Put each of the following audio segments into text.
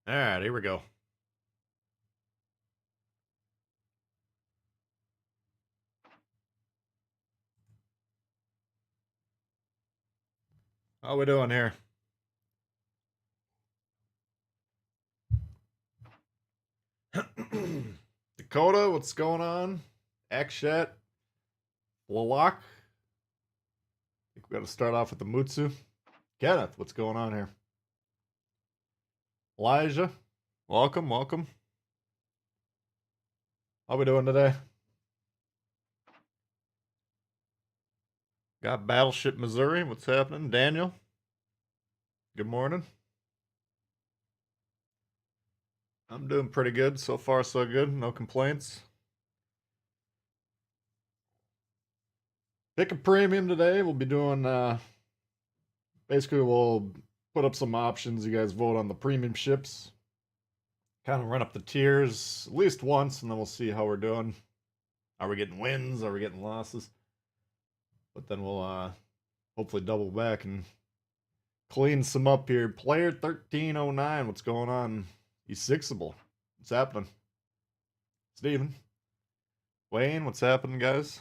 Alright, here we go. How we doing here? Dakota, what's going on? Akshat, Lalak. I think we got to start off with the Mutsu. Kenneth, what's going on here? Elijah, welcome, welcome. How we doing today? Got Battleship Missouri. What's happening? Daniel, good morning. I'm doing pretty good. So far, so good. No complaints. Pick a premium today. We'll be doing, basically, we'll put up some options. You guys vote on the premium ships. Kind of run up the tiers at least once, and then we'll see how we're doing. Are we getting wins? Are we getting losses? But then we'll hopefully double back and clean some up here. Player 1309, what's going on? He's sixable. What's happening? Steven. Wayne, what's happening, guys?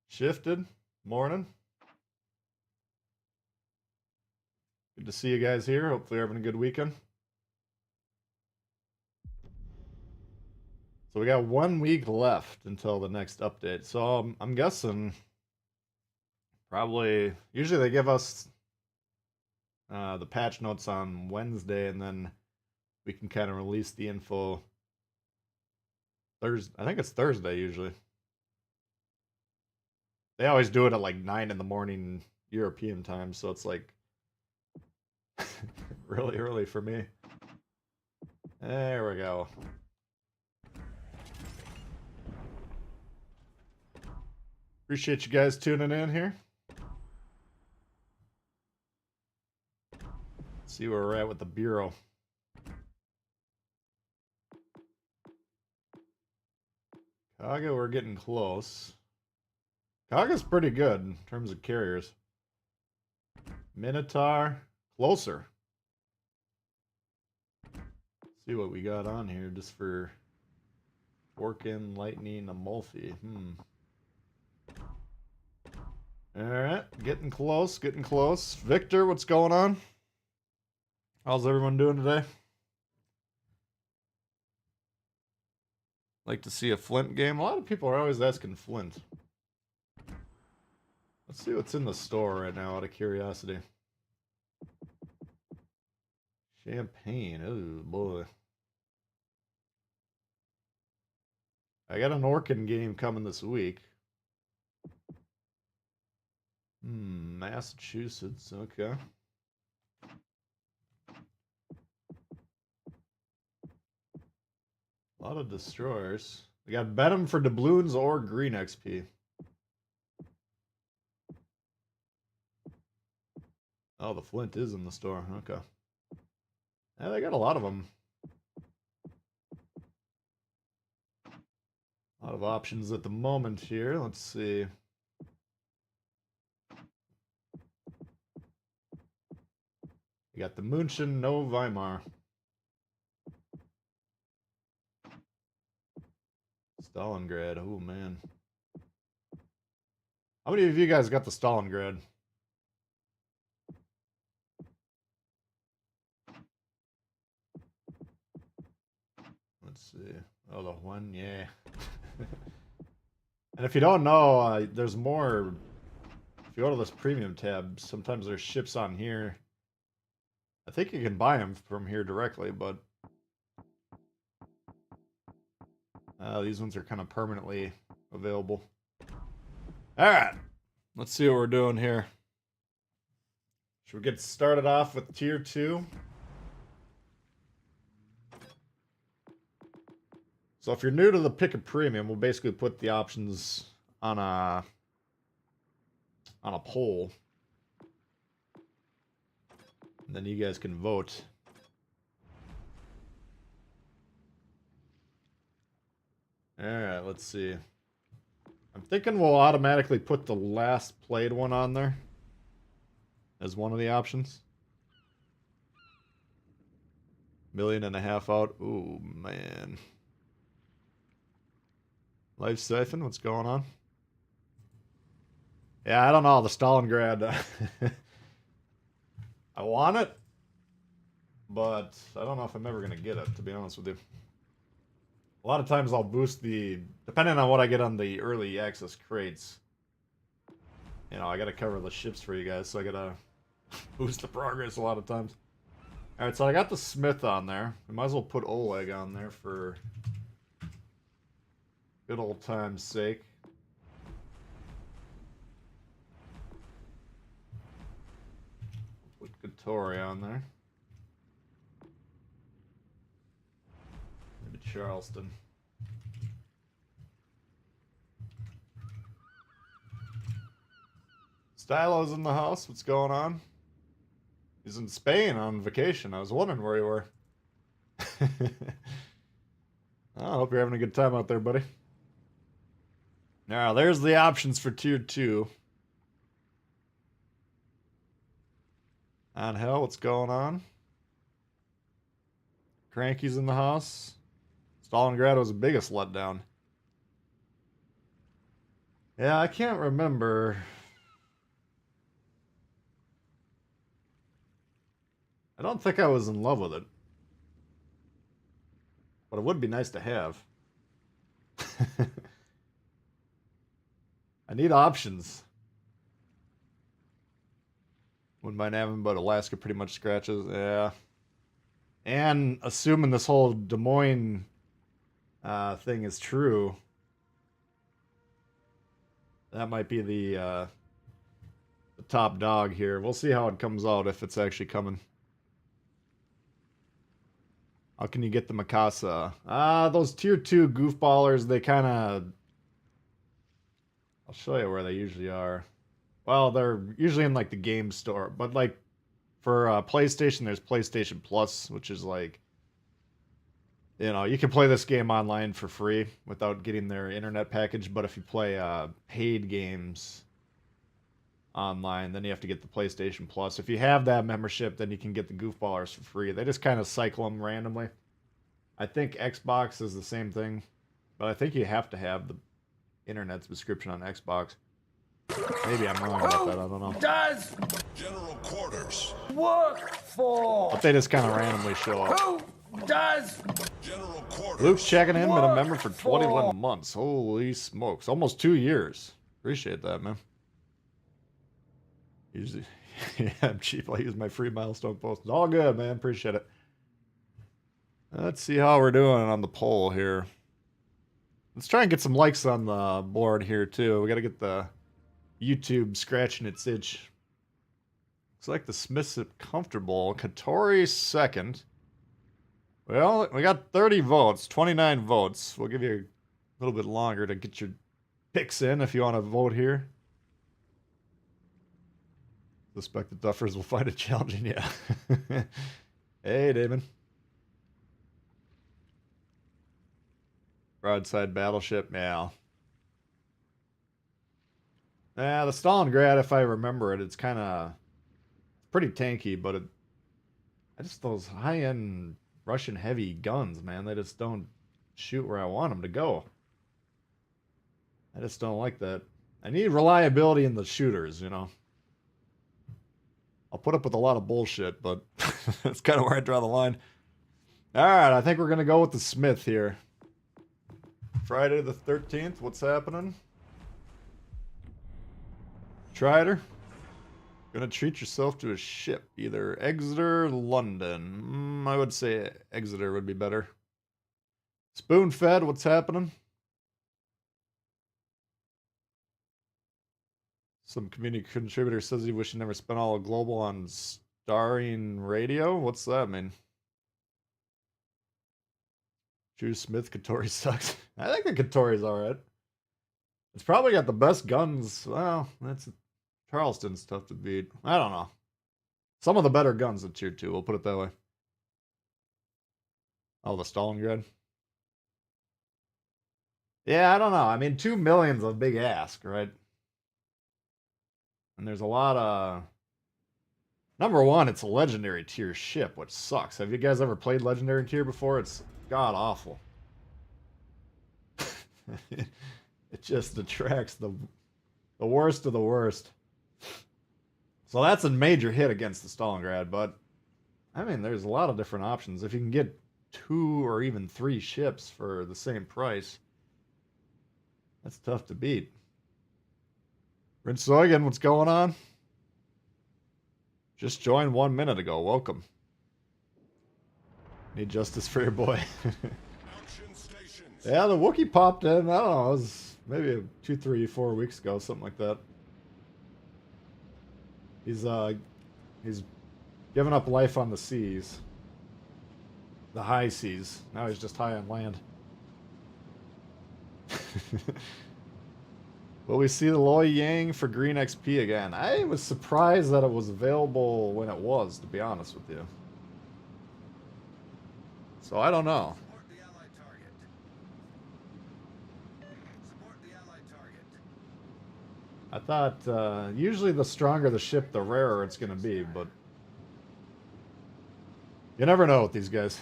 Shifted. Morning. Good to see you guys here. Hopefully you're having a good weekend. So we got 1 week left until the next update. So I'm guessing probably, usually they give us the patch notes on Wednesday, and then we can kind of release the info Thursday. I think it's Thursday usually. They always do it at like 9 in the morning European time, so it's like really early for me. There we go. Appreciate you guys tuning in here. Let's see where we're at with the Bureau. Kaga, we're getting close. Kaga's pretty good in terms of carriers. Minotaur, closer. See what we got on here just for Orkin, Lightning, Amalfi. Alright, getting close, getting close. Victor, what's going on? How's everyone doing today? Like to see a Flint game? A lot of people are always asking Flint. Let's see what's in the store right now out of curiosity. Champagne, oh boy. I got an Orkin game coming this week. Massachusetts, okay. A lot of destroyers. We got Benham for doubloons or green XP. Oh, the Flint is in the store. Okay. Yeah, they got a lot of them. A lot of options at the moment here. Let's see. You got the München, no Weimar. Stalingrad, oh man. How many of you guys got the Stalingrad? Let's see. Oh, the one, yeah. And if you don't know, there's more. If you go to this premium tab, sometimes there's ships on here. I think you can buy them from here directly, but these ones are kind of permanently available. Alright, let's see what we're doing here. Should we get started off with tier 2? So if you're new to the pick a premium, we'll basically put the options on a poll. And then you guys can vote. Alright, let's see. I'm thinking we'll automatically put the last played one on there as one of the options. 1.5 million out. Ooh, man. Life Siphon, what's going on? Yeah, I don't know. The Stalingrad. I want it, but I don't know if I'm ever going to get it, to be honest with you. A lot of times I'll boost the... Depending on what I get on the early access crates. You know, I got to cover the ships for you guys, so I got to boost the progress a lot of times. Alright, so I got the Smith on there. We might as well put Oleg on there for good old time's sake. Put Katori on there. Maybe Charleston. Stylo's in the house. What's going on? He's in Spain on vacation. I was wondering where you were. I hope you're having a good time out there, buddy. Now, there's the options for Tier 2. On hell, what's going on? Cranky's in the house. Stalingrad was the biggest letdown. Yeah, I can't remember. I don't think I was in love with it. But it would be nice to have. I need options. Wouldn't mind having, but Alaska pretty much scratches. Yeah. And assuming this whole Des Moines thing is true, that might be the top dog here. We'll see how it comes out, if it's actually coming. How can you get the Mikasa? Those Tier 2 goofballers, they kind of... I'll show you where they usually are. Well, they're usually in, like, the game store. But, like, for PlayStation, there's PlayStation Plus, which is, like... You know, you can play this game online for free without getting their internet package. But if you play paid games online, then you have to get the PlayStation Plus. If you have that membership, then you can get the goofballers for free. They just kind of cycle them randomly. I think Xbox is the same thing, but I think you have to have the internet subscription on Xbox. Maybe I'm wrong about that, I don't know. Does General Quarters work for? But they just kind of randomly show up. Who does General Quarters. Luke checking in, been a member for 21 months. Holy smokes. Almost 2 years. Appreciate that, man. Usually, yeah, I'm cheap. I use my free milestone post. It's all good, man. Appreciate it. Let's see how we're doing on the poll here. Let's try and get some likes on the board here, too. We got to get the YouTube scratching its itch. Looks like the Smiths are comfortable. Katori second. Well, we got 30 votes, 29 votes. We'll give you a little bit longer to get your picks in if you want to vote here. Suspect the Duffers will find it challenging, yeah. Hey, Damon. Broadside battleship, yeah. Yeah, the Stalingrad, if I remember it, it's kind of pretty tanky, but I just, those high-end Russian heavy guns, man, they just don't shoot where I want them to go. I just don't like that. I need reliability in the shooters, you know. I'll put up with a lot of bullshit, but that's kind of where I draw the line. Alright, I think we're going to go with the Smith here. Friday the 13th, what's happening? Trider? Gonna treat yourself to a ship. Either Exeter, London. I would say Exeter would be better. Spoon-fed, what's happening? Some community contributor says he wished he never spent all of global on starring radio. What's that mean? Drew Smith, Katori sucks. I think the Katori's alright. It's probably got the best guns. Well, that's Charleston's tough to beat. I don't know. Some of the better guns in Tier 2, we'll put it that way. Oh, the Stalingrad? Yeah, I don't know. I mean, 2 million's a big ask, right? And there's a lot of Number one, it's a legendary tier ship, which sucks. Have you guys ever played legendary tier before? It's god awful. It just attracts the worst of the worst. So that's a major hit against the Stalingrad, but I mean, there's a lot of different options. If you can get 2 or even 3 ships for the same price, that's tough to beat. Prince Soigan, what's going on? Just joined 1 minute ago. Welcome. Need justice for your boy. Action stations. Yeah, the Wookiee popped in. I don't know. It was maybe 2, 3, 4 weeks ago, something like that. He's giving up life on the seas. The high seas. Now he's just high on land. Will we see the Loy Yang for green XP again? I was surprised that it was available when it was, to be honest with you. So I don't know. Support the allied target. Support the allied target. I thought usually the stronger the ship, the rarer it's going to be, but you never know with these guys.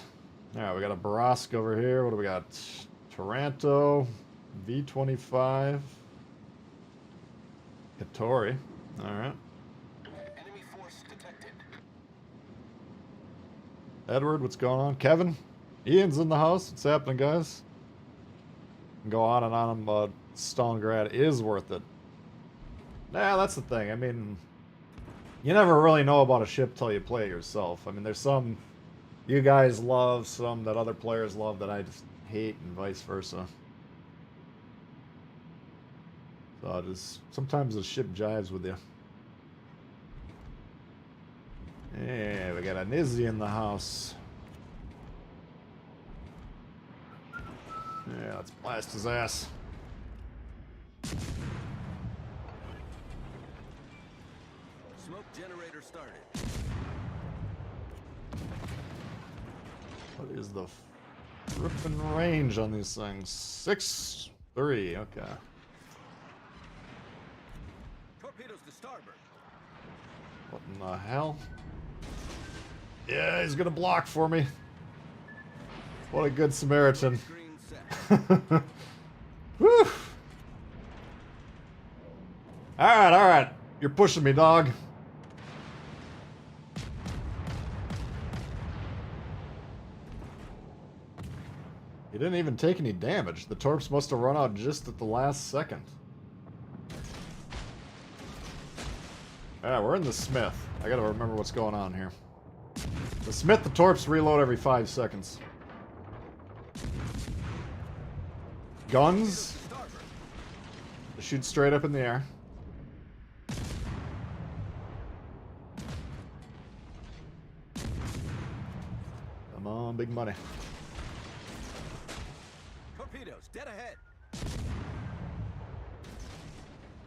Alright, we got a Barask over here. What do we got? Taranto, V-25, Katori. Alright. Enemy force detected. Edward, what's going on? Kevin? Ian's in the house. What's happening, guys? Can go on and on, but Stalingrad is worth it. Nah, that's the thing. I mean, you never really know about a ship till you play it yourself. I mean, there's some you guys love, some that other players love that I just hate, and vice versa. So just sometimes the ship jives with you. Yeah, we got a Nizzy in the house. Yeah, let's blast his ass. Smoke generator started. What is the frippin' range on these things? 6-3, okay. Torpedoes to starboard. What in the hell? Yeah, he's gonna block for me. What a good Samaritan. Screen set. Whew. Alright. You're pushing me, dog. He didn't even take any damage. The torps must have run out just at the last second. Alright, we're in the Smith. I gotta remember what's going on here. The Smith, the torps reload every 5 seconds. Guns. They shoot straight up in the air. Come on, big money. Torpedoes dead ahead.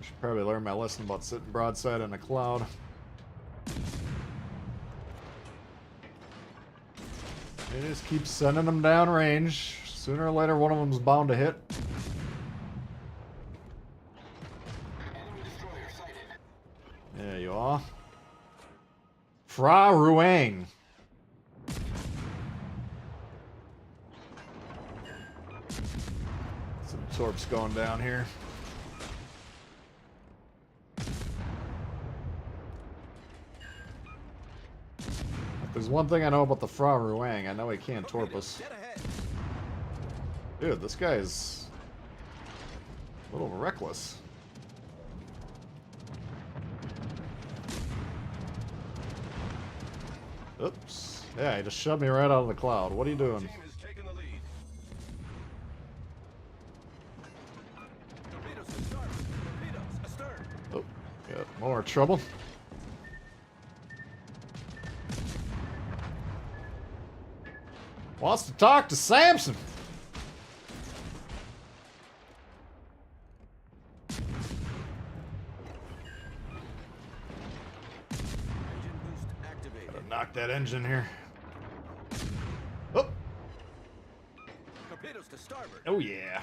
I should probably learn my lesson about sitting broadside in a cloud. They just keep sending them down range. Sooner or later, one of them's bound to hit. Enemy destroyer sighted. There you are. Fra Ruang. Some torps going down here. If there's one thing I know about the Fra Ruang, I know he can't torp us. Dead ahead. Dude, this guy is a little reckless. Oops. Yeah, he just shoved me right out of the cloud. What are you doing? Team has taken the lead. Torpedoes to starboard. Torpedoes astern. Oh, got more trouble. Wants to talk to Samson. Engine boost activated. Gotta knock that engine here. Oh, Torpedoes to starboard. oh yeah.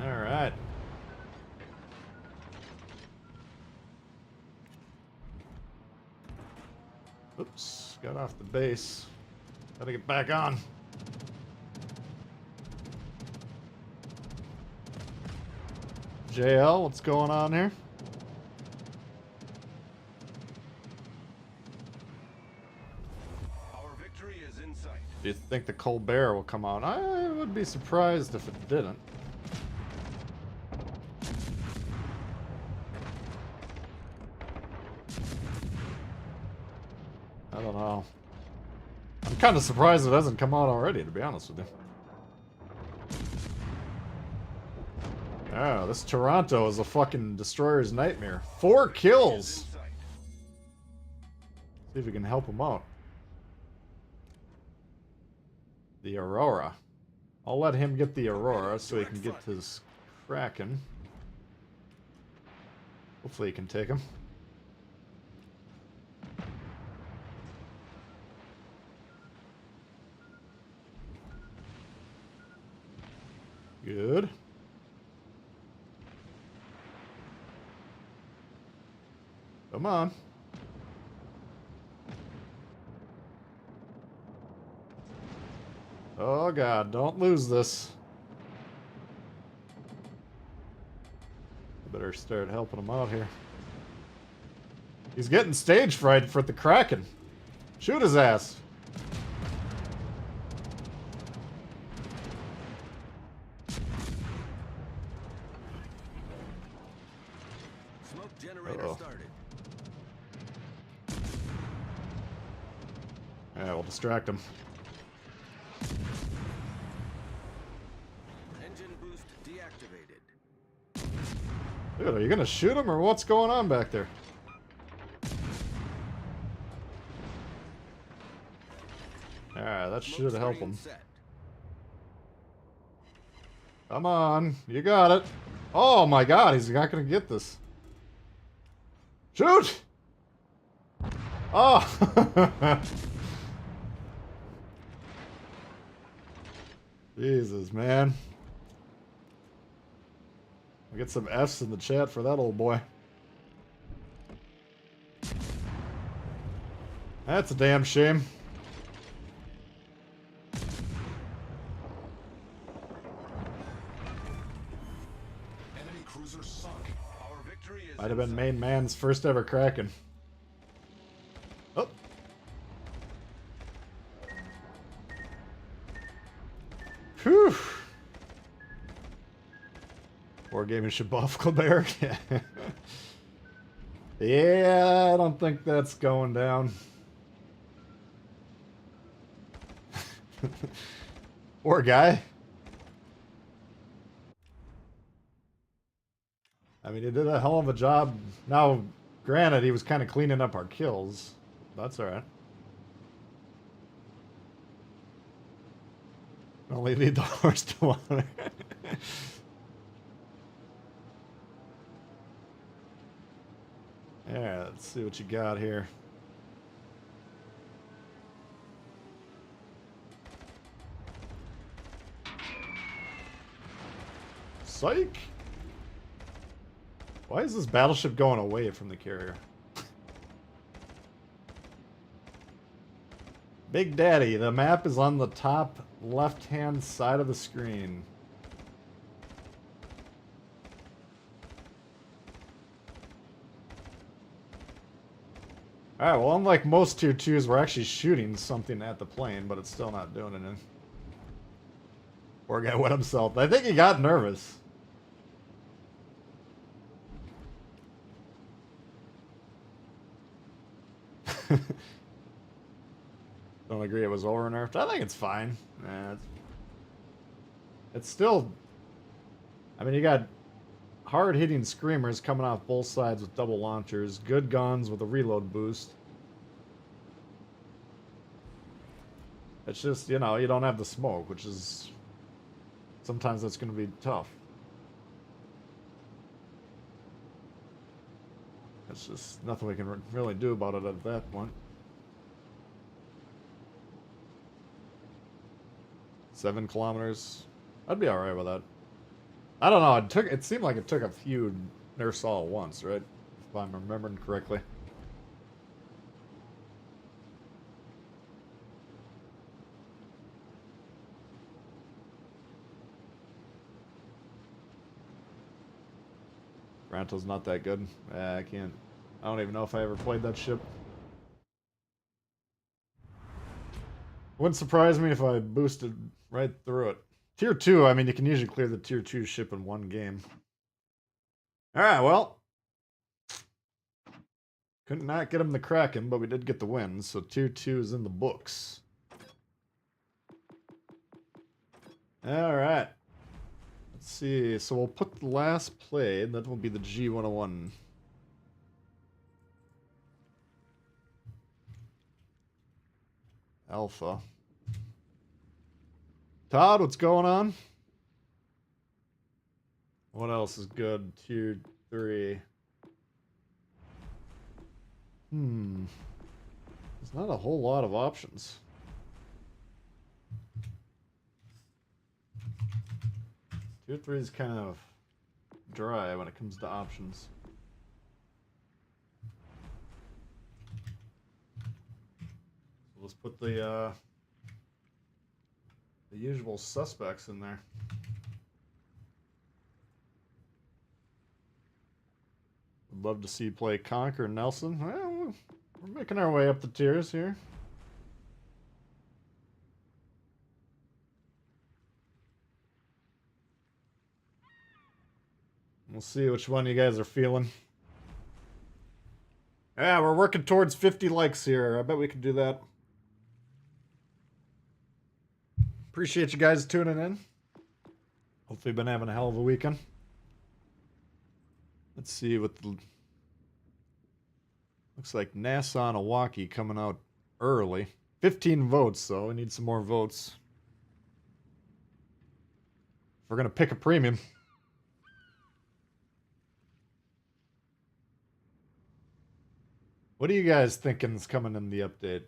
All right. Oops, got off the base. Gotta get back on. JL, what's going on here? Our victory is in sight. Do you think the Colbert will come out? I would be surprised if it didn't. I don't know. I'm kind of surprised it hasn't come out already, to be honest with you. Ah, this Toronto is a fucking destroyer's nightmare. 4 kills! In sight. See if we can help him out. The Aurora. I'll let him get the Aurora so he can get his Kraken. Hopefully he can take him. Good. Come on. Oh god, don't lose this. I better start helping him out here. He's getting stage fright for the Kraken. Shoot his ass. Smoke generator Uh-oh. started. Yeah, we'll distract him. Engine boost deactivated. Dude, are you gonna shoot him or what's going on back there? Alright, that should Smoke help screen him. set. Come on, you got it. Oh my god, he's not gonna get this. Shoot! Oh! Jesus, man. I'll get some F's in the chat for that old boy. That's a damn shame. Enemy cruiser sunk. Our victory is Might have in been sight. main man's first ever Kraken. Oh. Whew. Wargaming should buff Colbert. Yeah, I don't think that's going down. Poor guy. I mean, he did a hell of a job. Now, granted, he was kind of cleaning up our kills. That's alright. Only lead the horse to water. Yeah, let's see what you got here. Psych! Why is this battleship going away from the carrier? Big Daddy, the map is on the top left-hand side of the screen. Alright, well, unlike most tier 2s, we're actually shooting something at the plane, but it's still not doing anything. Poor guy wet himself. I think he got nervous. Don't agree it was over nerfed. I think it's fine. It's still... I mean, you got hard-hitting screamers coming off both sides with double launchers. Good guns with a reload boost. It's just, you know, you don't have the smoke, which is... Sometimes that's going to be tough. It's just nothing we can really do about it at that point. 7 kilometers. I'd be alright with that. I don't know, it seemed like it took a few nerfs all at once, right? If I'm remembering correctly. Granto's not that good. I can't. I don't even know if I ever played that ship. Wouldn't surprise me if I boosted right through it. Tier 2, I mean, you can usually clear the Tier 2 ship in one game. Alright, well. Couldn't not get him the Kraken, but we did get the win, so Tier 2 is in the books. Alright. Let's see, so we'll put the last play, that will be the G101. Alpha. Todd, what's going on? What else is good? Tier 3. There's not a whole lot of options. Tier 3 is kind of dry when it comes to options. So let's put the usual suspects in there. Would love to see you play Conquer Nelson. Well, we're making our way up the tiers here. We'll see which one you guys are feeling. Yeah, we're working towards 50 likes here. I bet we can do that. Appreciate you guys tuning in. Hopefully you've been having a hell of a weekend. Let's see what the... Looks like Nassau and Milwaukee coming out early. 15 votes, though. We need some more votes. If we're going to pick a premium. What are you guys thinking is coming in the update?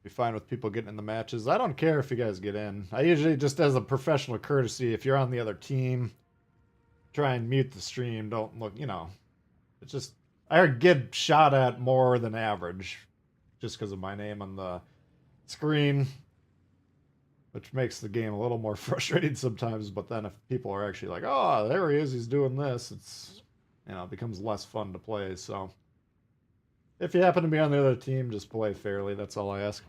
Be fine with people getting in the matches. I don't care if you guys get in. I usually, just as a professional courtesy, if you're on the other team, try and mute the stream. Don't look, you know. It's just, I get shot at more than average just because of my name on the screen, which makes the game a little more frustrating sometimes. But then if people are actually like, oh, there he is, he's doing this, it's, you know, it becomes less fun to play. So if you happen to be on the other team, just play fairly. That's all I ask.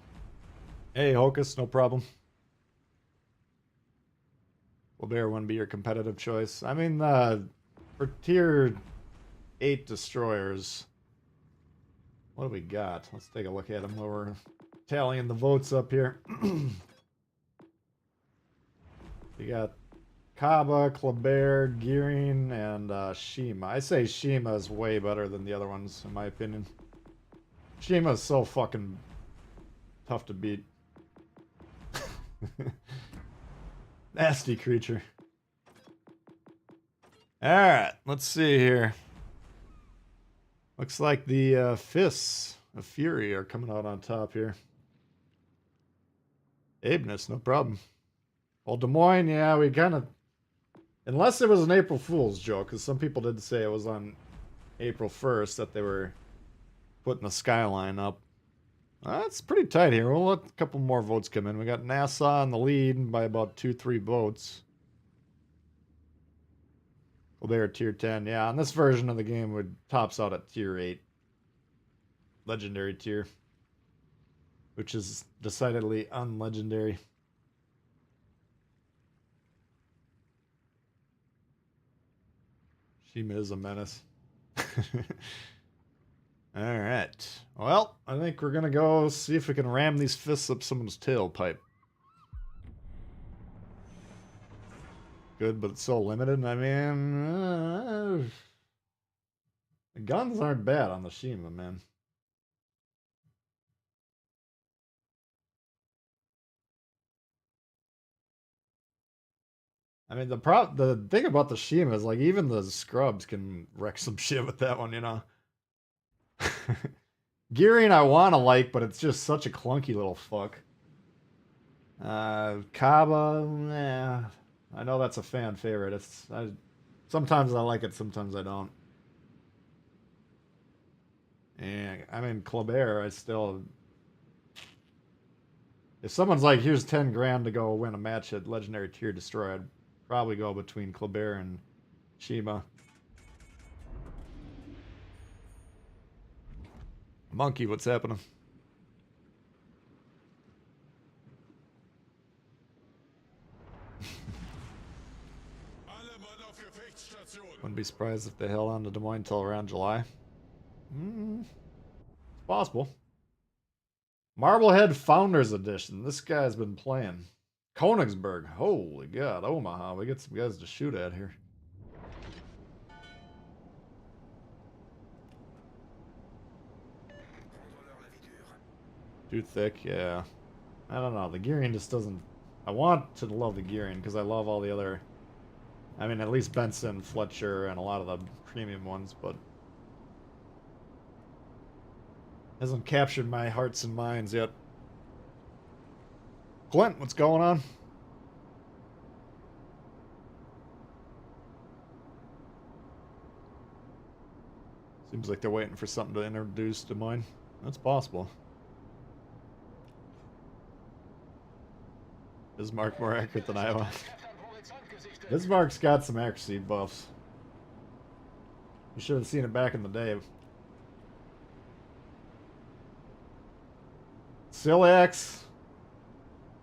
Hey, Hocus, no problem. Will Bear 1 be your competitive choice? I mean, for tier 8 destroyers, what do we got? Let's take a look at them while we're tallying the votes up here. We got Kaba, Kleber, Gearing, and Shima. I say Shima is way better than the other ones, in my opinion. Shima is so fucking tough to beat. Nasty creature. Alright, let's see here. Looks like the Fists of Fury are coming out on top here. Abeness, no problem. Well, Des Moines, yeah, we kind of... Unless it was an April Fool's joke, because some people did say it was on April 1st that they were putting the skyline up. That's pretty tight here. We'll let a couple more votes come in. We got Nassau in the lead by about 2-3 votes. Well, they're tier 10. Yeah, on this version of the game, it tops out at tier 8. Legendary tier. Which is decidedly unlegendary. Shima is a menace. Alright. Well, I think we're gonna go see if we can ram these fists up someone's tailpipe. Good, but it's so limited. I mean... the guns aren't bad on the Shima, man. I mean, the thing about the Shima is, like, even the scrubs can wreck some shit with that one, you know? Gearing I want to like, but it's just such a clunky little fuck. Kaba, nah. I know that's a fan favorite. Sometimes I like it, sometimes I don't. And I mean, Kleber, I still... If someone's like, here's 10 grand to go win a match at Legendary Tier Destroy, I'd probably go between Kleber and Shima. Monkey, what's happening? Wouldn't be surprised if they held on to Des Moines until around July. It's possible. Marblehead Founders Edition. This guy's been playing. Königsberg. Holy God. Omaha. We get some guys to shoot at here. Too thick, yeah. I don't know. The gearing just doesn't... I want to love the gearing because I love all the other... I mean, at least Benson, Fletcher, and a lot of the premium ones, but... hasn't captured my hearts and minds yet. Clint, what's going on? Seems like they're waiting for something to introduce Des Moines. That's possible. Bismarck more accurate than Iowa. Bismarck's got some accuracy buffs. You should have seen it back in the day. Silax.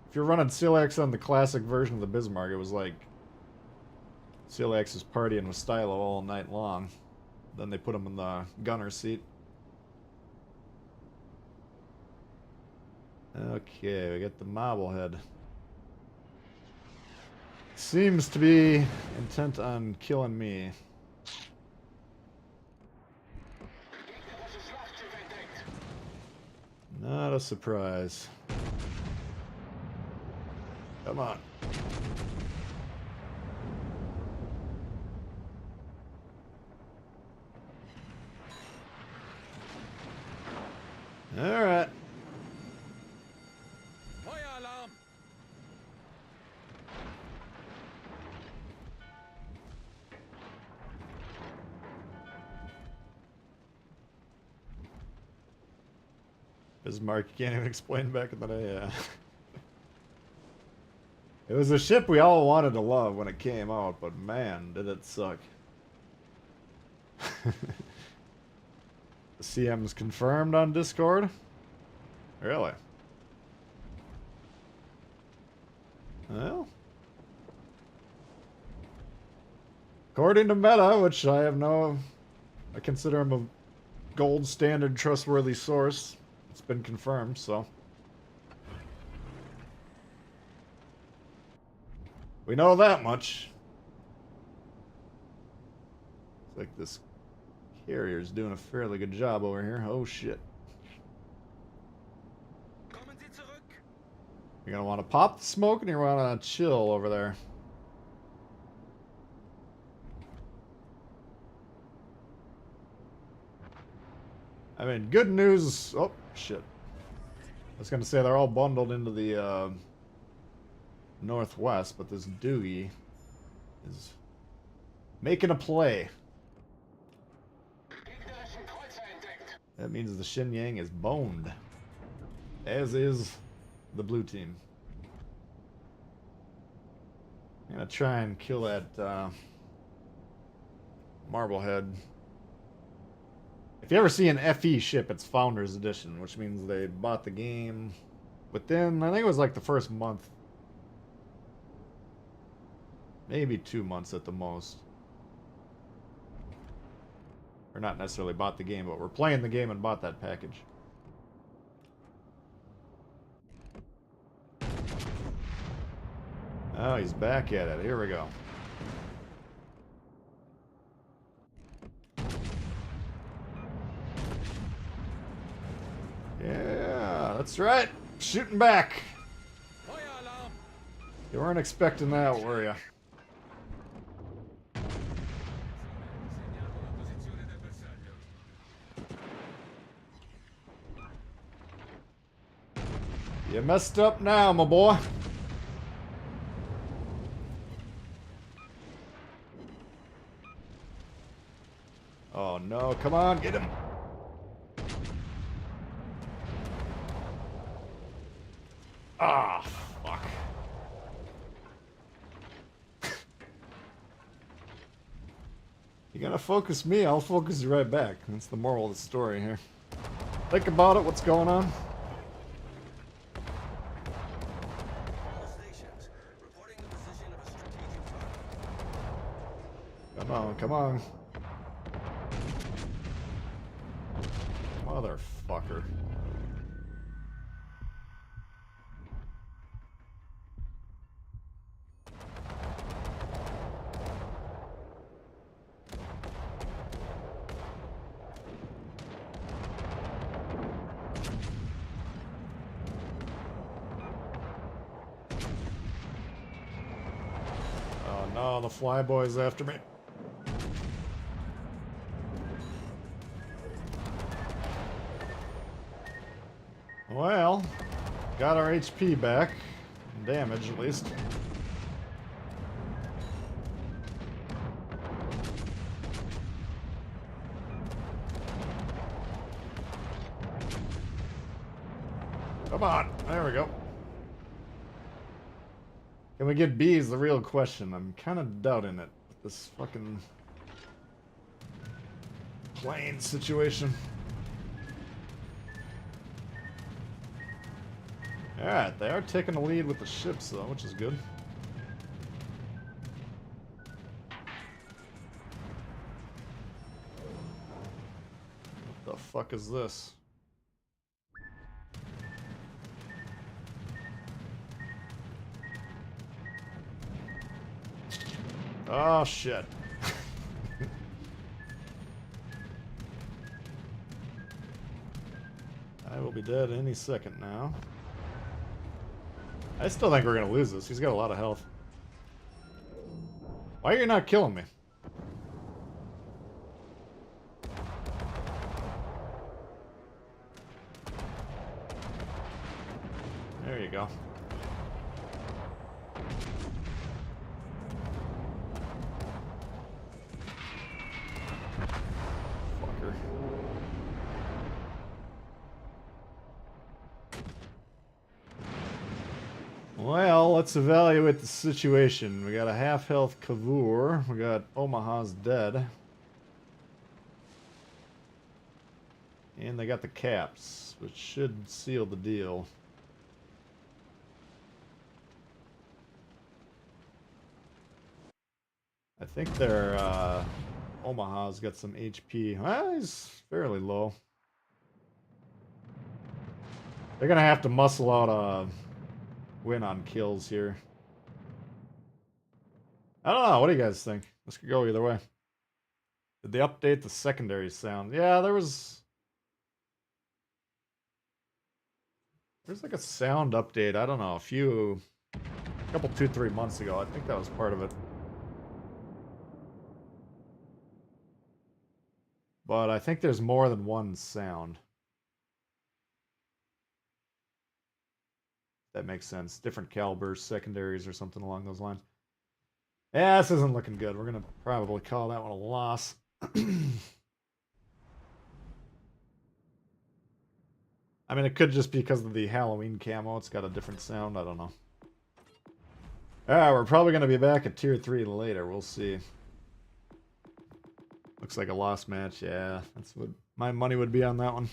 If you're running Silax on the classic version of the Bismarck, it was like Silax was partying with Stylo all night long. Then they put him in the gunner seat. Okay, we got the Marblehead. Seems to be intent on killing me. Not a surprise. Come on. All right. Feuer alarm! Bismarck, you can't even explain back in the day, yeah. It was a ship we all wanted to love when it came out, but man, did it suck. The CM's confirmed on Discord? Really? Well, according to Meta, which I consider him a gold standard trustworthy source, it's been confirmed, so. We know that much. It's like this carrier's doing a fairly good job over here. Oh shit. Kommen Sie zurück! You're gonna want to pop the smoke and you're gonna want to chill over there. I mean, good news. Oh shit. I was gonna say they're all bundled into the northwest, but this Doogie is making a play. That means the Shenyang is boned, as is the blue team. I'm gonna try and kill that Marblehead. If you ever see an FE ship, it's Founders Edition, which means they bought the game within, I think it was like the first month. Maybe 2 months at the most. Or not necessarily bought the game, but we're playing the game and bought that package. Oh, he's back at it. Here we go. Yeah, that's right. Shooting back. Feuer alarm! You weren't expecting that, were you? You messed up now, my boy. Oh no, come on, get him. Ah, You're gonna focus me, I'll focus you right back. That's the moral of the story here. Think about it, what's going on? All stations, reporting the position of a strategic target. Come on, come on. Motherfucker. Oh no, the flyboy's after me. Well, got our HP back. Damage, at least. Come on, there we go. Can we get B is the real question. I'm kind of doubting it with this fucking plane situation. Alright, they are taking the lead with the ships though, which is good. What the fuck is this? Oh shit. I will be dead any second now. I still think we're gonna lose this. He's got a lot of health. Why are you not killing me? There you go. Fucker. Well, let's evaluate the situation. We got a half health Cavour. We got Omaha's dead. And they got the caps, which should seal the deal. I think their Omaha's got some HP. Well, he's fairly low. They're gonna have to muscle out a win on kills here. I don't know. What do you guys think? This could go either way. Did they update the secondary sound? Yeah, there's like a sound update. I don't know, a couple 2-3 months ago. I think that was part of it. But I think there's more than one sound. That makes sense. Different calibers, secondaries, or something along those lines. Yeah, this isn't looking good. We're gonna probably call that one a loss. I mean, it could just be because of the Halloween camo. It's got a different sound. I don't know. Alright, we're probably going to be back at Tier 3 later. We'll see. Looks like a lost match. Yeah, that's what my money would be on that one.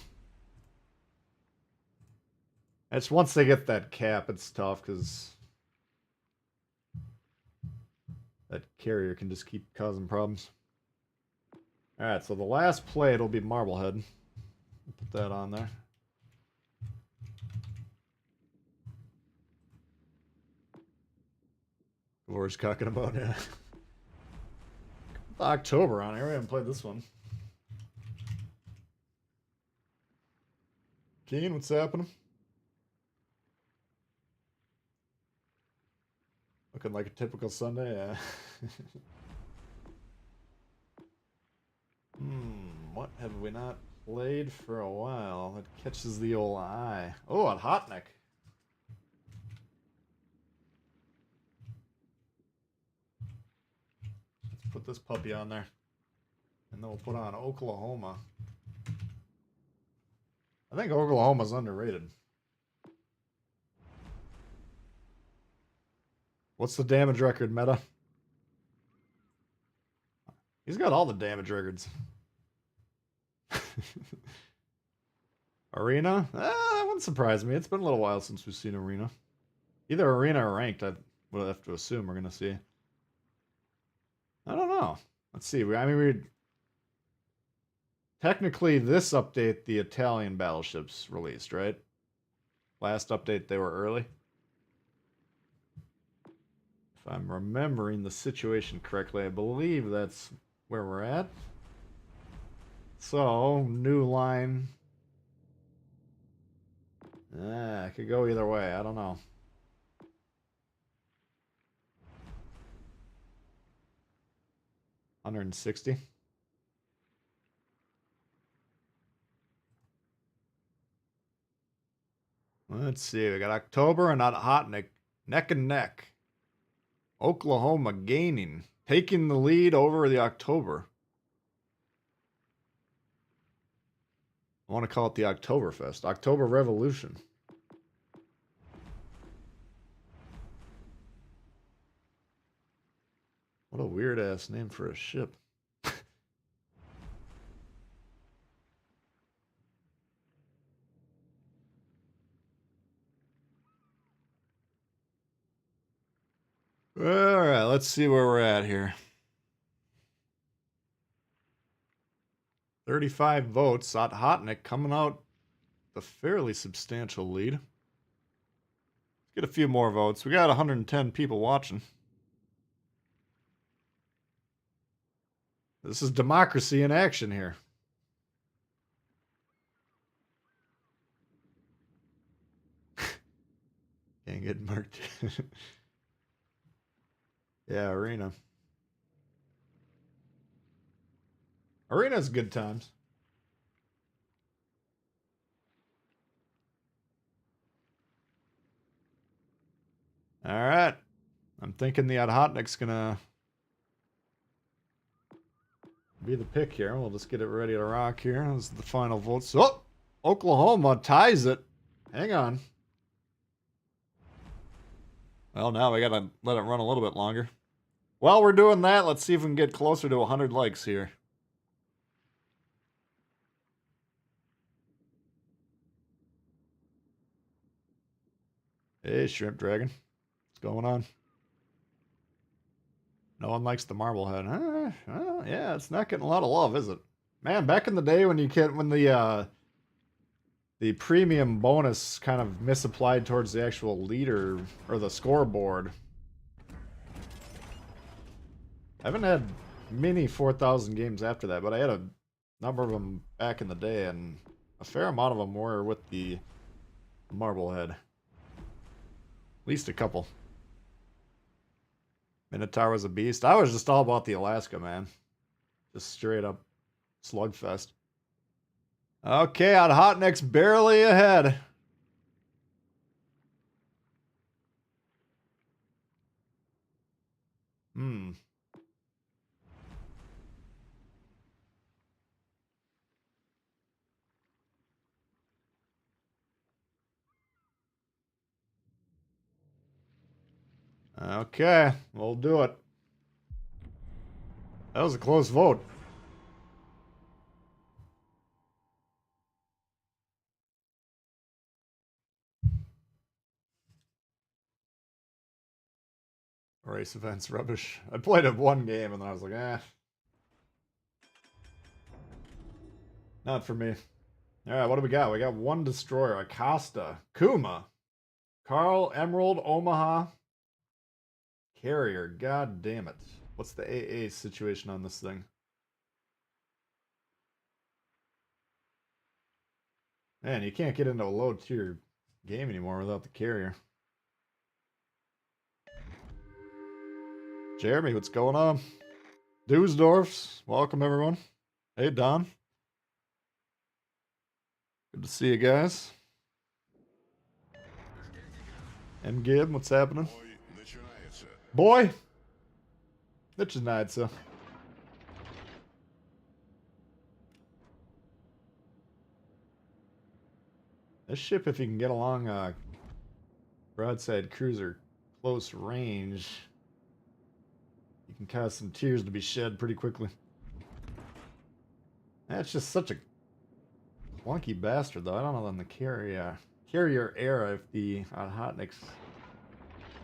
It's once they get that cap, it's tough because that carrier can just keep causing problems. Alright, so the last plate will be Marblehead. We'll put that on there. Laura's talking about, yeah. October on here. We haven't played this one. Keen, what's happening? Looking like a typical Sunday, yeah. What have we not played for a while? That catches the old eye. Oh, on Hotneck. Let's put this puppy on there. And then we'll put on Oklahoma. I think Oklahoma's underrated. What's the damage record, Meta? He's got all the damage records. Arena? That wouldn't surprise me. It's been a little while since we've seen Arena. Either Arena or Ranked, I would have to assume we're going to see. I don't know. Let's see. I mean, we technically, this update, the Italian battleships released, right? Last update, they were early. If I'm remembering the situation correctly, I believe that's where we're at. So, new line. It could go either way. I don't know. $160. Let's see. We got October and Hot neck and neck. Oklahoma gaining, taking the lead over the October. I want to call it the Oktoberfest. October Revolution. What a weird ass name for a ship. All right, let's see where we're at here. 35 votes. Hotnik coming out the fairly substantial lead. Let's get a few more votes. We got 110 people watching. This is democracy in action here. Can't get marked. Yeah, Arena. Arena's good times. All right. I'm thinking the Adhotnik's gonna be the pick here. We'll just get it ready to rock here. This is the final votes. Oh, Oklahoma ties it. Hang on. Well, now we gotta let it run a little bit longer. While we're doing that, let's see if we can get closer to 100 likes here. Hey, Shrimp Dragon. What's going on? No one likes the Marblehead. Yeah, it's not getting a lot of love, is it? Man, back in the day when the premium bonus kind of misapplied towards the actual leader or the scoreboard. I haven't had many 4,000 games after that, but I had a number of them back in the day, and a fair amount of them were with the Marblehead. At least a couple. Minotaur was a beast. I was just all about the Alaska, man. Just straight up slugfest. Okay, on Hotneck's barely ahead. Okay, we'll do it. That was a close vote. Race events rubbish. I played it one game and then I was like, not for me. Alright, what do we got? We got one destroyer, Acosta, Kuma, Carl, Emerald, Omaha, Carrier. God damn it. What's the AA situation on this thing? Man, you can't get into a low tier game anymore without the carrier. Jeremy, what's going on? Dusdorfs, welcome everyone. Hey, Don. Good to see you guys. M. Gib, what's happening? Boy! Начинается. This ship, if you can get along broadside cruiser close range, you can cause some tears to be shed pretty quickly. That's just such a clunky bastard, though. I don't know on the carrier era if the Hotniks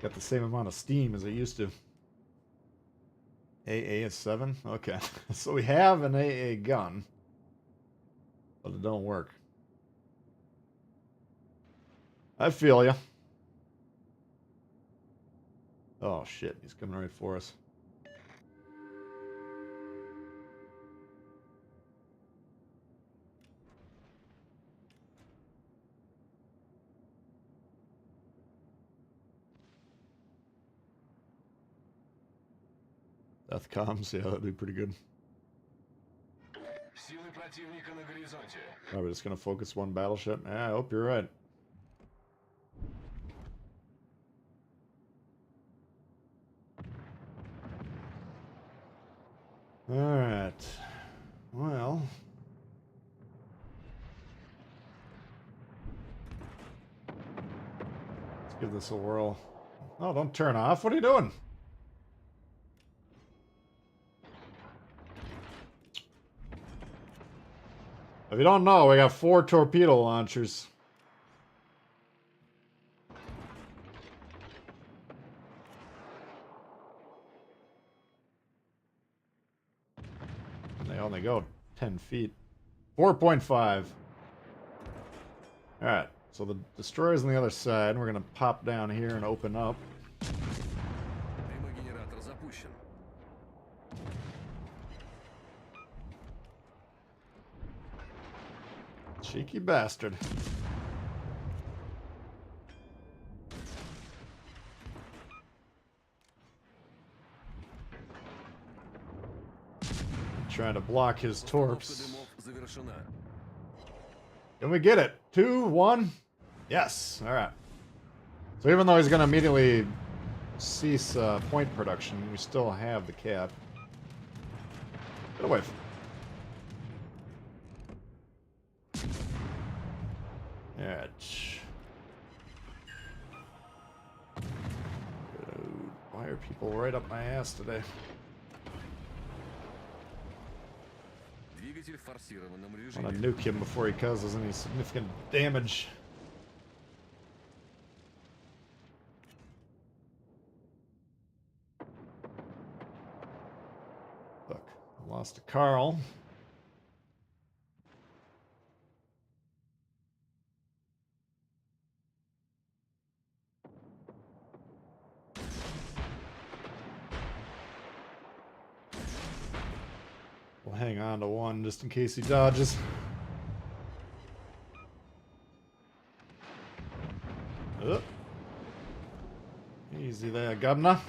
got the same amount of steam as it used to. AA is 7? Okay. So we have an AA gun, but it don't work. I feel ya. Oh shit, he's coming right for us. Death comms, yeah, that'd be pretty good. Силы противника на горизонте. Probably just gonna focus one battleship. Yeah, I hope you're right. Alright. Well. Let's give this a whirl. Oh, don't turn off. What are you doing? If you don't know, we got 4 torpedo launchers. And they only go 10 feet. 4.5. Alright, so the destroyer's on the other side. We're going to pop down here and open up. Прямой генератор запущен. Cheeky bastard. Trying to block his torps. Дымов завершена. Can we get it? 2, 1? Yes. Alright. So even though he's going to immediately cease point production, we still have the cap. Get away from... Alright. Dude, why are people right up my ass today? Двигатель в форсированном I want режиме. to nuke him before he causes any significant damage. Look, I lost to Carl. We'll hang on to one just in case he dodges. Easy there, governor.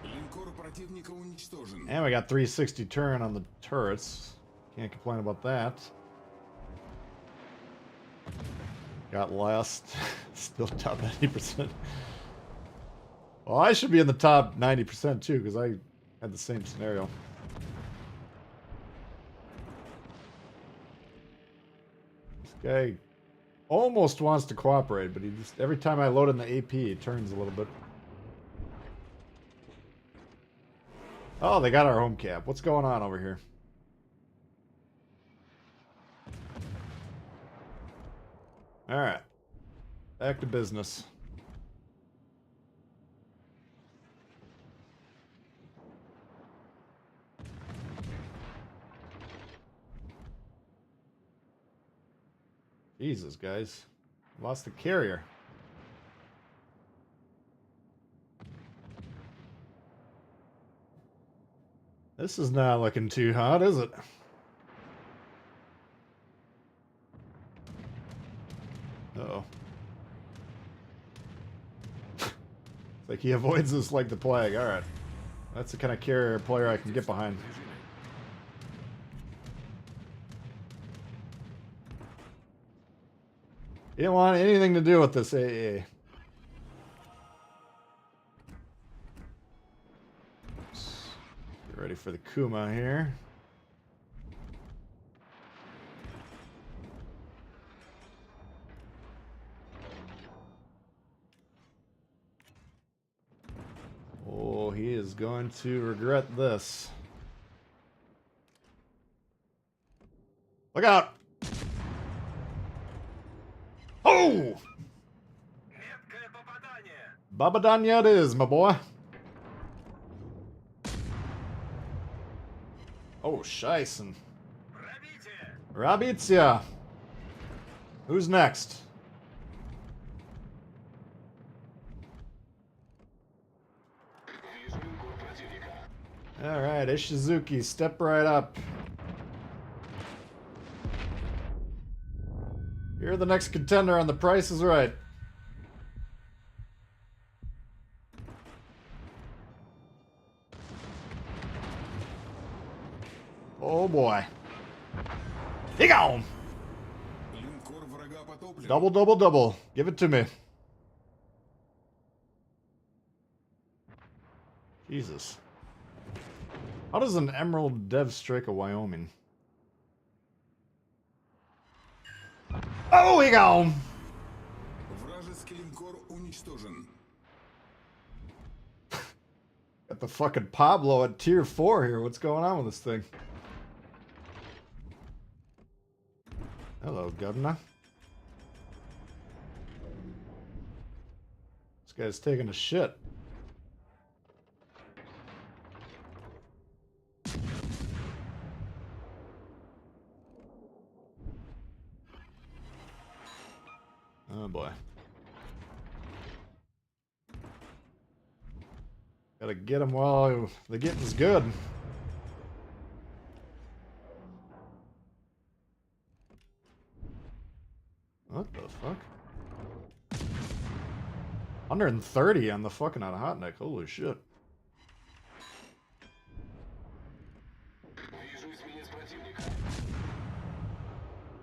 Линкор противника уничтожен. And we got 360 turn on the turrets. Can't complain about that. Got last. Still top 90%. Well, I should be in the top 90% too, because I had the same scenario. This guy almost wants to cooperate, but he just every time I load in the AP, it turns a little bit. Oh, they got our home cap. What's going on over here? Alright. Back to business. Jesus, guys. Lost the carrier. This is not looking too hot, is it? Uh-oh. It's like he avoids this like the plague. Alright. That's the kind of carrier player I can get behind. He didn't want anything to do with this AA. Get ready for the Kuma here. Oh, he is going to regret this. Look out! Oh! Меткое попадание. Babadanya it is, my boy. Oh, scheisse. Пробитие. Rabitsia. Who's next? Alright, Ishizuki, step right up. You're the next contender on The Price is Right. Oh boy. He gone! Линкор врага потоплен. Double, double, double. Give it to me. Jesus. How does an Emerald Dev strike a Wyoming? Oh, he gone! Вражеский линкор уничтожен. Got the fucking Pablo at tier 4 here. What's going on with this thing? Hello, Governor. This guy's taking a shit. Oh boy. Gotta get him while the getting's good. What the fuck? 130 on the fucking on hot neck. Holy shit.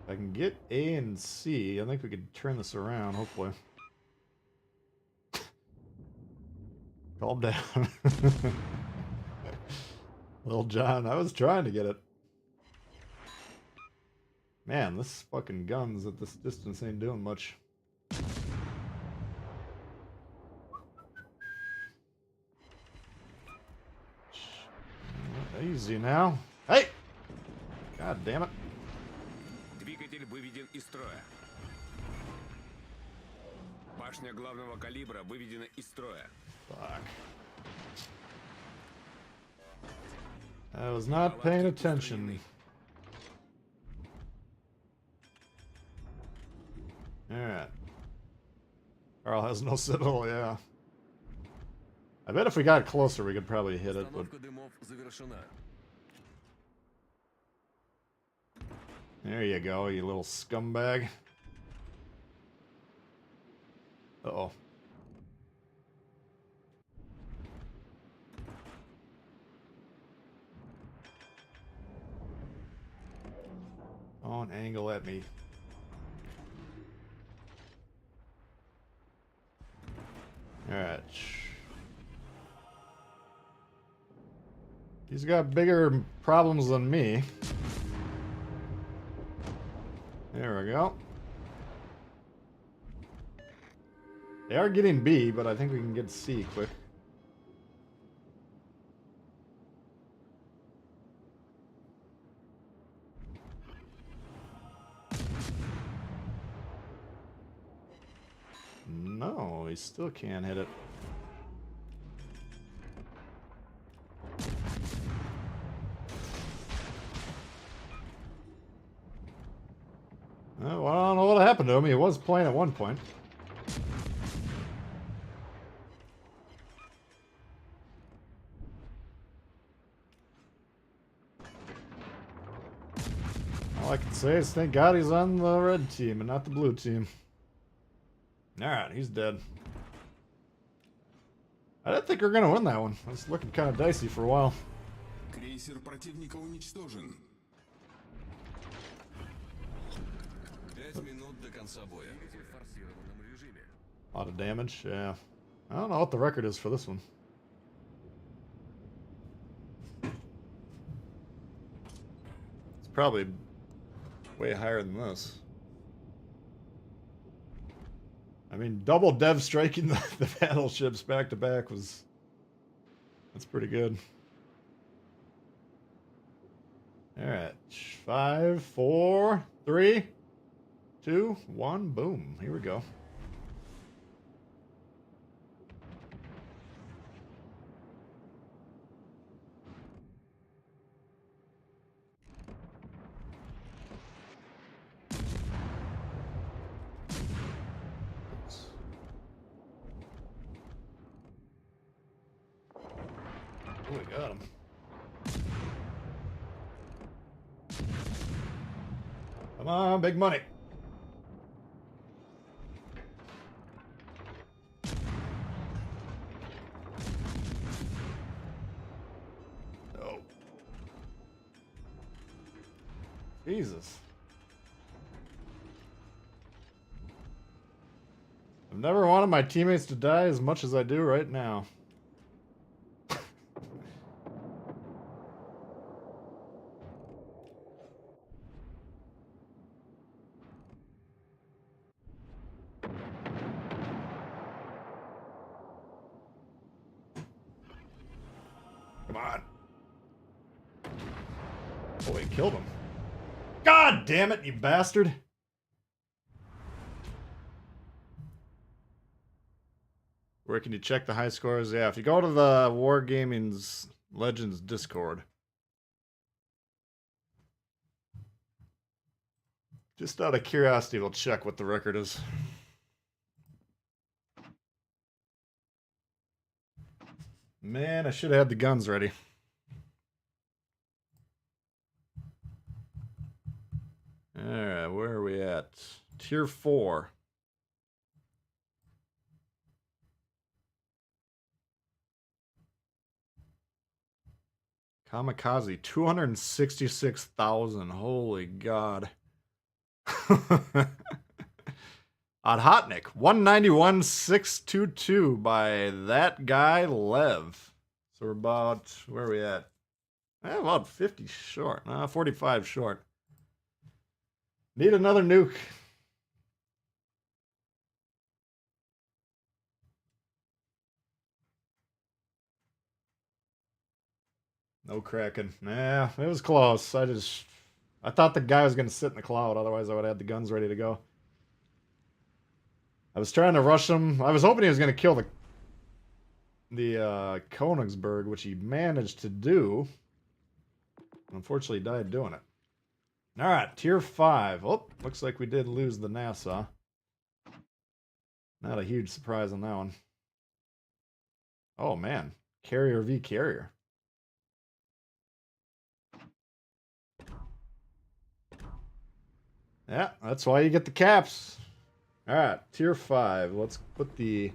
If I can get A and C, I think we could turn this around, hopefully. Calm down. Little John, I was trying to get it. Man, this fucking guns at this distance ain't doing much. Easy now. Hey! God damn it. Двигатель выведен из строя. Башня главного калибра выведена из строя. Fuck. I was not paying attention. Alright. Carl has no citadel, yeah. I bet if we got closer we could probably hit it, but... Установка дымов завершена. There you go, you little scumbag. Uh-oh. Don't angle at me. Alright. He's got bigger problems than me. There we go. They are getting B, but I think we can get C quick. No, he still can't hit it. Well, I don't know what happened to him. He was playing at one point. All I can say is thank God he's on the red team and not the blue team. Alright, he's dead. I didn't think we were going to win that one. It was looking kind of dicey for a while. Крейсер противника уничтожен. 5 минут до конца боя. Двигатель в форсированном режиме. A lot of damage, yeah. I don't know what the record is for this one. It's probably way higher than this. I mean, double dev striking the battleships back to back was... That's pretty good. Alright. 5, 4, 3, 2, 1. Boom. Here we go. Oh, we got him. Come on, big money. Oh. Jesus. I've never wanted my teammates to die as much as I do right now. Come on. Oh, he killed him. God damn it, you bastard. Where can you check the high scores? Yeah, if you go to the Wargaming's Legends Discord. Just out of curiosity, we'll check what the record is. Man, I should have had the guns ready. Alright, where are we at? Tier 4. Kamikaze, 266,000. Holy God. Odhotnik, 191,622 by that guy, Lev. So we're about, where are we at? About 50 short. 45 short. Need another nuke. No cracking. Nah, it was close. I thought the guy was going to sit in the cloud. Otherwise, I would have had the guns ready to go. I was trying to rush him. I was hoping he was going to kill the Königsberg, which he managed to do. Unfortunately, he died doing it. All right, tier 5. Oh, looks like we did lose the NASA. Not a huge surprise on that one. Oh, man. Carrier v. Carrier. Yeah, that's why you get the caps. All right, tier 5. Let's put the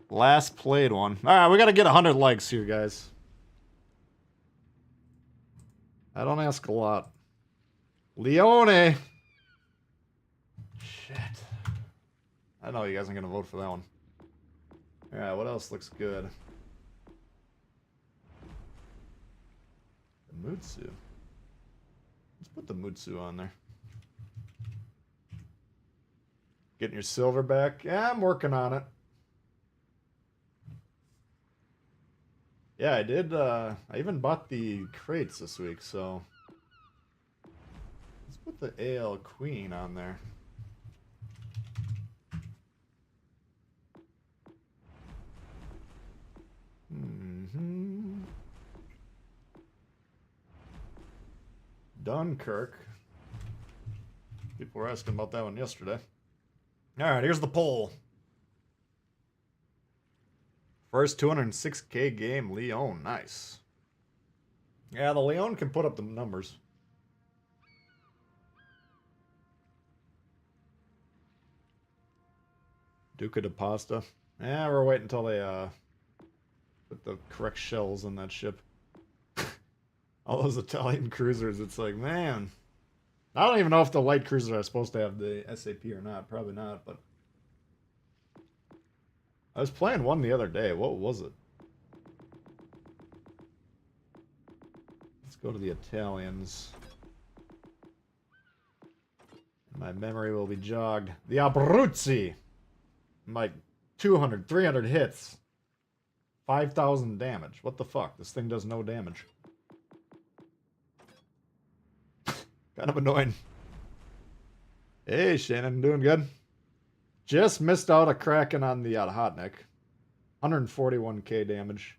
last played one. All right, we got to get 100 likes here, guys. I don't ask a lot. Leone. Shit. I know you guys aren't going to vote for that one. All right, what else looks good? The Mutsu. Let's put the Mutsu on there. Getting your silver back? Yeah, I'm working on it. Yeah, I did. I even bought the crates this week, so let's put the AL Queen on there. Dunkirk. People were asking about that one yesterday. All right, here's the poll. First 206K game, Leon. Nice. Yeah, the Leon can put up the numbers. Duca de Pasta. Yeah, we're waiting until they put the correct shells in that ship. All those Italian cruisers, it's like, man. I don't even know if the light cruisers are supposed to have the SAP or not. Probably not, but I was playing one the other day. What was it? Let's go to the Italians. My memory will be jogged. The Abruzzi. Like 200, 300 hits. 5,000 damage. What the fuck? This thing does no damage. Kind of annoying. Hey, Shannon, doing good? Just missed out a Kraken on the Hotneck. 141k damage.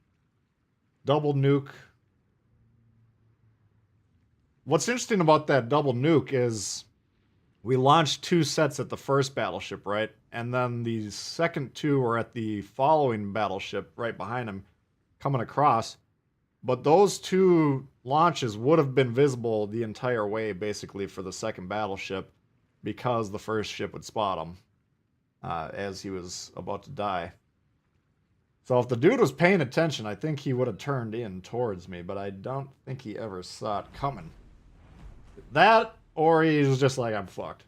Double nuke. What's interesting about that double nuke is we launched 2 sets at the first battleship, right? And then the second 2 were at the following battleship right behind him, coming across. But those 2 launches would have been visible the entire way, basically, for the second battleship, because the first ship would spot him as he was about to die. So if the dude was paying attention, I think he would have turned in towards me, but I don't think he ever saw it coming. That, or he was just like, I'm fucked.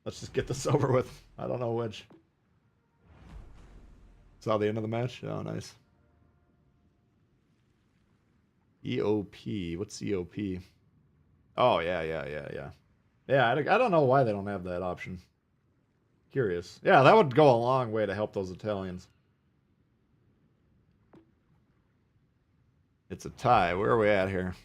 Let's just get this over with. I don't know which. Saw the end of the match? Oh, nice. EOP. What's EOP? Oh, yeah. Yeah, I don't know why they don't have that option. Curious. Yeah, that would go a long way to help those Italians. It's a tie. Where are we at here?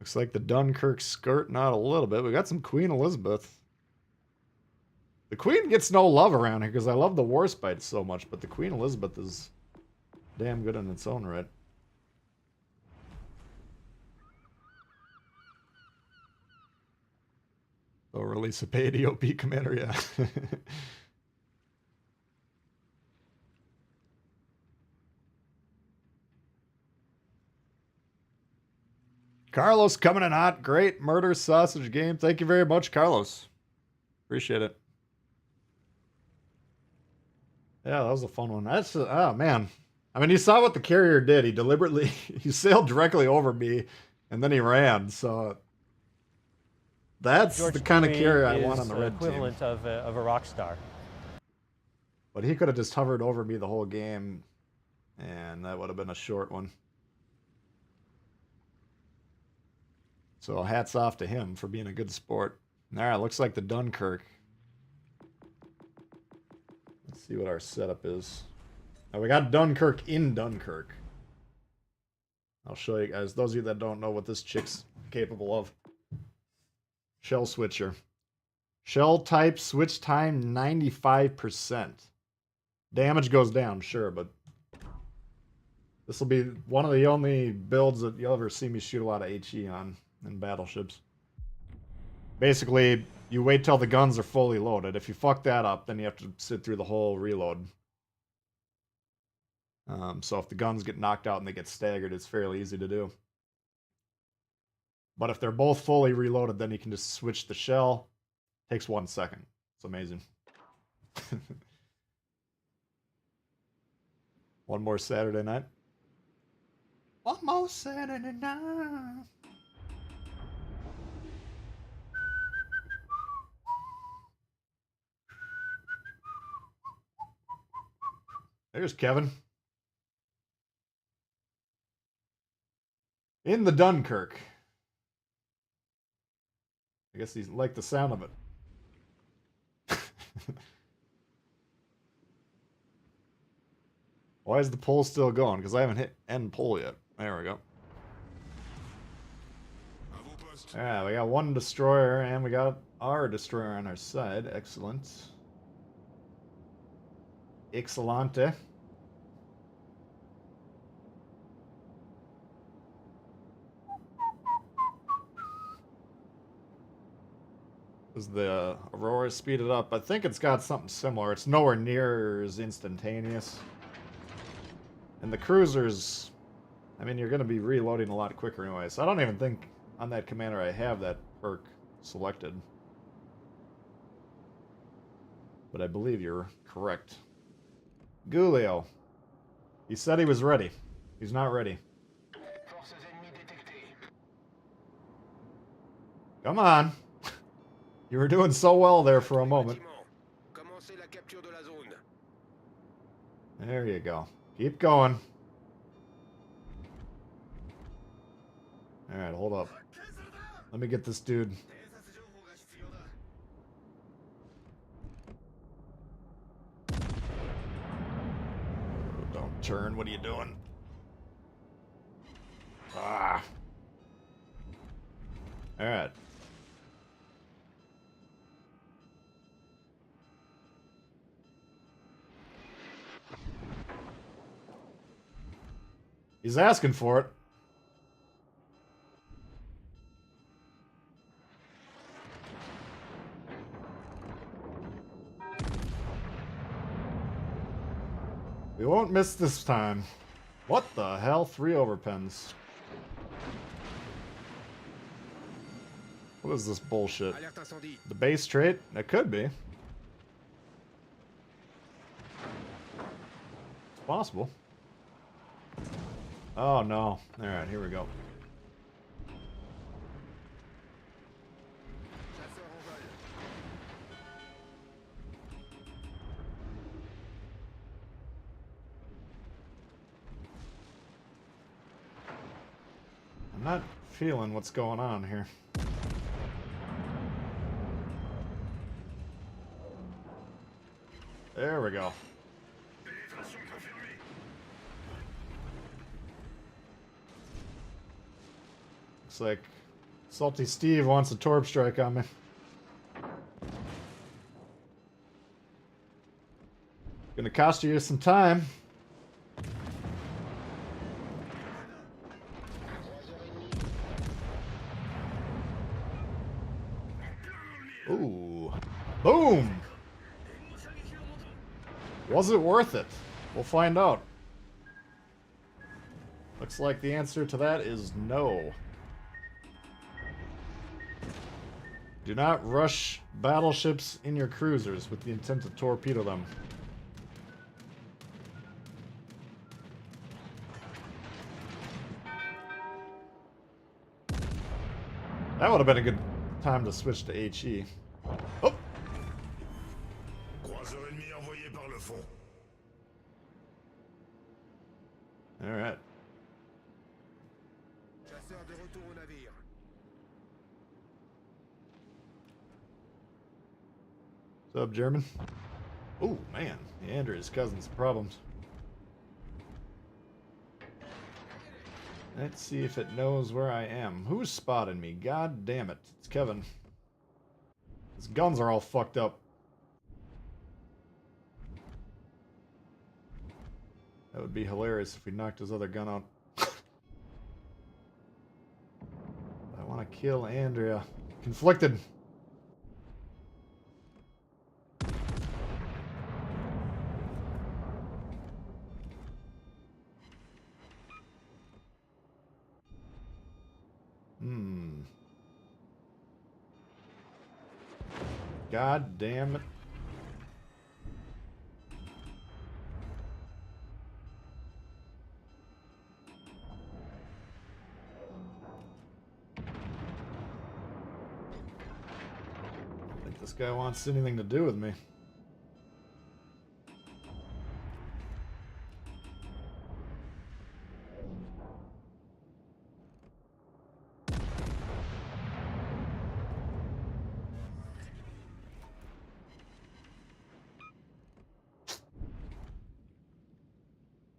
Looks like the Dunkirk's skirting out a little bit. We got some Queen Elizabeth. The Queen gets no love around here because I love the Warspite so much, but the Queen Elizabeth is damn good in its own right. They'll release a paid EOP commander, yeah. Carlos coming in hot. Great murder sausage game. Thank you very much, Carlos. Appreciate it. Yeah, that was a fun one. That's oh man. I mean, you saw what the carrier did. He deliberately he sailed directly over me, and then he ran. So that's George the kind of Clooney carrier I want on is the red team. equivalent of a rock star. But he could have just hovered over me the whole game, and that would have been a short one. So hats off to him for being a good sport. All right, looks like the Dunkirk. Let's see what our setup is. Now we got Dunkirk in Dunkirk. I'll show you guys. Those of you that don't know what this chick's capable of. Shell switcher. Shell type, switch time, 95%. Damage goes down, sure, but this will be one of the only builds that you'll ever see me shoot a lot of HE on in battleships. Basically, you wait till the guns are fully loaded. If you fuck that up, then you have to sit through the whole reload. So if the guns get knocked out and they get staggered, it's fairly easy to do. But if they're both fully reloaded, then you can just switch the shell. Takes 1 second. It's amazing. One more Saturday night. One more Saturday night. There's Kevin. In the Dunkirk. I guess he's like the sound of it. Why is the poll still going? Because I haven't hit end poll yet. There we go. Alright, we got 1 destroyer and we got our destroyer on our side. Excellent. Excellente. Is the Aurora speeded up? I think it's got something similar. It's nowhere near as instantaneous. And the cruisers, I mean, you're going to be reloading a lot quicker anyway. So I don't even think on that commander I have that perk selected. But I believe you're correct. Gulio. He said he was ready. He's not ready. Come on. You were doing so well there for a moment. There you go. Keep going. Alright, hold up. Let me get this dude. Don't turn. What are you doing? Ah. Alright. He's asking for it. We won't miss this time. What the hell? 3 overpens. What is this bullshit? Alerte incendie. The base trait? It could be. It's possible. Oh no. Alright, here we go. Chasseur en vol. I'm not feeling what's going on here. There we go. Looks like Salty Steve wants a torp strike on me. Gonna cost you some time. Ooh. Boom! Was it worth it? We'll find out. Looks like the answer to that is no. Do not rush battleships in your cruisers with the intent to torpedo them. That would have been a good time to switch to HE. Oh! Croiseur ennemi envoyé par le fond. Alright. Chasseur de retour au navire. What's up, German? Oh, man. Andrew, his cousin's problems. Let's see if it knows where I am. Who's spotting me? God damn it. It's Kevin. His guns are all fucked up. That would be hilarious if we knocked his other gun out. I want to kill Andrea. Conflicted. God damn it. I think this guy wants anything to do with me.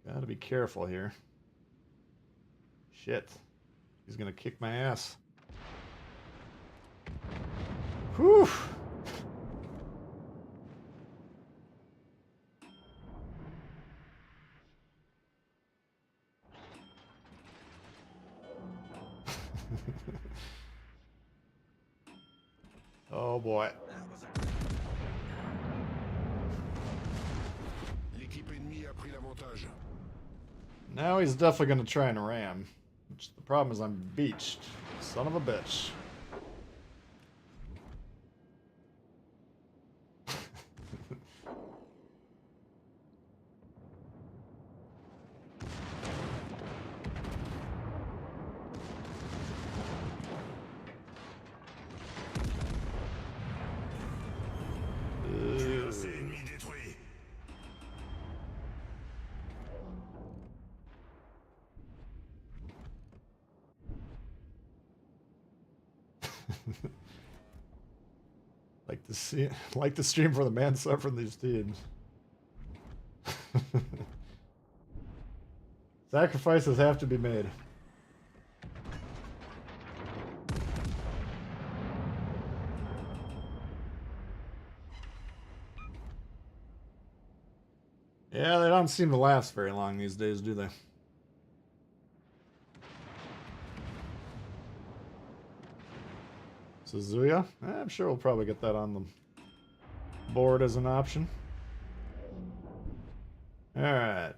Gotta be careful here. Shit. He's gonna kick my ass. Whew! Oh boy. L'équipe ennemie a pris l'avantage. Now he's definitely gonna try and ram. Which the problem is I'm beached. Son of a bitch. Cuirassé ennemi détruit. Like the stream for the man suffering these teams. Sacrifices have to be made. Yeah, they don't seem to last very long these days, do they? Suzuya? I'm sure we'll probably get that on the board as an option. Alright.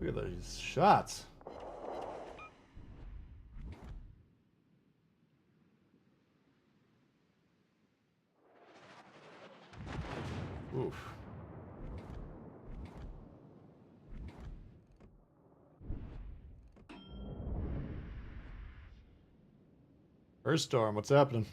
Look at these shots. Oof. First storm, what's happening?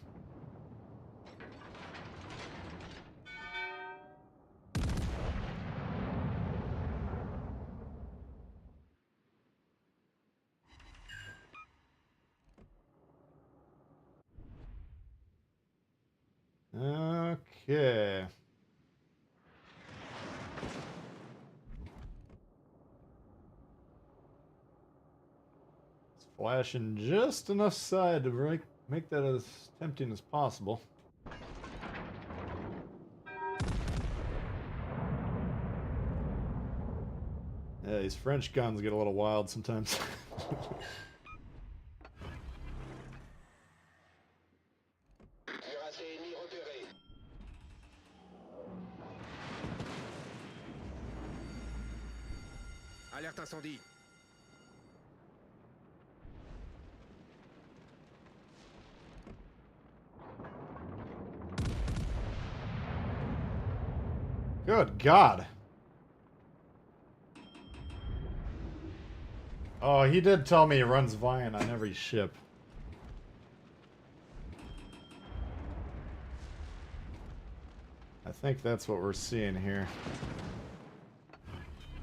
Okay. It's flashing just enough side to make that as tempting as possible. Yeah, these French guns get a little wild sometimes. Alerte incendie. Good God. Oh, he did tell me he runs Viant on every ship. I think that's what we're seeing here.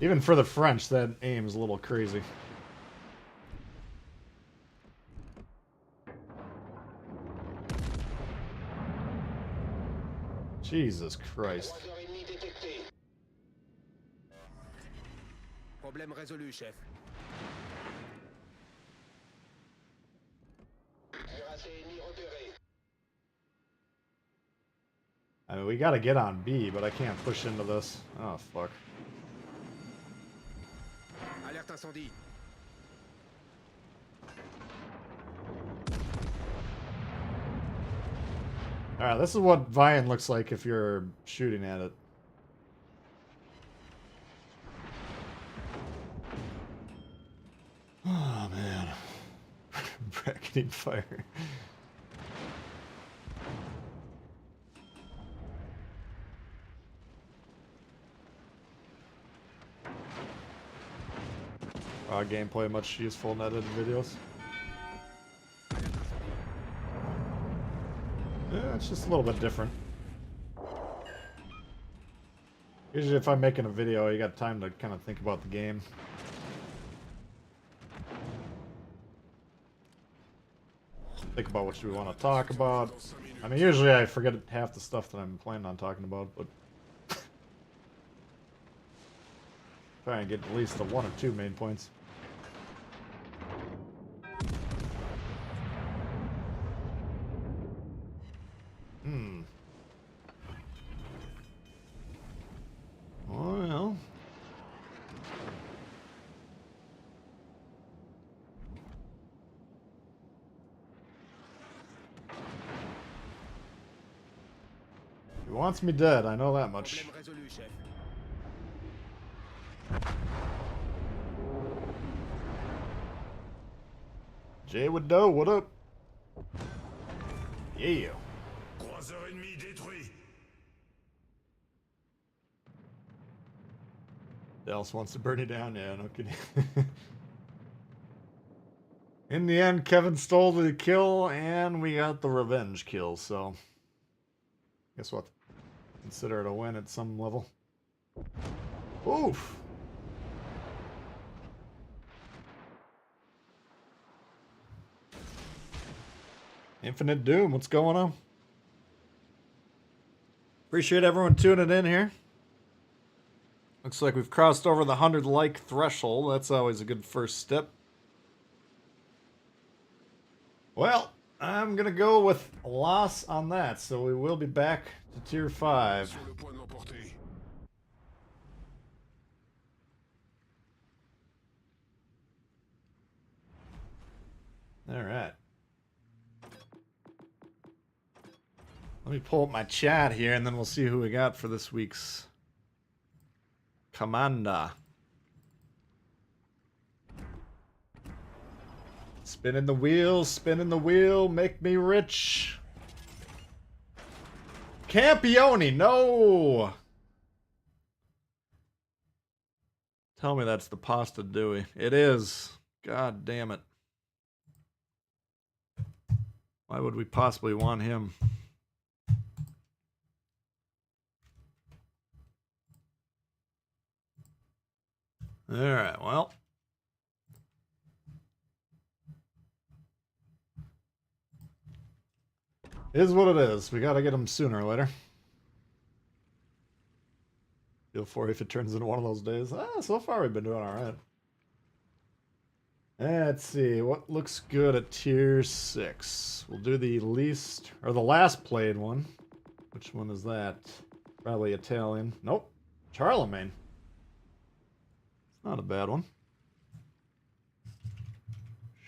Even for the French, that aim's a little crazy. Jesus Christ. Problème résolu, chef. I mean, we gotta get on B, but I can't push into this. Oh, fuck. Alerte incendie. Alright, this is what Viant looks like if you're shooting at it. Oh, man. Bracketing fire. Raw gameplay, much useful in edited videos. Yeah, it's just a little bit different. Usually if I'm making a video, you got time to kind of think about the game. Think about what you want to talk about. I mean, usually I forget half the stuff that I'm planning on talking about, but try and get at least the one or two main points. Well. He wants me dead, I know that much. Problème résolu, chef. Jay Wooddow, what up? Yeah. Croiseur ennemi détruit. Dallas wants to burn it down, yeah, no kidding. In the end, Kevin stole the kill, and we got the revenge kill, so guess what? Consider it a win at some level. Oof! Infinite Doom, what's going on? Appreciate everyone tuning in here. Looks like we've crossed over the 100 like threshold. That's always a good first step. Well, I'm gonna go with a loss on that, so we will be back to tier 5. Sur le point de l'emporter. Alright. Let me pull up my chat here and then we'll see who we got for this week's Commander. Spinning the wheel, make me rich. Campione, no! Tell me that's the Pasta Dewey. It is. God damn it. Why would we possibly want him? Alright, well. Is what it is. We gotta get him sooner or later. Feel for if it turns into one of those days. So far we've been doing alright. Let's see, what looks good at tier 6? We'll do the least, or the last played one. Which one is that? Probably Italian. Nope. Charlemagne. It's not a bad one.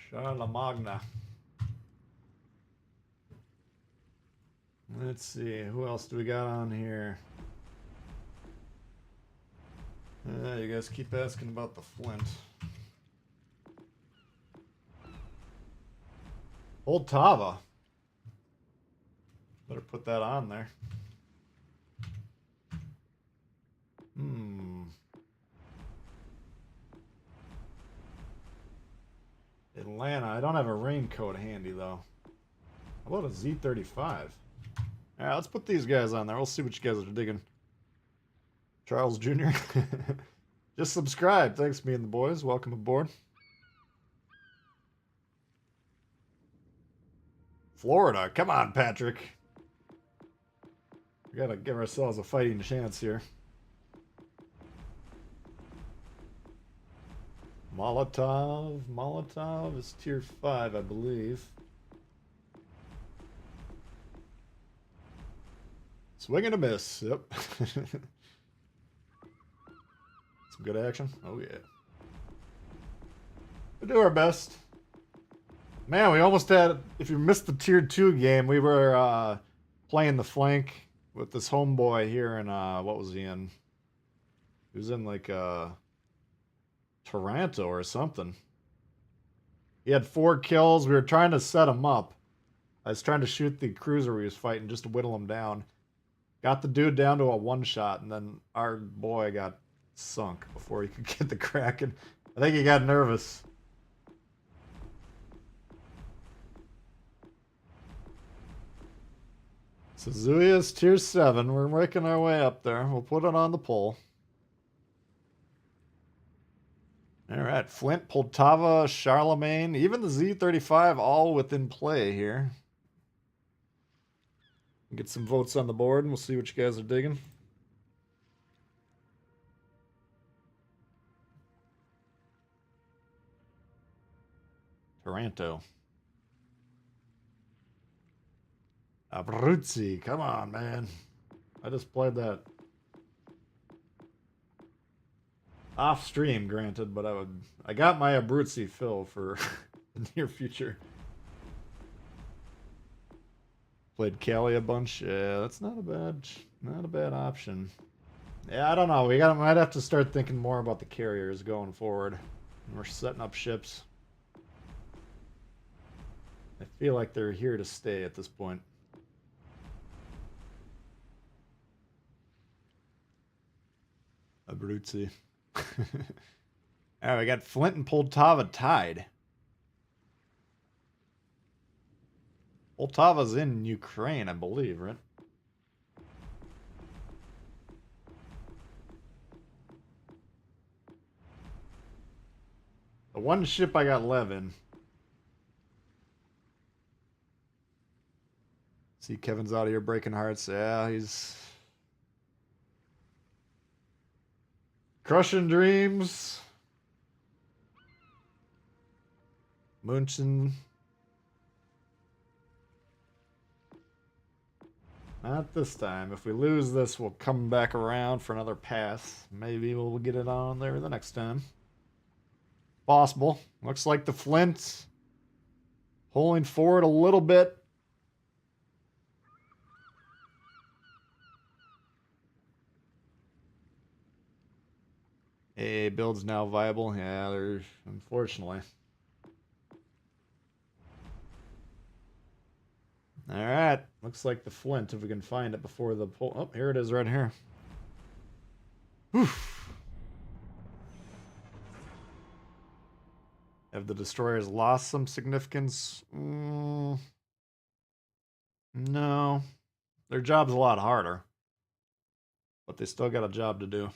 Charlemagne. Let's see, who else do we got on here? You guys keep asking about the Flint. Old Tava. Better put that on there. Atlanta. I don't have a raincoat handy though. How about a Z35? Alright, let's put these guys on there. We'll see what you guys are digging. Charles Jr. Just subscribe. Thanks, me and the boys. Welcome aboard. Florida. Come on, Patrick. We gotta give ourselves a fighting chance here. Molotov. Molotov is tier 5, I believe. Swing and a miss. Yep. Some good action. Oh, yeah. We do our best. Man, we almost had... If you missed the tier 2 game, we were playing the flank with this homeboy here in... what was he in? He was in, like, Taranto or something. He had 4 kills. We were trying to set him up. I was trying to shoot the cruiser he was fighting just to whittle him down. Got the dude down to a 1-shot, and then our boy got sunk before he could get the Kraken. I think he got nervous. Suzuya's tier 7. We're making our way up there. We'll put it on the poll. Alright, Flint, Poltava, Charlemagne, even the Z35 all within play here. Get some votes on the board and we'll see what you guys are digging. Taranto. Abruzzi, come on, man. I just played that off stream, granted, but I got my Abruzzi fill for the near future. Played Cali a bunch. Yeah, that's not a bad option. Yeah, I don't know. Might have to start thinking more about the carriers going forward. We're setting up ships. I feel like they're here to stay at this point. Abruzzi. Alright, we got Flint and Poltava tied. Poltava's in Ukraine, I believe, right? The one ship I got Levin. See, Kevin's out here breaking hearts. Yeah, he's crushing dreams. Munchen. Not this time. If we lose this, we'll come back around for another pass. Maybe we'll get it on there the next time. Possible. Looks like the Flint pulling forward a little bit. A build's now viable. Yeah, they're unfortunately. Alright. Looks like the Flint, if we can find it before the pull. Oh, here it is right here. Whew. Have the destroyers lost some significance? No. Their job's a lot harder. But they still got a job to do.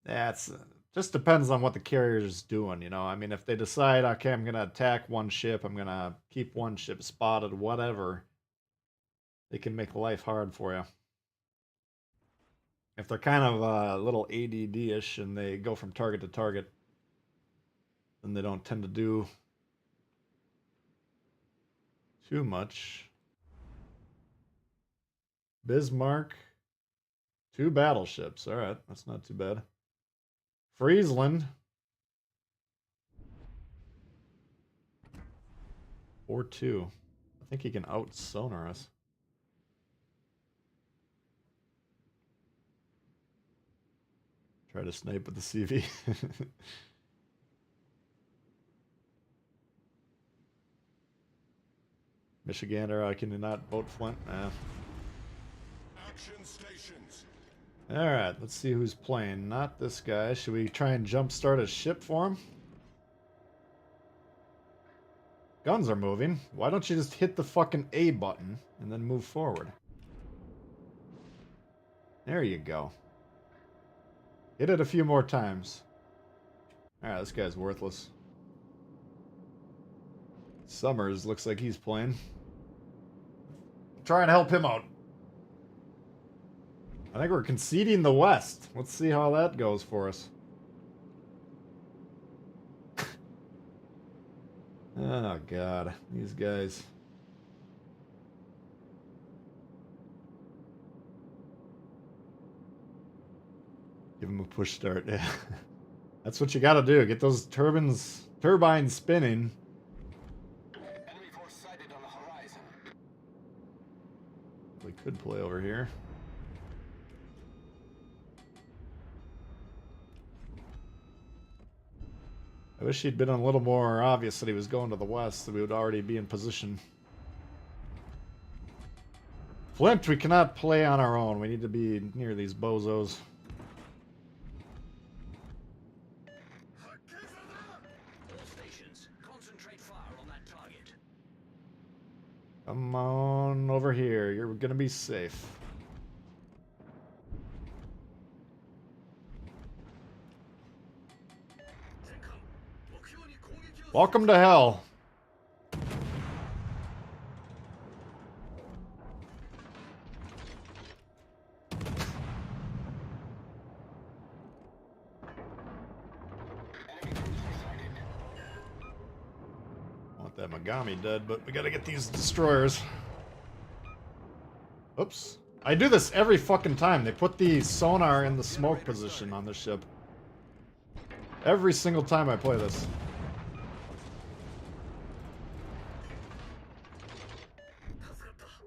Yeah, it's just depends on what the carrier's doing, you know. I mean, if they decide, okay, I'm gonna attack one ship, I'm gonna keep one ship spotted, whatever, they can make life hard for you. If they're kind of a little ADD-ish and they go from target to target, then they don't tend to do too much. Bismarck, 2 battleships. All right, that's not too bad. Friesland, 4-2. I think he can out-sonar us. Try to snipe with the CV. Michigander, I cannot vote Flint. Nah. Action stations. Alright, let's see who's playing. Not this guy. Should we try and jumpstart a ship for him? Guns are moving. Why don't you just hit the fucking A button and then move forward? There you go. Hit it a few more times. Alright, this guy's worthless. Summers looks like he's playing. Try and help him out. I think we're conceding the West. Let's see how that goes for us. Oh, God. These guys. Give them a push start. Yeah. That's what you gotta do. Get those turbines spinning. Enemy force sighted on the horizon. We could play over here. I wish he'd been a little more obvious that he was going to the west, that we would already be in position. Flint, we cannot play on our own. We need to be near these bozos. All stations, concentrate fire on that target. Come on over here. You're gonna be safe. Welcome to hell. I want that Megami dead, but we gotta get these destroyers. Oops. I do this every fucking time. They put the sonar in the smoke position on the ship. Every single time I play this.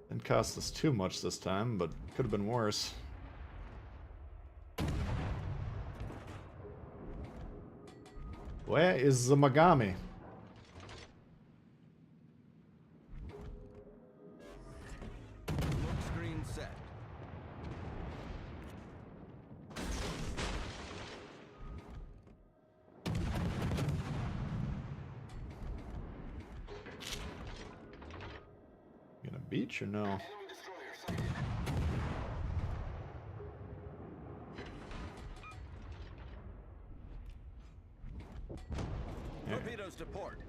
Didn't cost us too much this time, but could have been worse. Where is the Megami? Screen set. Gonna beach or no? Enemy destroyer sighted. Yeah. Torpedoes to port.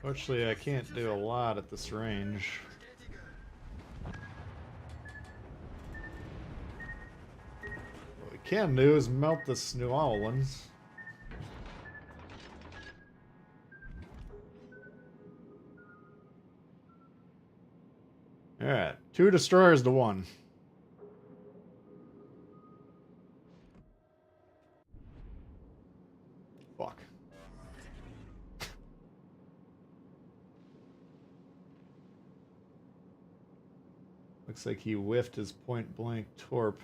Fortunately, I can't do a lot at this range. But we can do is melt this New Orleans. Alright, 2 destroyers to 1. Fuck. Looks like he whiffed his point blank torp.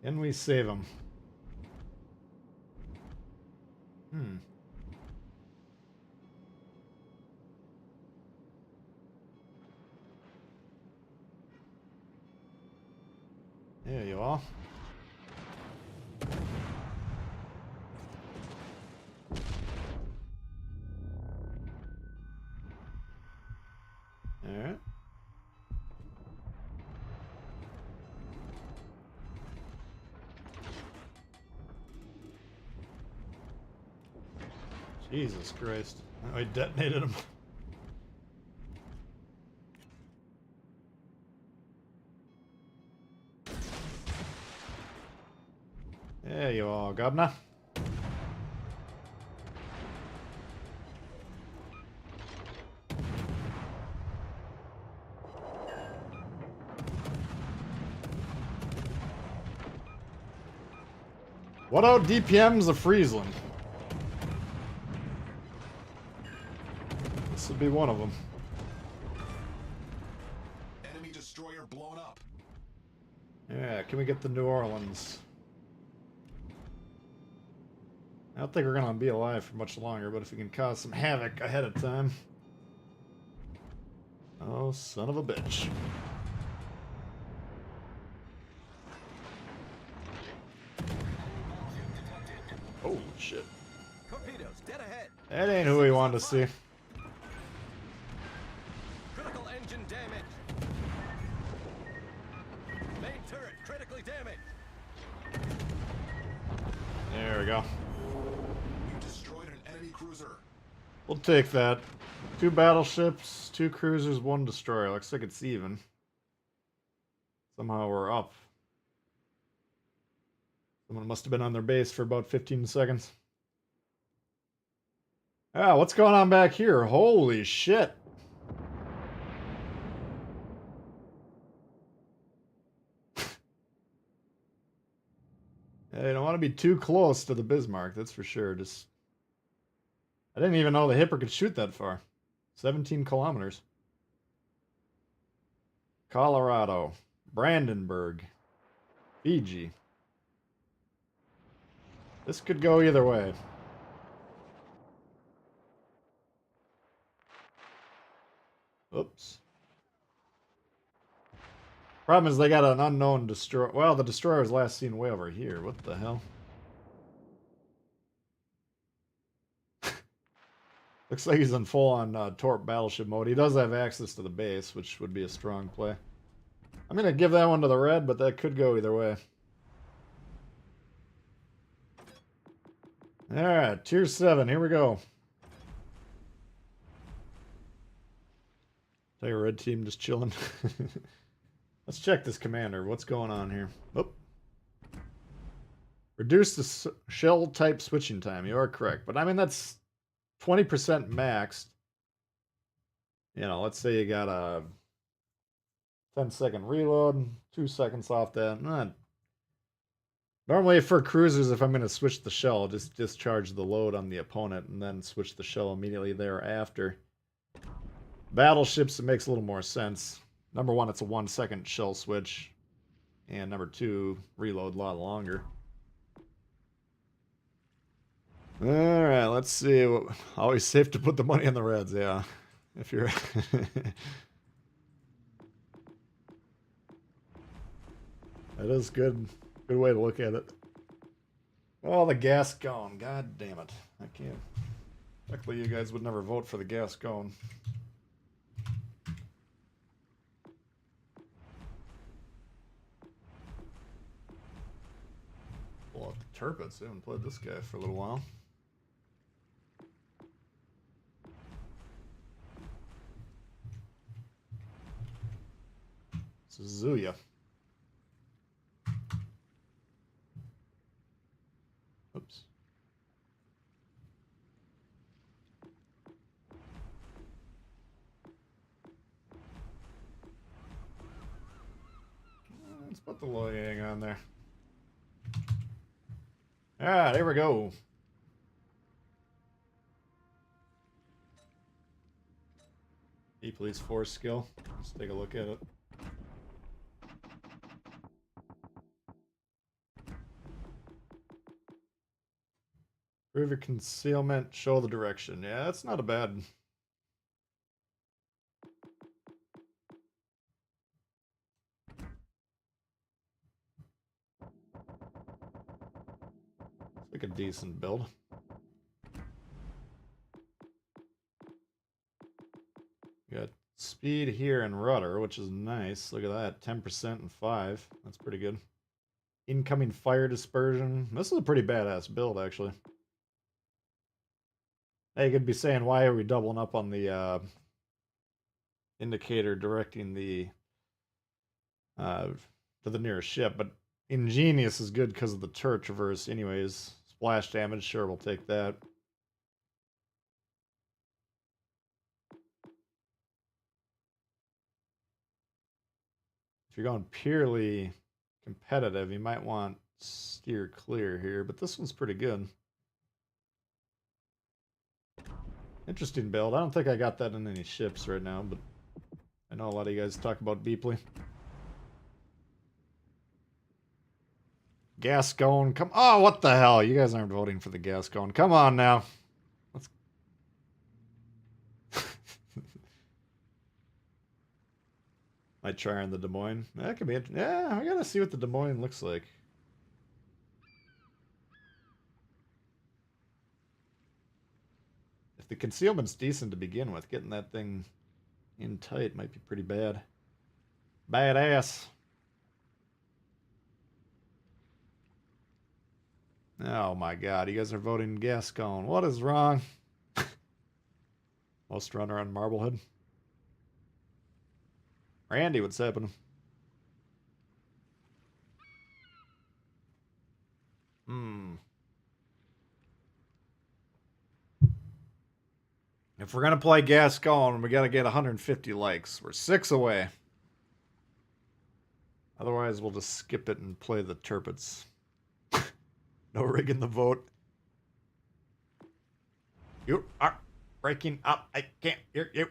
Can we save him? There you are. Alright. Jesus Christ. Oh, I detonated him. There you are, governor. What out DPMs of Friesland? This would be one of them. Enemy destroyer blown up. Yeah, can we get the New Orleans? I don't think we're gonna be alive for much longer, but if we can cause some havoc ahead of time. Oh, son of a bitch. Oh, shit. Torpedoes, dead ahead. That ain't who we wanted to see. Critical engine damage. Main turret critically damaged. There we go. You destroyed an enemy cruiser. We'll take that. 2 battleships, 2 cruisers, 1 destroyer. Looks like it's even. Somehow we're up. Someone must have been on their base for about 15 seconds. Ah, what's going on back here? Holy shit. Yeah, you don't want to be too close to the Bismarck, that's for sure. Just, I didn't even know the Hipper could shoot that far. 17 kilometers. Colorado. Brandenburg. Fiji. This could go either way. Oops. Problem is they got an unknown destroyer. Well, the destroyer was last seen way over here. What the hell? Looks like he's in full-on torp battleship mode. He does have access to the base, which would be a strong play. I'm going to give that one to the red, but that could go either way. Alright, tier 7, here we go. Tell your red team just chilling. Let's check this commander. What's going on here? Oh. Reduce the shell type switching time. You are correct. But I mean, that's 20% maxed. You know, let's say you got a 10-second reload, 2 seconds off that. Normally for cruisers, if I'm going to switch the shell, just discharge the load on the opponent and then switch the shell immediately thereafter. Battleships, it makes a little more sense. Number 1, it's a 1-second shell switch. And number 2, reload a lot longer. Alright, let's see. Always safe to put the money on the reds, yeah. If you're... That is good. Good way to look at it. Oh, the Gascon. God damn it. I can't. Luckily, you guys would never vote for the Gascon. Turpets. I haven't played this guy for a little while. Suzuya. Oops. Let's put the Loyang on there. Ah, there we go. Police force skill. Let's take a look at it. Prove your concealment, show the direction. Yeah, that's not a bad. It's like a decent build. You got speed here and rudder, which is nice. Look at that, 10% and 5. That's pretty good. Incoming fire dispersion. This is a pretty badass build, actually. Hey, you could be saying, why are we doubling up on the indicator directing the to the nearest ship? But Ingenious is good because of the turret traverse anyways. Splash damage, sure, we'll take that. If you're going purely competitive, you might want steer clear here, but this one's pretty good. Interesting build. I don't think I got that in any ships right now, but I know a lot of you guys talk about Beepley. Gascon, come. Oh, what the hell? You guys aren't voting for the Gascon. Come on now. Let's. Might try on the Des Moines. That could be. Yeah, I gotta see what the Des Moines looks like. If the concealment's decent to begin with, getting that thing in tight might be pretty bad. Badass. Oh my god, you guys are voting Gascon. What is wrong? Most runner on Marblehead. Randy, what's happening? If we're gonna play Gascon, we gotta get 150 likes. We're 6 away. Otherwise, we'll just skip it and play the Turpets. No rigging the vote. You are breaking up. I can't hear you.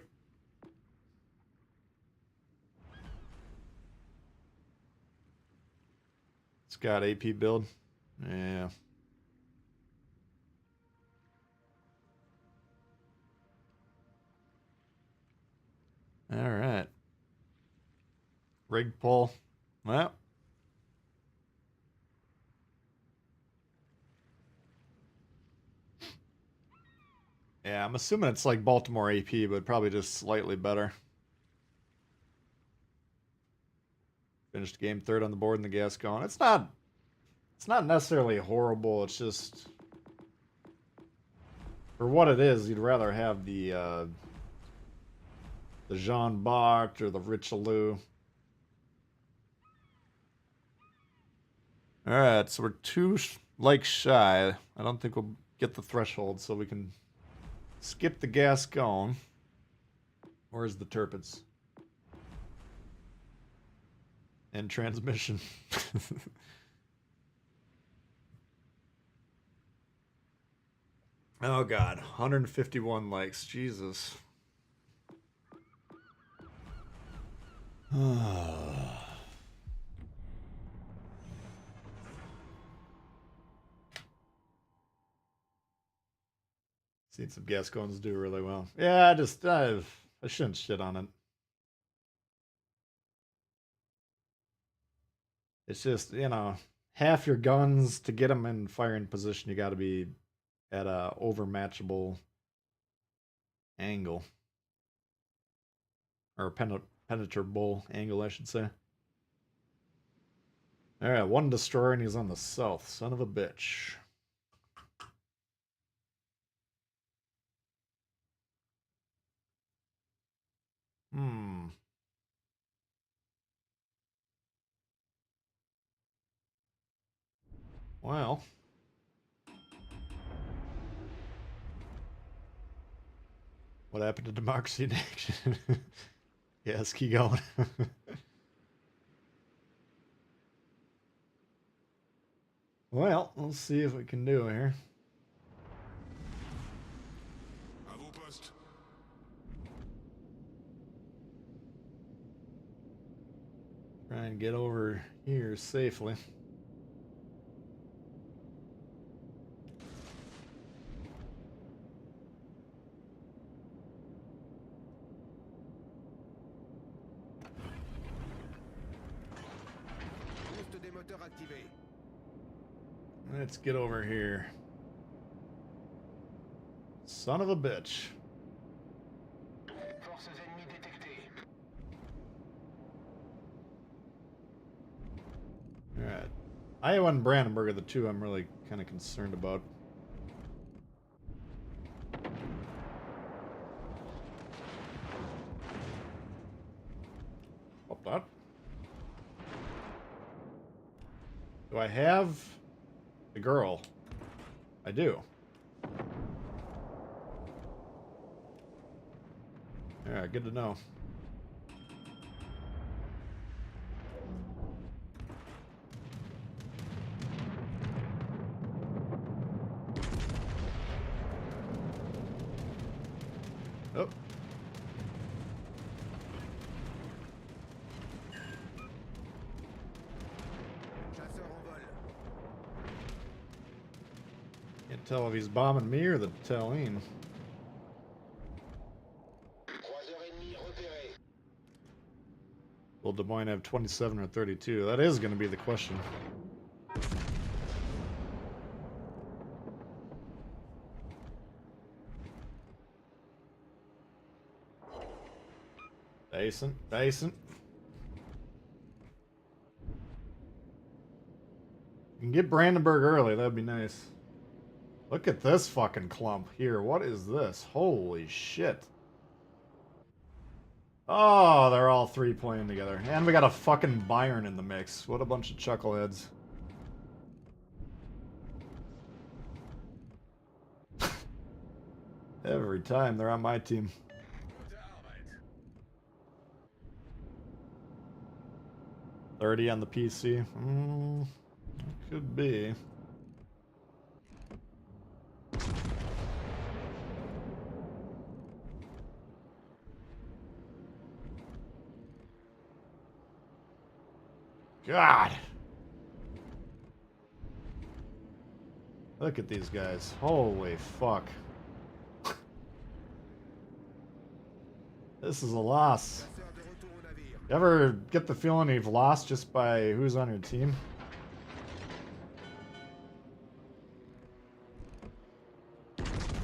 It's got AP build. Yeah. All right. Rig pull. Well. Yeah, I'm assuming it's like Baltimore AP, but probably just slightly better. Finished game third on the board in the Gascon. It's not necessarily horrible. It's just for what it is, you'd rather have the Jean Bart or the Richelieu. All right, so we're 2 likes shy. I don't think we'll get the threshold, so we can skip the Gascon. Where's the Turpets? And transmission. Oh god, 151 likes. Jesus. Seen some Gascons do really well. Yeah, I shouldn't shit on it. It's just, half your guns to get them in firing position, you got to be at a overmatchable angle. Or penetrable angle, I should say. Alright, one destroyer and he's on the south. Son of a bitch. Hmm. Well. What happened to democracy in action? Yes, keep going. Well, we'll see if we can do it here. À vos postes. Try and get over here safely. Boost des moteurs activé. Let's get over here. Son of a bitch. Forces ennemies détectées. Alright. Iowa and Brandenburg are the two I'm really kind of concerned about. Pop that. Do I have the girl? I do. Alright, good to know. Oh. Chasseur en vol. Can't tell if he's bombing me or the Tallinn. Will Des Moines have 27 or 32? That is going to be the question. Decent, decent. You can get Brandenburg early, that'd be nice. Look at this fucking clump here. What is this? Holy shit. Oh, they're all three playing together. And we got a fucking Bayern in the mix. What a bunch of chuckleheads. Every time they're on my team. 30 on the PC. Could be. God. Look at these guys. Holy fuck. This is a loss. Chasseur de retour au navire. You ever get the feeling you've lost just by who's on your team?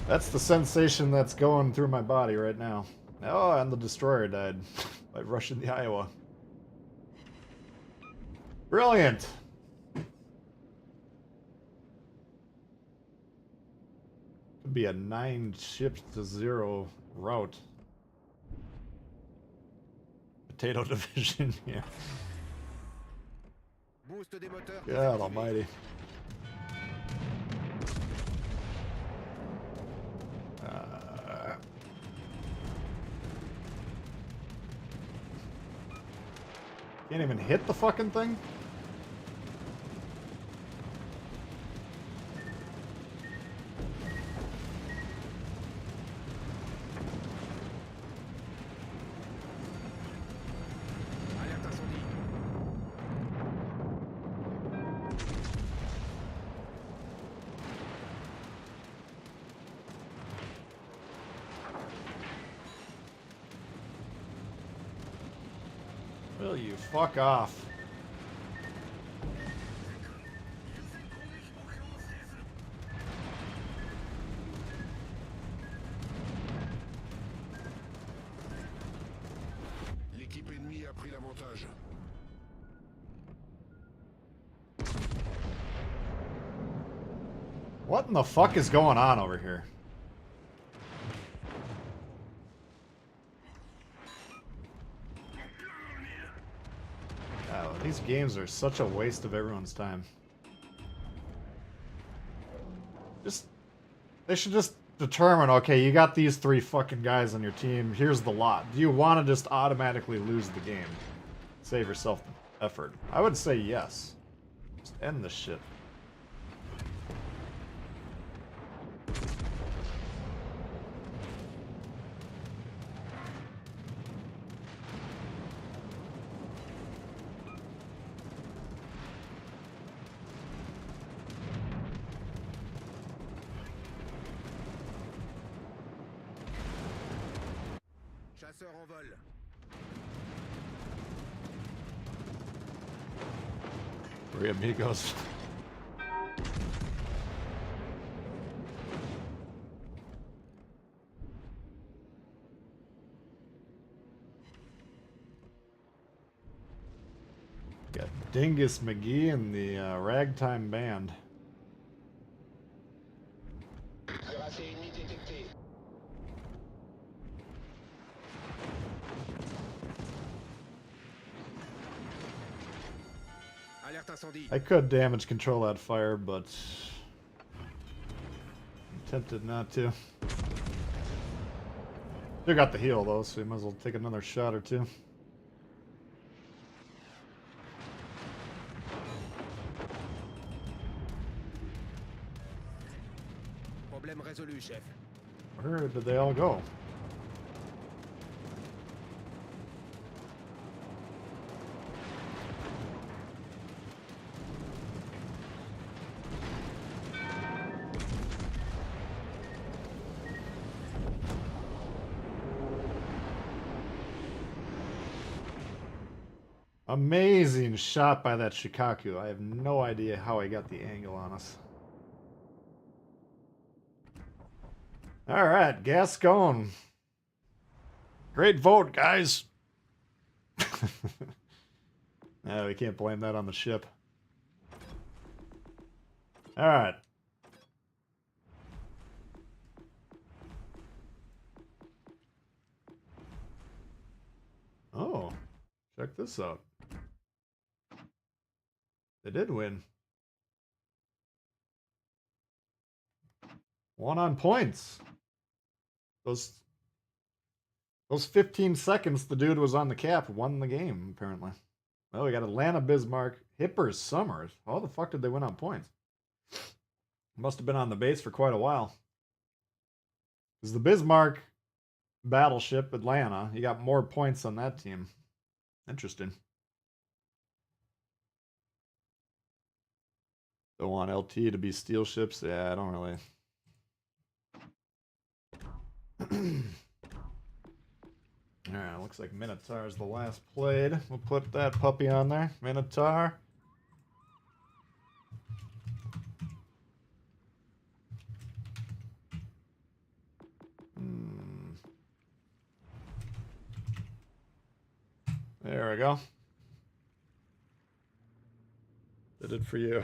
That's the sensation that's going through my body right now. Oh, and the destroyer died by rushing the Iowa. Brilliant! Could be a 9 ships to 0 route. Potato division, yeah. Boost des moteurs. God almighty. Can't even hit the fucking thing? Alerte incendie. Will you fuck off? L'équipe ennemie a pris l'avantage. What in the fuck is going on over here? Oh, these games are such a waste of everyone's time. They should just determine, okay, you got these 3 fucking guys on your team, here's the lot. Do you want to just automatically lose the game? Save yourself the effort. I would say yes. Just end this shit. Chasseur en vol. Three amigos. Got Dingus McGee and the Ragtime Band. Alerte incendie. I could damage control that fire, but I'm tempted not to. Still got the heal though, so you might as well take another shot or two. Problème résolu, chef. Where did they all go? Amazing shot by that Shikaku. I have no idea how he got the angle on us. Alright, Gascon. Great vote, guys. No, we can't blame that on the ship. Alright. Oh, check this out. They did win. 1 on points. Those 15 seconds the dude was on the cap won the game, apparently. Well, we got Atlanta Bismarck, Hippers Summers. How the fuck did they win on points? Must have been on the base for quite a while. Because the Bismarck battleship, Atlanta, you got more points on that team. Interesting. Don't want LT to be steel ships. Yeah, I don't really. Alright, looks like Minotaur is the last played. We'll put that puppy on there. Minotaur. There we go. Did it for you.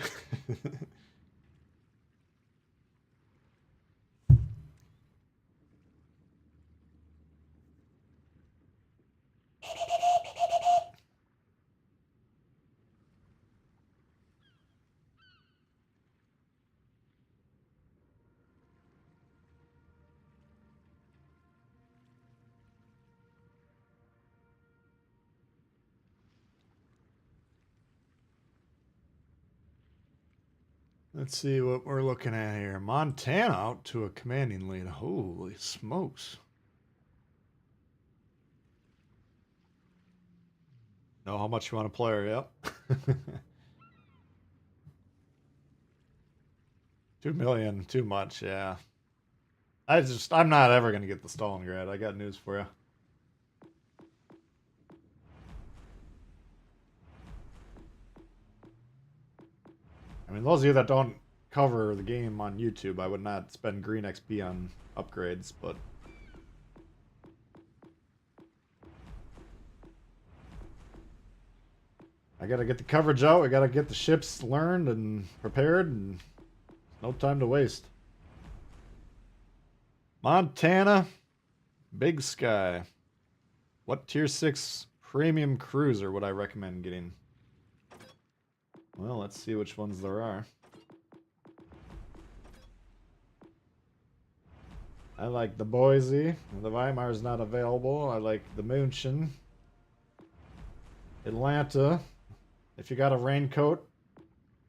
Let's see what we're looking at here. Montana out to a commanding lead. Holy smokes. Know how much you want to play her, yep. 2 million, too much, yeah. I'm not ever going to get the Stalingrad. I got news for you. I mean, those of you that don't cover the game on YouTube, I would not spend green XP on upgrades, but I gotta get the coverage out, I gotta get the ships learned and prepared, and No time to waste. Montana, Big Sky. What tier 6 premium cruiser would I recommend getting? Well, let's see which ones there are. I like the Boise. The Weimar's not available. I like the München. Atlanta. If you got a raincoat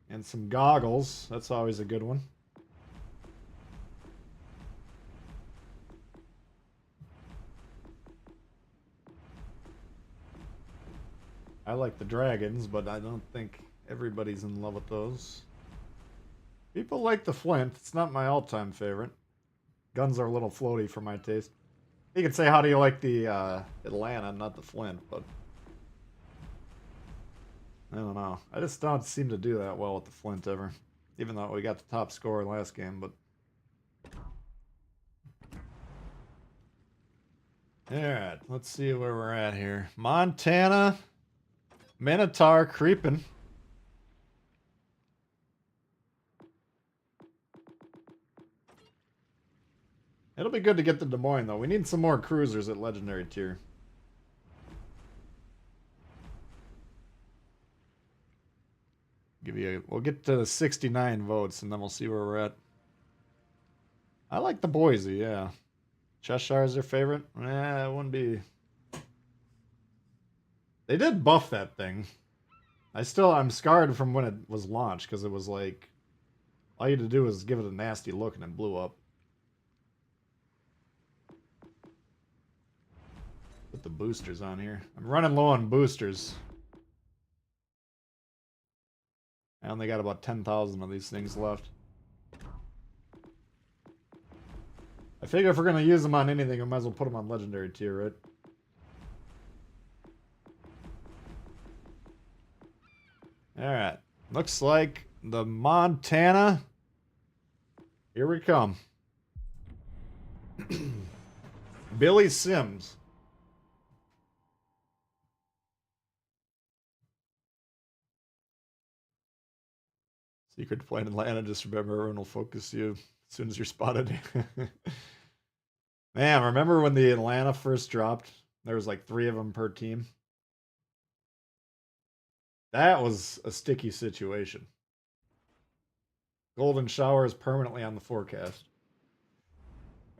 and some goggles, that's always a good one. I like the Dragons, but I don't think everybody's in love with those. People like the Flint. It's not my all-time favorite. Guns are a little floaty for my taste. You can say, how do you like the Atlanta, not the Flint, but I don't know. I just don't seem to do that well with the Flint ever. Even though we got the top score last game, but... Alright, let's see where we're at here. Montana. Minotaur creeping. It'll be good to get the Des Moines, though. We need some more cruisers at Legendary tier. We'll get to 69 votes, and then we'll see where we're at. I like the Boise, yeah. Cheshire's their favorite? It wouldn't be... They did buff that thing. I'm scarred from when it was launched, because it was like... All you had to do was give it a nasty look, and it blew up. Put the boosters on here. I'm running low on boosters. I only got about 10,000 of these things left. I figure if we're going to use them on anything, we might as well put them on Legendary tier, right? Alright. Looks like the Montana. Here we come. Billy Sims. Secret flight in Atlanta, just remember everyone will focus you as soon as you're spotted. Man, remember when the Atlanta first dropped? There was like 3 of them per team. That was a sticky situation. Golden shower is permanently on the forecast.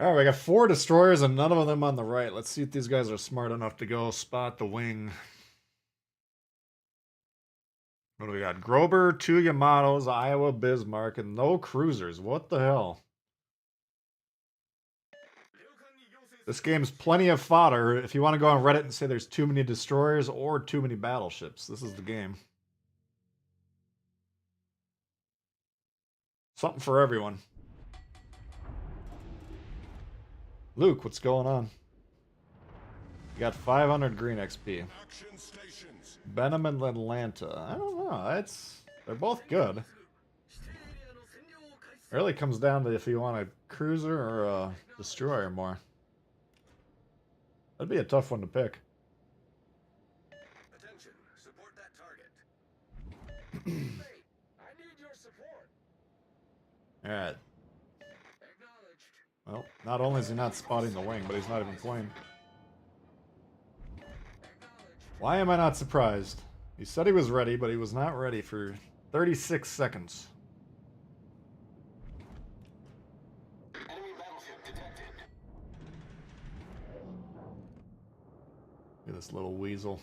Alright, we got 4 destroyers and none of them on the right. Let's see if these guys are smart enough to go spot the wing. What do we got? Grober, 2 Yamatos, Iowa, Bismarck, and no cruisers. What the hell? This game's plenty of fodder if you want to go on Reddit and say there's too many destroyers or too many battleships. This is the game. Something for everyone. Luke, what's going on? You got 500 green XP. Action stations. Benham and Atlanta. I don't know. They're both good. It really comes down to if you want a cruiser or a destroyer more. That'd be a tough one to pick. Attention, support that target. Hey, I need your support. Alright. Acknowledged. Well, not only is he not spotting the wing, but he's not even playing. Why am I not surprised? He said he was ready, but he was not ready for 36 seconds. Enemy battleship detected. Look at this little weasel.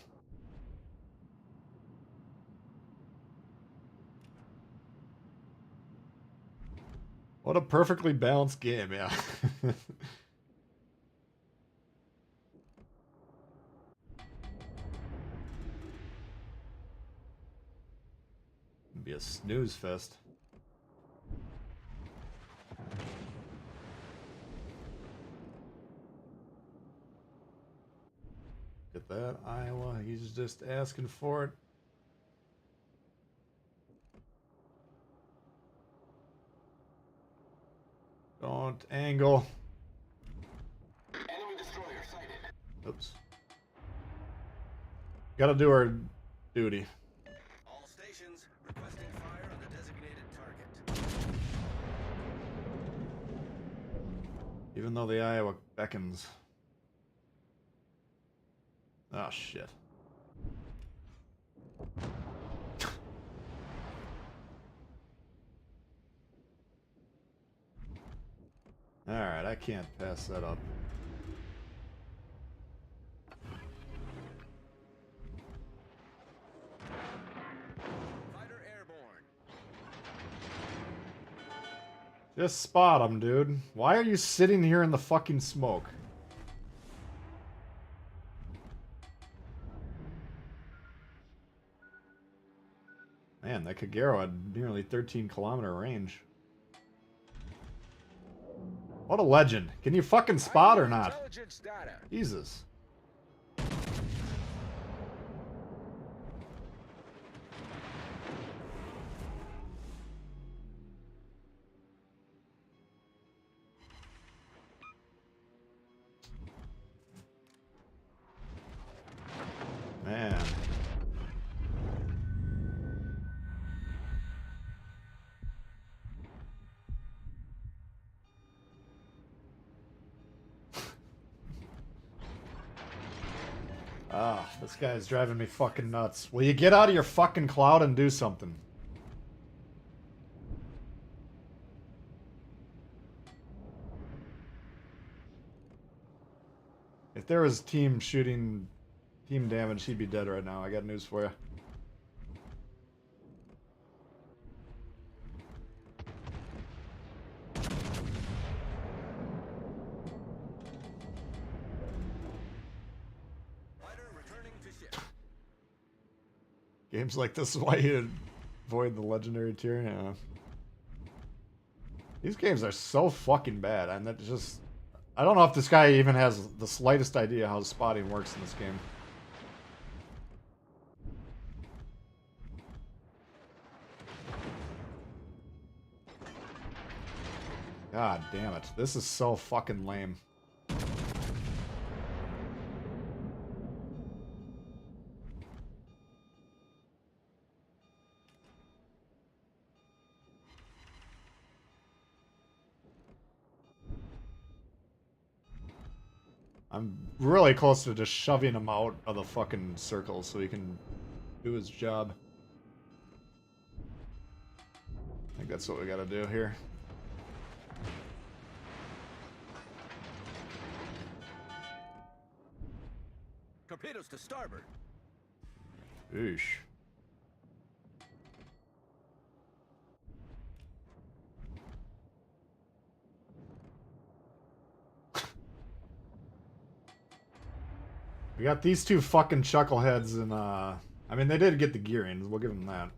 What a perfectly balanced game, yeah. It'd be a snooze fest. Get that, Iowa. He's just asking for it. Don't angle. Enemy destroyer sighted. Oops. Gotta do our duty. All stations requesting fire on the designated target. Even though the Iowa beckons. Oh, shit. Alright, I can't pass that up. Fighter airborne. Just spot him, dude. Why are you sitting here in the fucking smoke? Man, that Kagero had nearly 13-kilometer range. What a legend. Can you fucking spot or not? Intelligence data. Jesus. Man. Ah, this guy's driving me fucking nuts. Will you get out of your fucking cloud and do something? If there was team damage, he'd be dead right now. I got news for you. Fighter returning to ship. Games like this is why you avoid the legendary tier. Yeah. These games are so fucking bad, and that just... I don't know if this guy even has the slightest idea how spotting works in this game. God damn it. This is so fucking lame. I'm really close to just shoving him out of the fucking circle so he can do his job. I think that's what we gotta do here. Torpedoes to starboard. Oosh. We got these two fucking chuckleheads and I mean they did get the gearing, we'll give them that.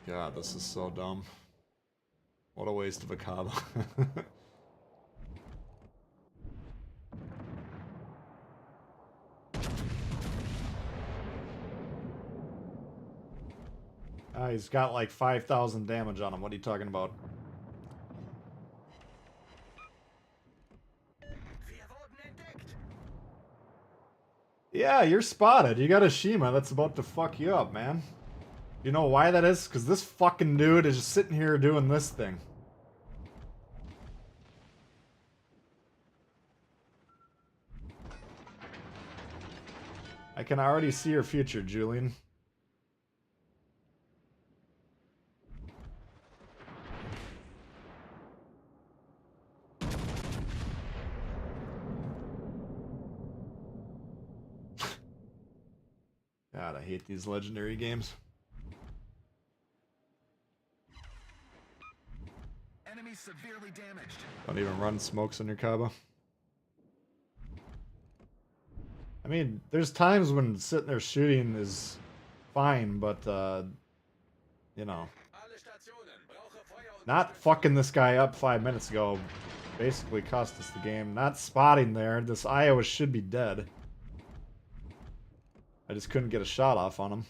God, this is so dumb. What a waste of a cabo. He's got like 5,000 damage on him. What are you talking about? Yeah, you're spotted. You got a Shima that's about to fuck you up, man. You know why that is? Because this fucking dude is just sitting here doing this thing. I can already see your future, Julian. God, I hate these legendary games. Enemy severely damaged. Don't even run smokes on your cabo. I mean, there's times when sitting there shooting is fine, but, you know. Not fucking this guy up 5 minutes ago basically cost us the game. Not spotting there. This Iowa should be dead. I just couldn't get a shot off on him.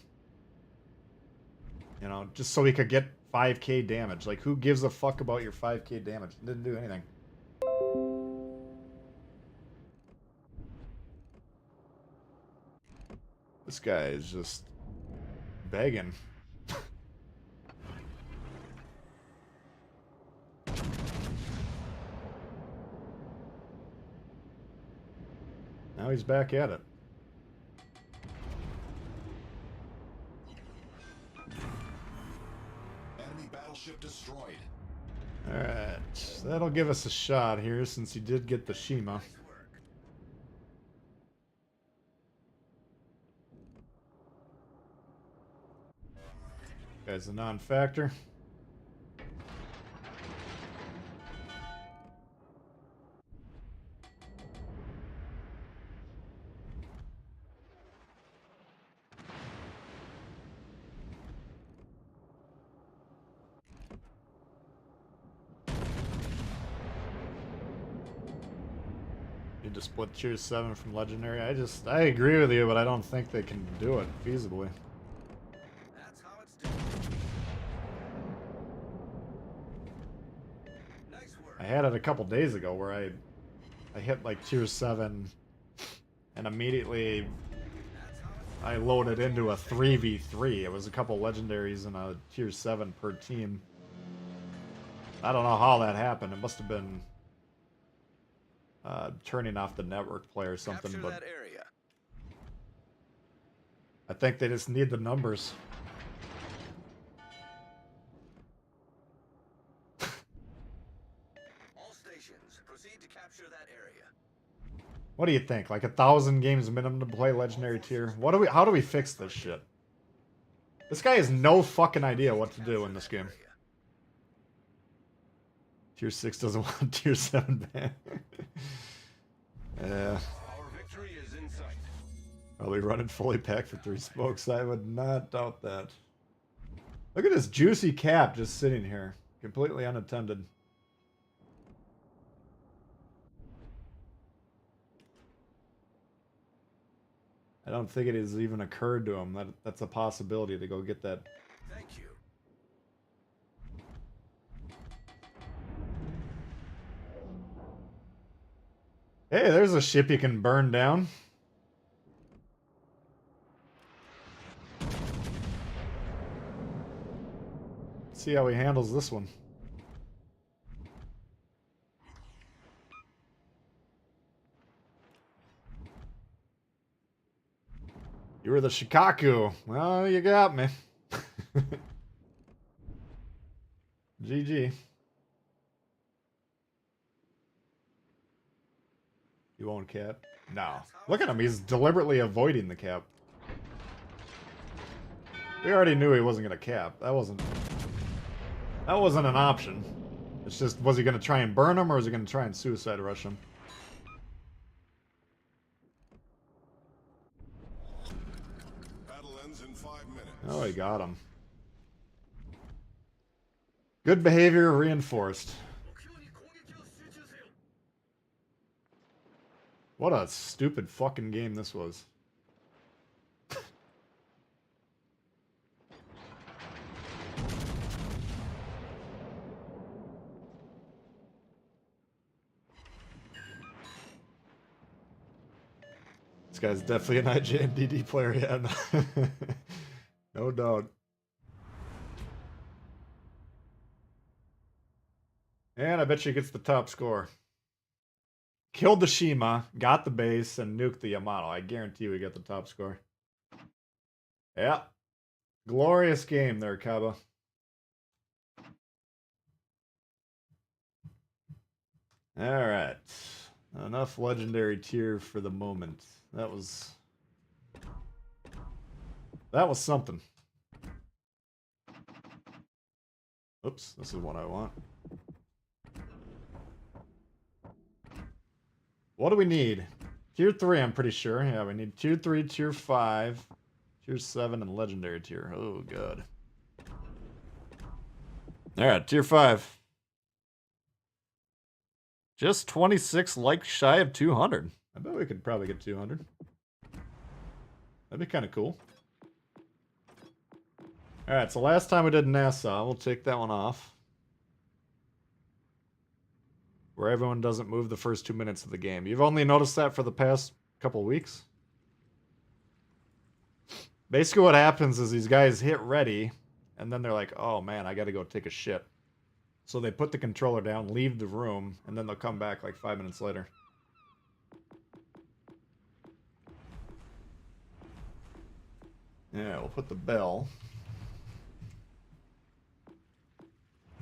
You know, just so he could get 5k damage. Like, who gives a fuck about your 5k damage? It didn't do anything. This guy is just begging. Now he's back at it. Enemy battleship destroyed. Alright, that'll give us a shot here since he did get the Shima. Nice work. Guy's a non-factor. Need to split tier 7 from legendary. I agree with you, but I don't think they can do it feasibly. That's how it's done. Nice work. I had it a couple days ago where I hit like tier 7 and immediately That's how it's I loaded into a 3v3. It was a couple legendaries and a tier 7 per team. I don't know how that happened. It must have been turning off the network play or something, Capture but that area. I think they just need the numbers. All stations, proceed to capture that area. What do you think? Like 1,000 games minimum to play legendary tier? How do we fix this shit? This guy has no fucking idea what to do in this game. Tier 6 doesn't want tier 7 ban. Yeah. Our victory is in sight. Probably running fully packed for 3 smokes. I would not doubt that. Look at this juicy cap just sitting here. Completely unattended. I don't think it has even occurred to him that that's a possibility to go get that. Thank you. Hey, there's a ship you can burn down. See how he handles this one. You were the Shikaku. Well, you got me. GG. You won't cap? No. Look at him. He's deliberately avoiding the cap. We already knew he wasn't going to cap. That wasn't an option. It's just, was he going to try and burn him or was he going to try and suicide rush him? Battle ends in 5 minutes. Oh, he got him. Good behavior reinforced. What a stupid fucking game this was. This guy's definitely an IJNDD player, yeah. No doubt. And I bet you he gets the top score. Killed the Shima, got the base, and nuked the Yamato. I guarantee we get the top score. Yeah. Glorious game there, Kaba. Alright. Enough legendary tier for the moment. That was something. Oops, this is what I want. What do we need? Tier 3, I'm pretty sure. Yeah, we need tier 3, tier 5, tier 7, and legendary tier. Oh, God. Alright, tier 5. Just 26 likes shy of 200. I bet we could probably get 200. That'd be kind of cool. Alright, so last time we did Nassau. We'll take that one off. Where everyone doesn't move the first 2 minutes of the game. You've only noticed that for the past couple weeks? Basically what happens is these guys hit ready, and then they're like, oh man, I gotta go take a shit. So they put the controller down, leave the room, and then they'll come back like 5 minutes later. Yeah, we'll put the bell.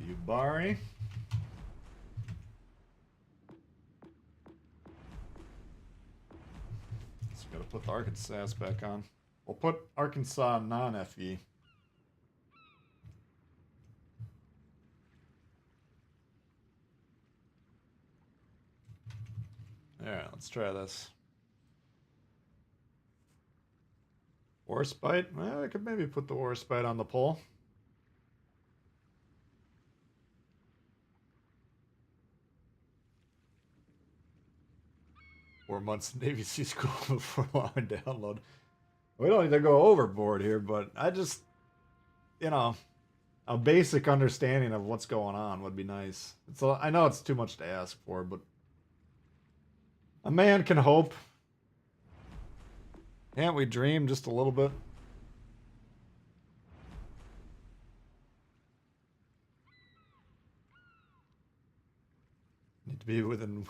Yubari. Just gotta put the Arkansas back on. We'll put Arkansas non-FE. Alright, let's try this. Warspite? Well, I could maybe put the Warspite on the pole. 4 months in Navy Sea School before allowing download. We don't need to go overboard here, but I just, you know, a basic understanding of what's going on would be nice. I know it's too much to ask for, but a man can hope. Can't we dream just a little bit? Need to be within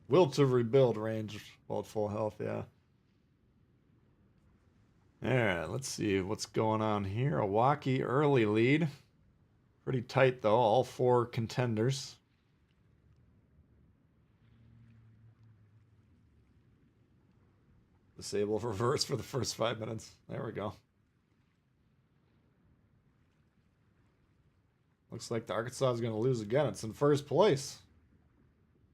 will to rebuild range while at full health, yeah. Alright, let's see what's going on here. A Waukee early lead. Pretty tight though, all 4 contenders. Disable reverse for the first 5 minutes. There we go. Looks like the Arkansas is going to lose again. It's in first place.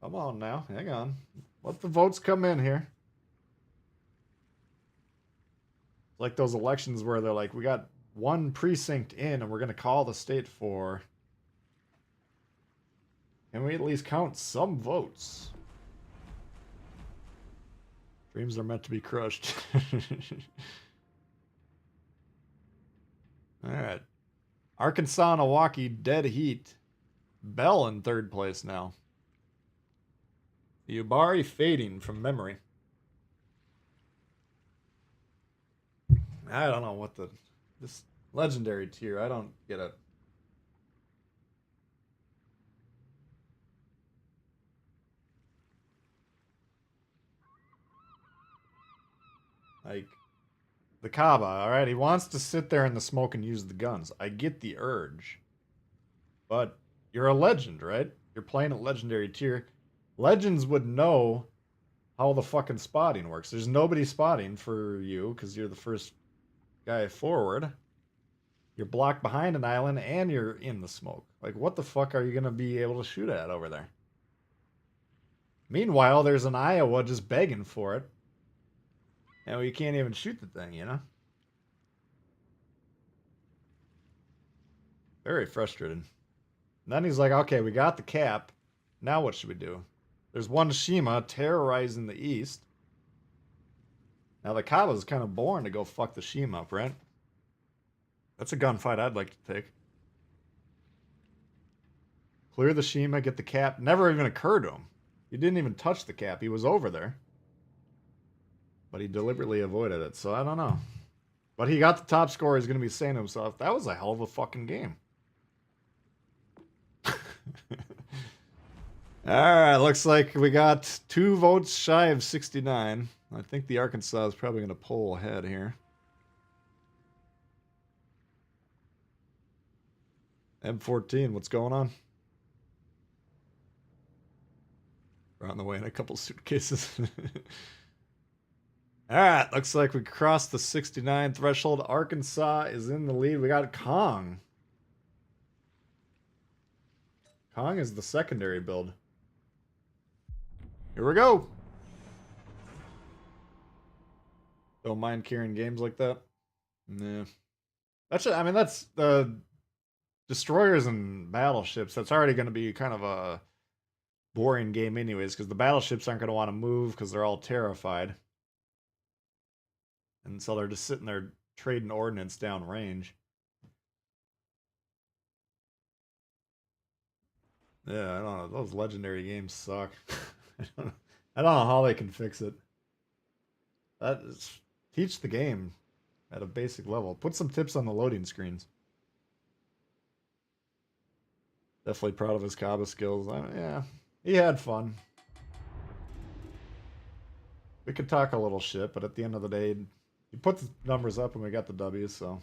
Come on now. Hang on. Let the votes come in here. Like those elections where they're like, we got 1 precinct in and we're going to call the state for. Can we at least count some votes? Dreams are meant to be crushed. Alright. Arkansas and Milwaukee, dead heat. Bell in 3rd place now. Yubari fading from memory. I don't know what this legendary tier, I don't get it. Like, the Kaaba, alright, he wants to sit there in the smoke and use the guns. I get the urge. But you're a legend, right? You're playing at legendary tier. Legends would know how the fucking spotting works. There's nobody spotting for you because you're the first guy forward. You're blocked behind an island and you're in the smoke. Like, what the fuck are you going to be able to shoot at over there? Meanwhile, there's an Iowa just begging for it. And you can't even shoot the thing, you know? Very frustrated. And then he's like, okay, we got the cap. Now what should we do? There's one Shima terrorizing the east. Now the Kaba's kind of born to go fuck the Shima up, right? That's a gunfight I'd like to take. Clear the Shima, get the cap. Never even occurred to him. He didn't even touch the cap. He was over there. But he deliberately avoided it, so I don't know. But he got the top score. He's going to be saying to himself, that was a hell of a fucking game. Alright, looks like we got 2 votes shy of 69. I think the Arkansas is probably going to pull ahead here. M14, what's going on? We're on the way in a couple suitcases. Alright, looks like we crossed the 69 threshold. Arkansas is in the lead. We got Kong. Kong is the secondary build. Here we go. Don't mind carrying games like that. Nah. That's the destroyers and battleships. That's already going to be kind of a boring game anyways, because the battleships aren't going to want to move because they're all terrified. And so they're just sitting there trading ordnance down range. Yeah, I don't know. Those legendary games suck. I don't know how they can fix it. Teach the game. at a basic level. Put some tips on the loading screens. Definitely proud of his Kaba skills. Yeah, he had fun. We could talk a little shit, but at the end of the day, he put the numbers up and we got the W, so.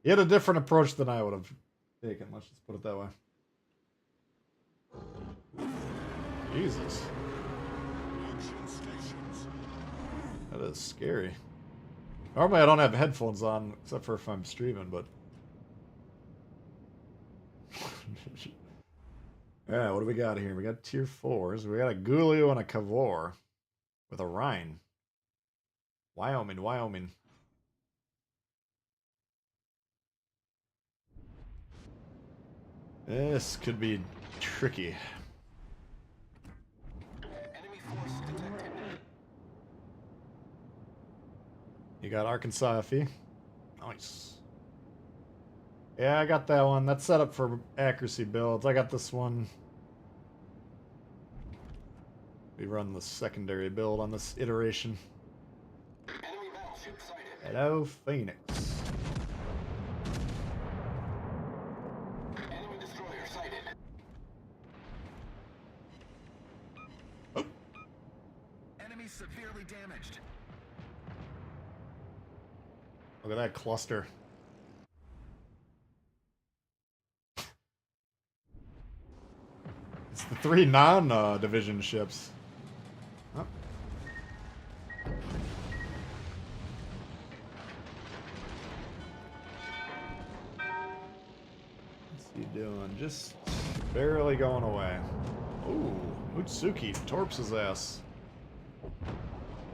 He had a different approach than I would have taken, let's just put it that way. Jesus. Action stations. That is scary. Normally I don't have headphones on, except for if I'm streaming, but... Yeah, what do we got here? We got tier 4s. We got a Gulio and a Kavor. With a Rhine. Wyoming. This could be tricky. Enemy force detected. You got Arkansas FE. Nice. Yeah, I got that one. That's set up for accuracy builds. I got this one. We run the secondary build on this iteration. Enemy battleship sighted. Hello, Phoenix. Enemy destroyer sighted. Oh. Enemy severely damaged. Look at that cluster. It's the 3 non-division ships. Oh. What's he doing? Just barely going away. Ooh, Utsuki torps his ass.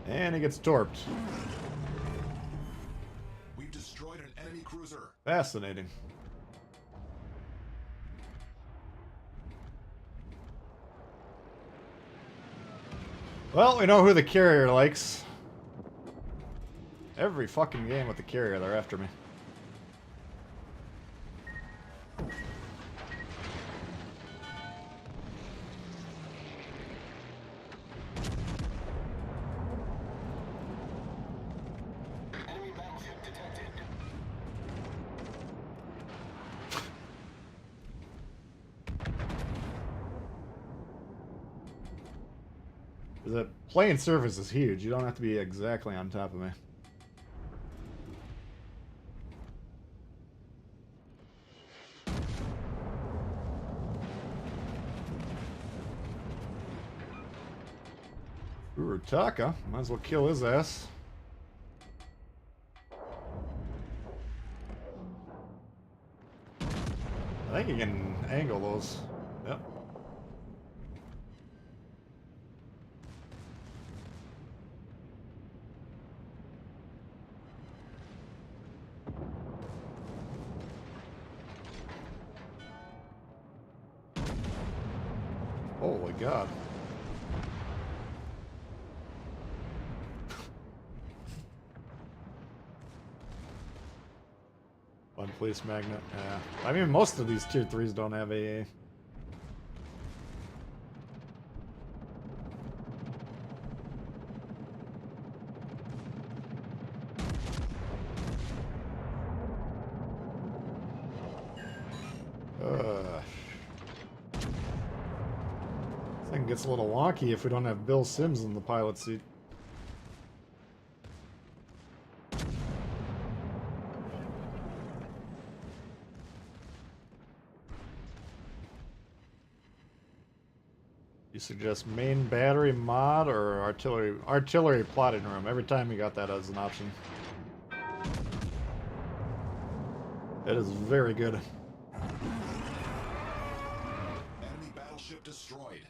And he gets torped. We've destroyed an enemy cruiser. Fascinating. Well, we know who the carrier likes. Every fucking game with the carrier, they're after me. Enemy battleship detected. The playing surface is huge. You don't have to be exactly on top of me. Urutaka. Might as well kill his ass. I think you can angle those. Yep. Holy God. One police magnet. Yeah. I mean, most of these tier 3s don't have AA. This thing gets a little wonky if we don't have Bill Sims in the pilot seat. You suggest main battery mod or artillery plotting room? Every time you got that as an option. It is very good. Enemy battleship destroyed.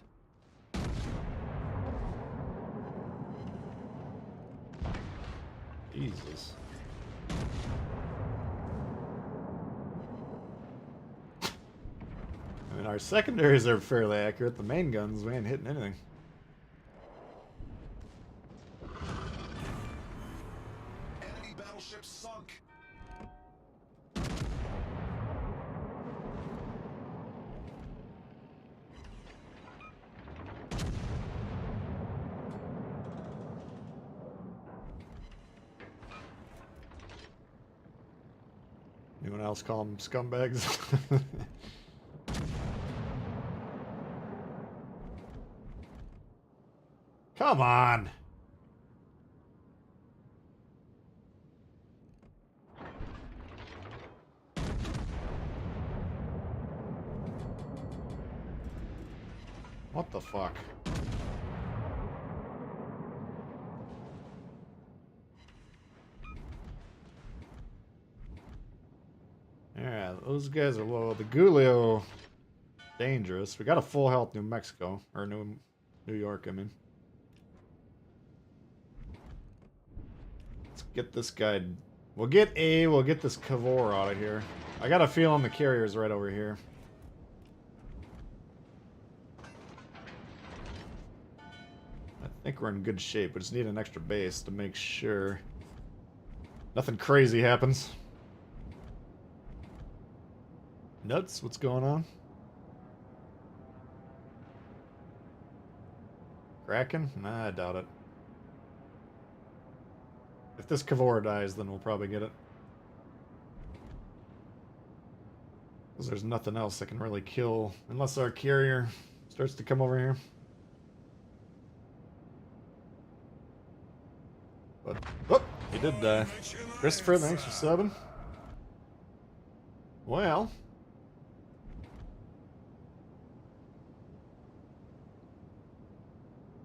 Jesus. I mean, our secondaries are fairly accurate. The main guns, we ain't hitting anything. Enemy battleship sunk. Anyone else call them scumbags? Come on! What the fuck? Yeah, those guys are low. The Gulio, dangerous. We got a full health New Mexico. Or New York, I mean. Let's get this guy. We'll get this Cavor out of here. I got a feeling the carrier's right over here. I think we're in good shape. We just need an extra base to make sure nothing crazy happens. Nuts, what's going on? Kraken? Nah, I doubt it. If this Cavor dies, then we'll probably get it. Because there's nothing else that can really kill, unless our carrier starts to come over here. But, oh, he did die. Christopher, thanks for subbing. Well.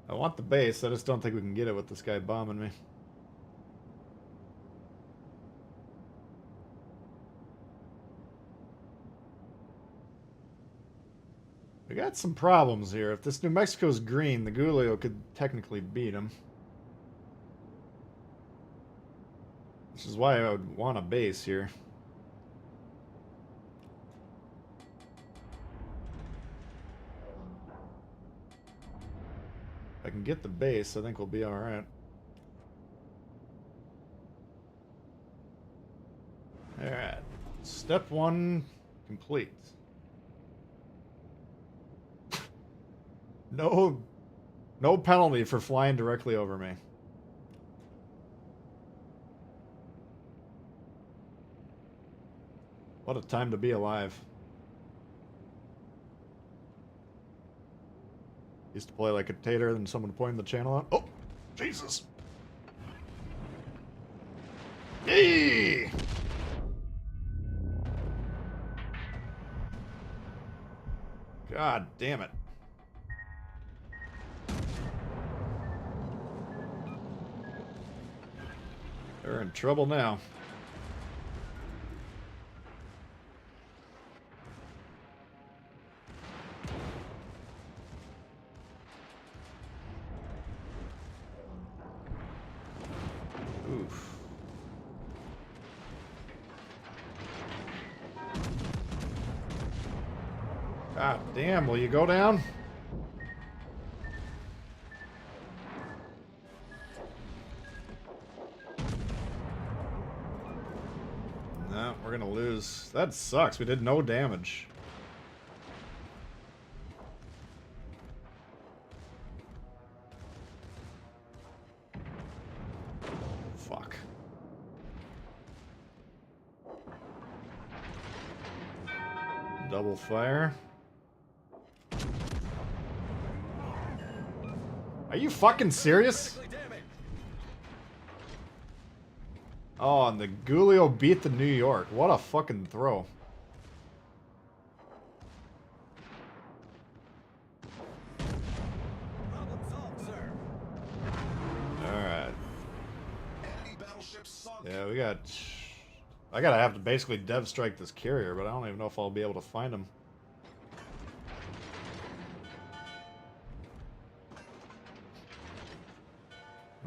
I want the base, I just don't think we can get it with this guy bombing me. We got some problems here. If this New Mexico's green, the Gulio could technically beat him. Which is why I would want a base here. If I can get the base, I think we'll be alright. Alright. Step 1 complete. No penalty for flying directly over me. What a time to be alive. Used to play like a tater, and someone pointed the channel out. Oh, Jesus! Yay! God damn it. They're in trouble now. Oof. God damn, will you go down? No, we're gonna lose. That sucks. We did no damage. Fuck. Double fire. Are you fucking serious? Oh, and the Gulio beat the New York. What a fucking throw. Problem solved, sir. Alright. Enemy battleship sunk. Yeah, we got... I gotta have to basically dev strike this carrier, but I don't even know if I'll be able to find him.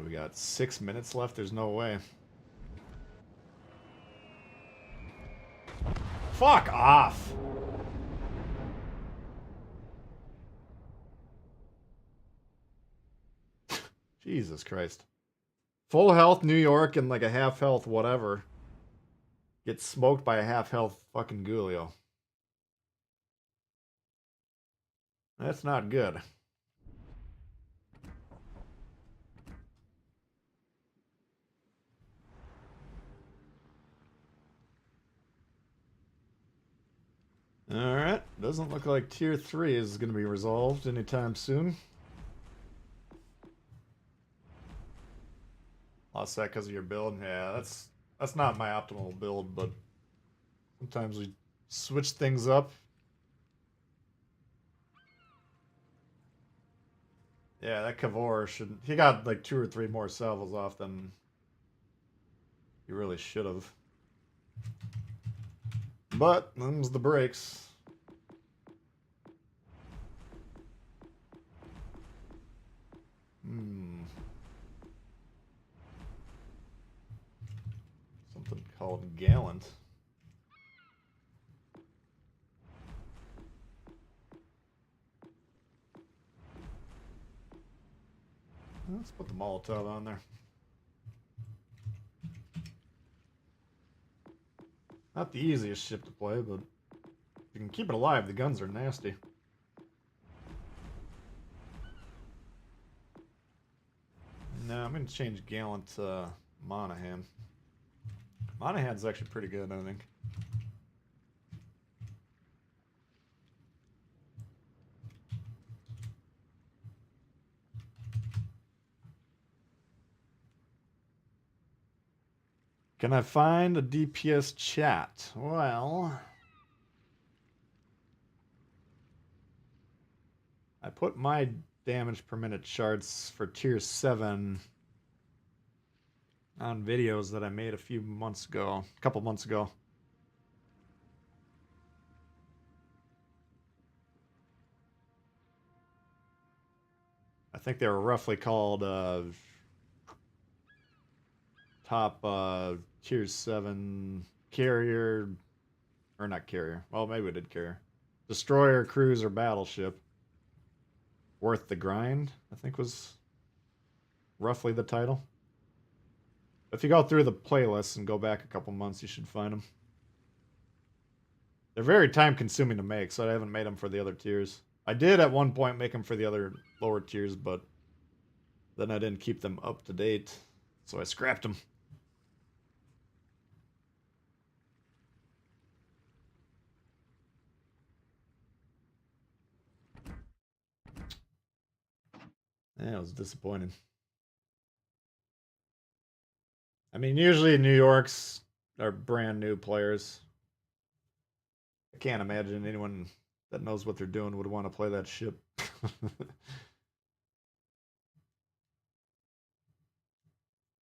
We got 6 minutes left. There's no way. Fuck off! Jesus Christ. Full health New York and like a half health whatever. Get smoked by a half health fucking Gulio. That's not good. Alright, doesn't look like tier 3 is going to be resolved anytime soon. Lost that because of your build? Yeah, that's not my optimal build, but sometimes we switch things up. Yeah, that Kavor should... He got like 2 or 3 more salvos off than he really should have. But, them's the breaks. Something called Gallant. Let's put the Molotov on there. Not the easiest ship to play, but if you can keep it alive, the guns are nasty. No, I'm going to change Gallant to Monahan. Monahan's actually pretty good, I think. Can I find a DPS chat? Well, I put my damage per minute charts for tier 7 on videos that I made a couple months ago. I think they were roughly called top tier 7 carrier, or not carrier. Well, maybe we did carrier. Destroyer, cruiser, battleship. Worth the grind, I think was roughly the title. If you go through the playlists and go back a couple months, you should find them. They're very time consuming to make, so I haven't made them for the other tiers. I did at one point make them for the other lower tiers, but then I didn't keep them up to date, so I scrapped them. Yeah, it was disappointing. I mean, usually New York's are brand new players. I can't imagine anyone that knows what they're doing would want to play that ship.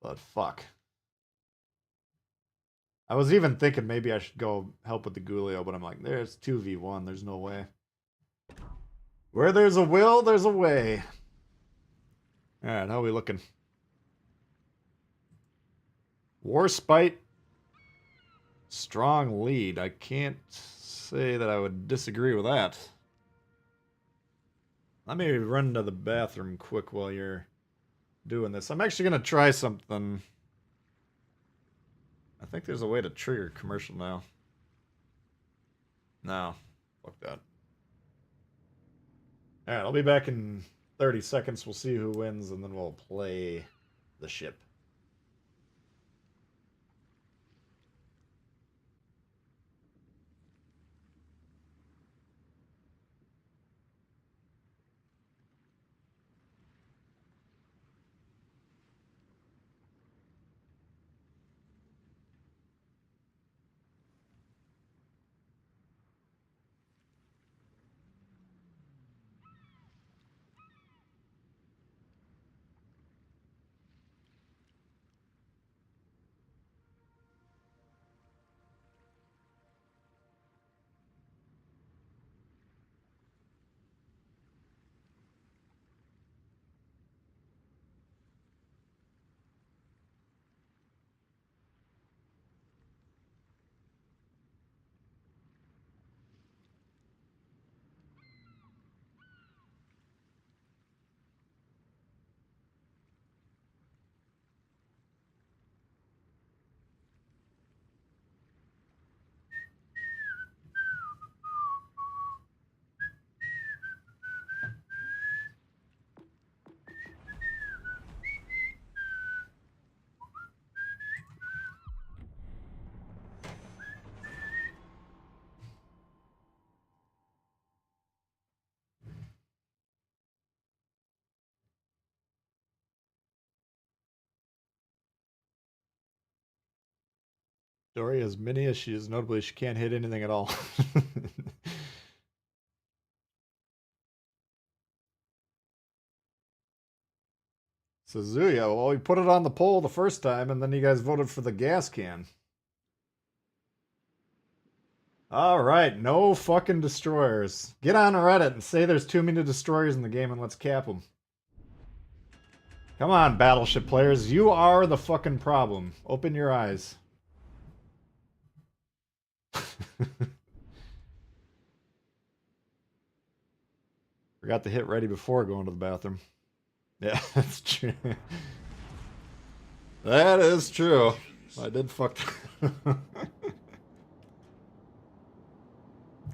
But fuck. I was even thinking maybe I should go help with the Gulio, but I'm like, there's 2v1, there's no way. Where there's a will, there's a way. Alright, how are we looking? Warspite. Strong lead. I can't say that I would disagree with that. Let me run to the bathroom quick while you're doing this. I'm actually going to try something. I think there's a way to trigger commercial now. No. Fuck that. Alright, I'll be back in 30 seconds. We'll see who wins, and then we'll play the ship. Dory has many issues. Notably, she can't hit anything at all. Suzuya, well, we put it on the poll the first time, and then you guys voted for the gas can. Alright, no fucking destroyers. Get on Reddit and say there's too many destroyers in the game and let's cap them. Come on, battleship players. You are the fucking problem. Open your eyes. Forgot to hit ready before going to the bathroom. Yeah, that's true. That is true. I did fuck.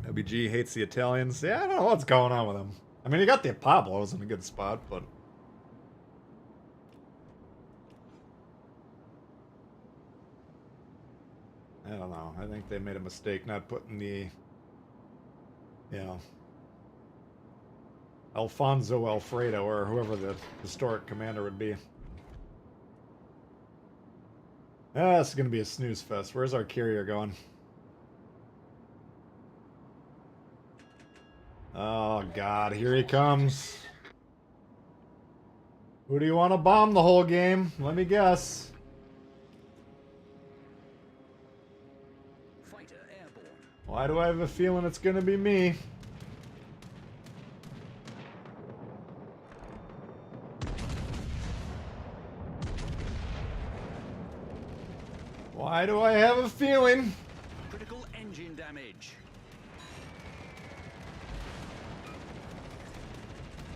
WG hates the Italians. Yeah, I don't know what's going on with him. I mean, he got the Pablos in a good spot, but... I don't know. I think they made a mistake not putting the... You know... Alfonso Alfredo, or whoever the historic commander would be. Ah, this is gonna be a snooze fest. Where's our carrier going? Oh god, here he comes. Who do you want to bomb the whole game? Let me guess. Fighter airborne. Why do I have a feeling it's gonna be me? Why do I have a feeling? Critical engine damage.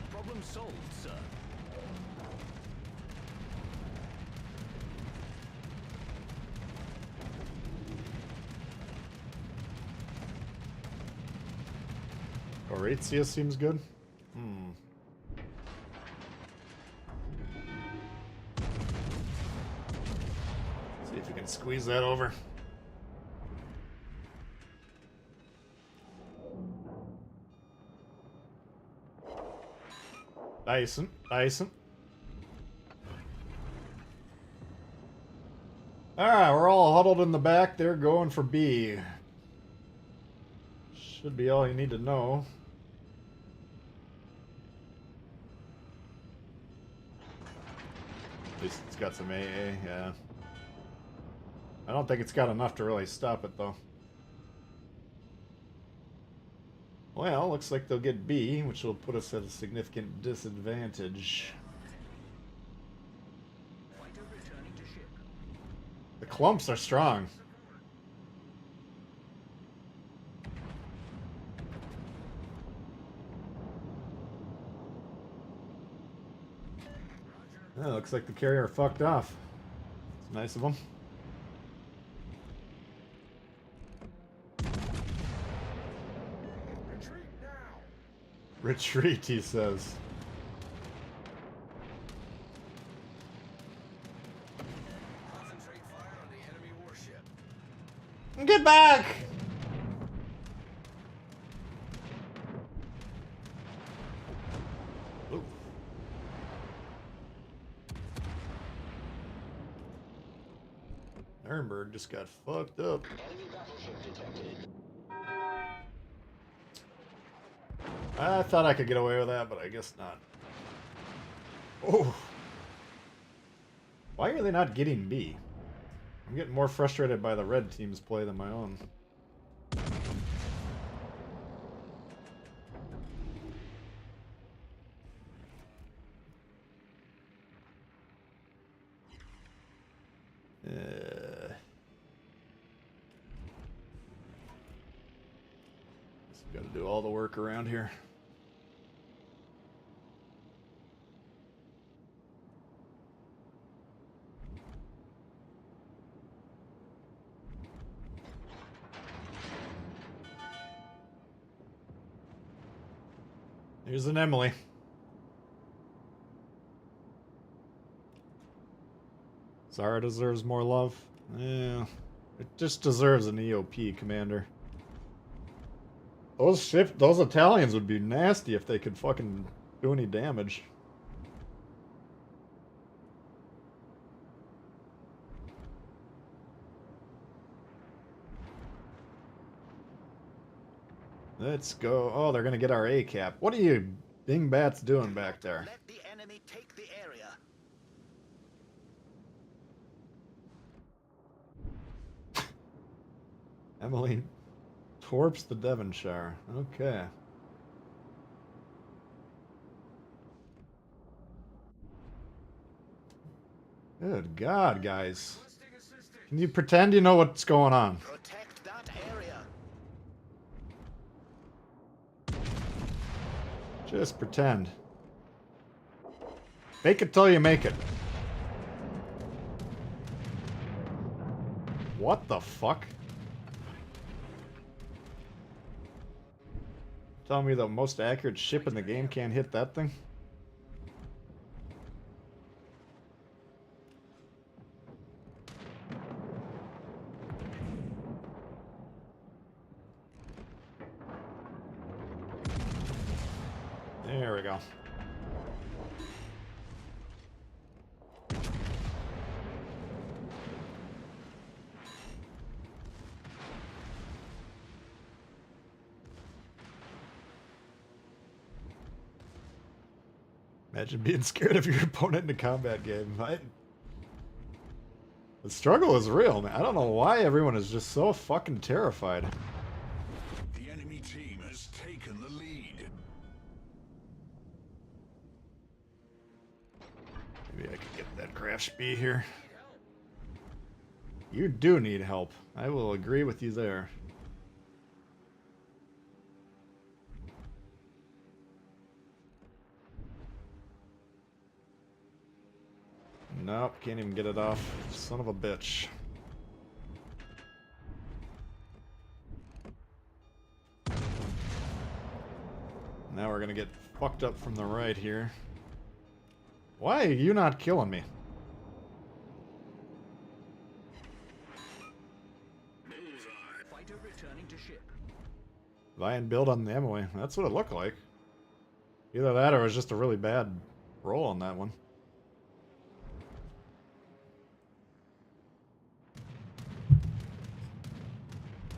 Problem solved, sir. Horatio seems good. See if we can squeeze that over. Decent, decent. Alright, we're all huddled in the back. They're going for B. Should be all you need to know. At least it's got some AA, yeah. I don't think it's got enough to really stop it, though. Well, looks like they'll get B, which will put us at a significant disadvantage. Fighter returning to ship. The clumps are strong. Yeah, looks like the carrier fucked off. It's nice of them. Retreat now! Retreat, he says. Concentrate fire on the enemy warship. Get back! Ooh. Nuremberg just got fucked up. I thought I could get away with that, but I guess not. Oh. Why are they not getting B? I'm getting more frustrated by the red team's play than my own. Got to do all the work around here. Here's an Emily. Zara deserves more love. Yeah, it just deserves an EOP, Commander. Those Italians would be nasty if they could fucking do any damage. Let's go. Oh, they're gonna get our A cap. What are you dingbats doing back there? Let the enemy take the area. Emily torps the Devonshire. Okay. Good God, guys. Can you pretend you know what's going on? Protect that area. Just pretend. Fake it till you make it. What the fuck? Tell me the most accurate ship in the game can't hit that thing? There we go. Imagine being scared of your opponent in a combat game. The struggle is real, man. I don't know why everyone is just so fucking terrified. The enemy team has taken the lead. Maybe I could get that crash B here. You do need help. I will agree with you there. Nope, can't even get it off. Son of a bitch. Now we're gonna get fucked up from the right here. Why are you not killing me? Fighter returning to ship. Buy and build on the MOA. That's what it looked like. Either that or it was just a really bad roll on that one.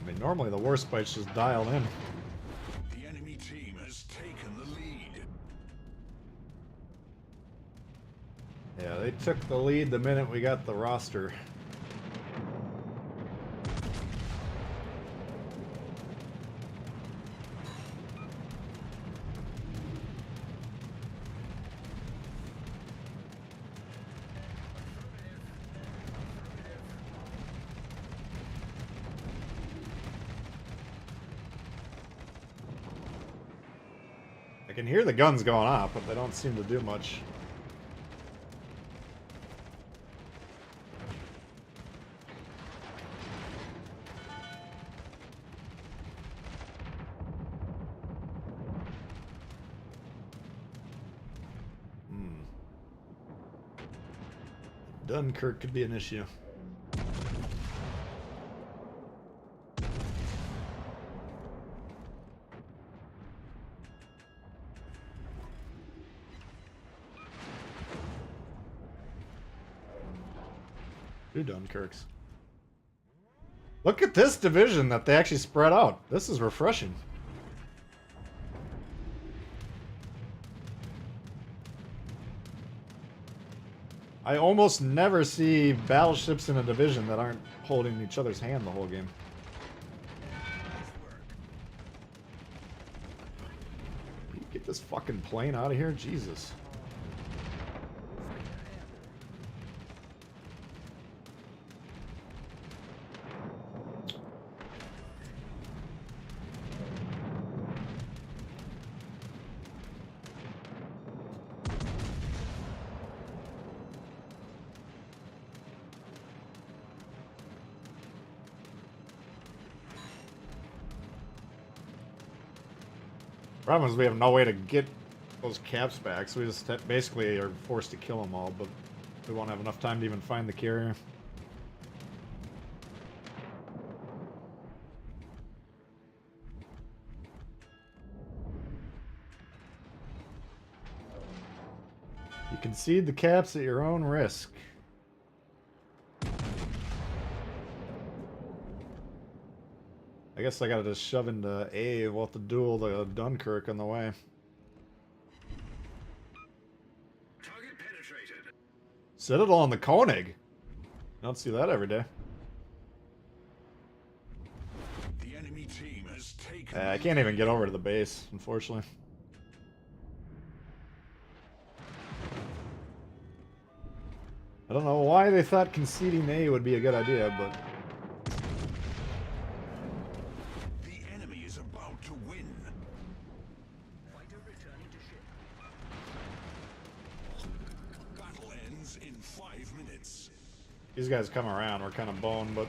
I mean, normally the worst bite's just dialed in. The enemy team has taken the lead. Yeah, they took the lead the minute we got the roster. I can hear the guns going off, but they don't seem to do much. Dunkirk could be an issue. Two Dunkirks. Look at this division that they actually spread out. This is refreshing. I almost never see battleships in a division that aren't holding each other's hand the whole game. Can you get this fucking plane out of here? Jesus. Problem is we have no way to get those caps back, so we just basically are forced to kill them all, but we won't have enough time to even find the carrier. You concede the caps at your own risk. I guess I gotta just shove into A. We'll have to duel the Dunkirk on the way. Target penetrated. Citadel on the Koenig. You don't see that every day. The enemy team has taken. I can't even get over to the base, unfortunately. I don't know why they thought conceding A would be a good idea, but... The enemy is about to win. Fighter returning to ship. Battle ends in 5 minutes. These guys come around, we're kind of boned, but...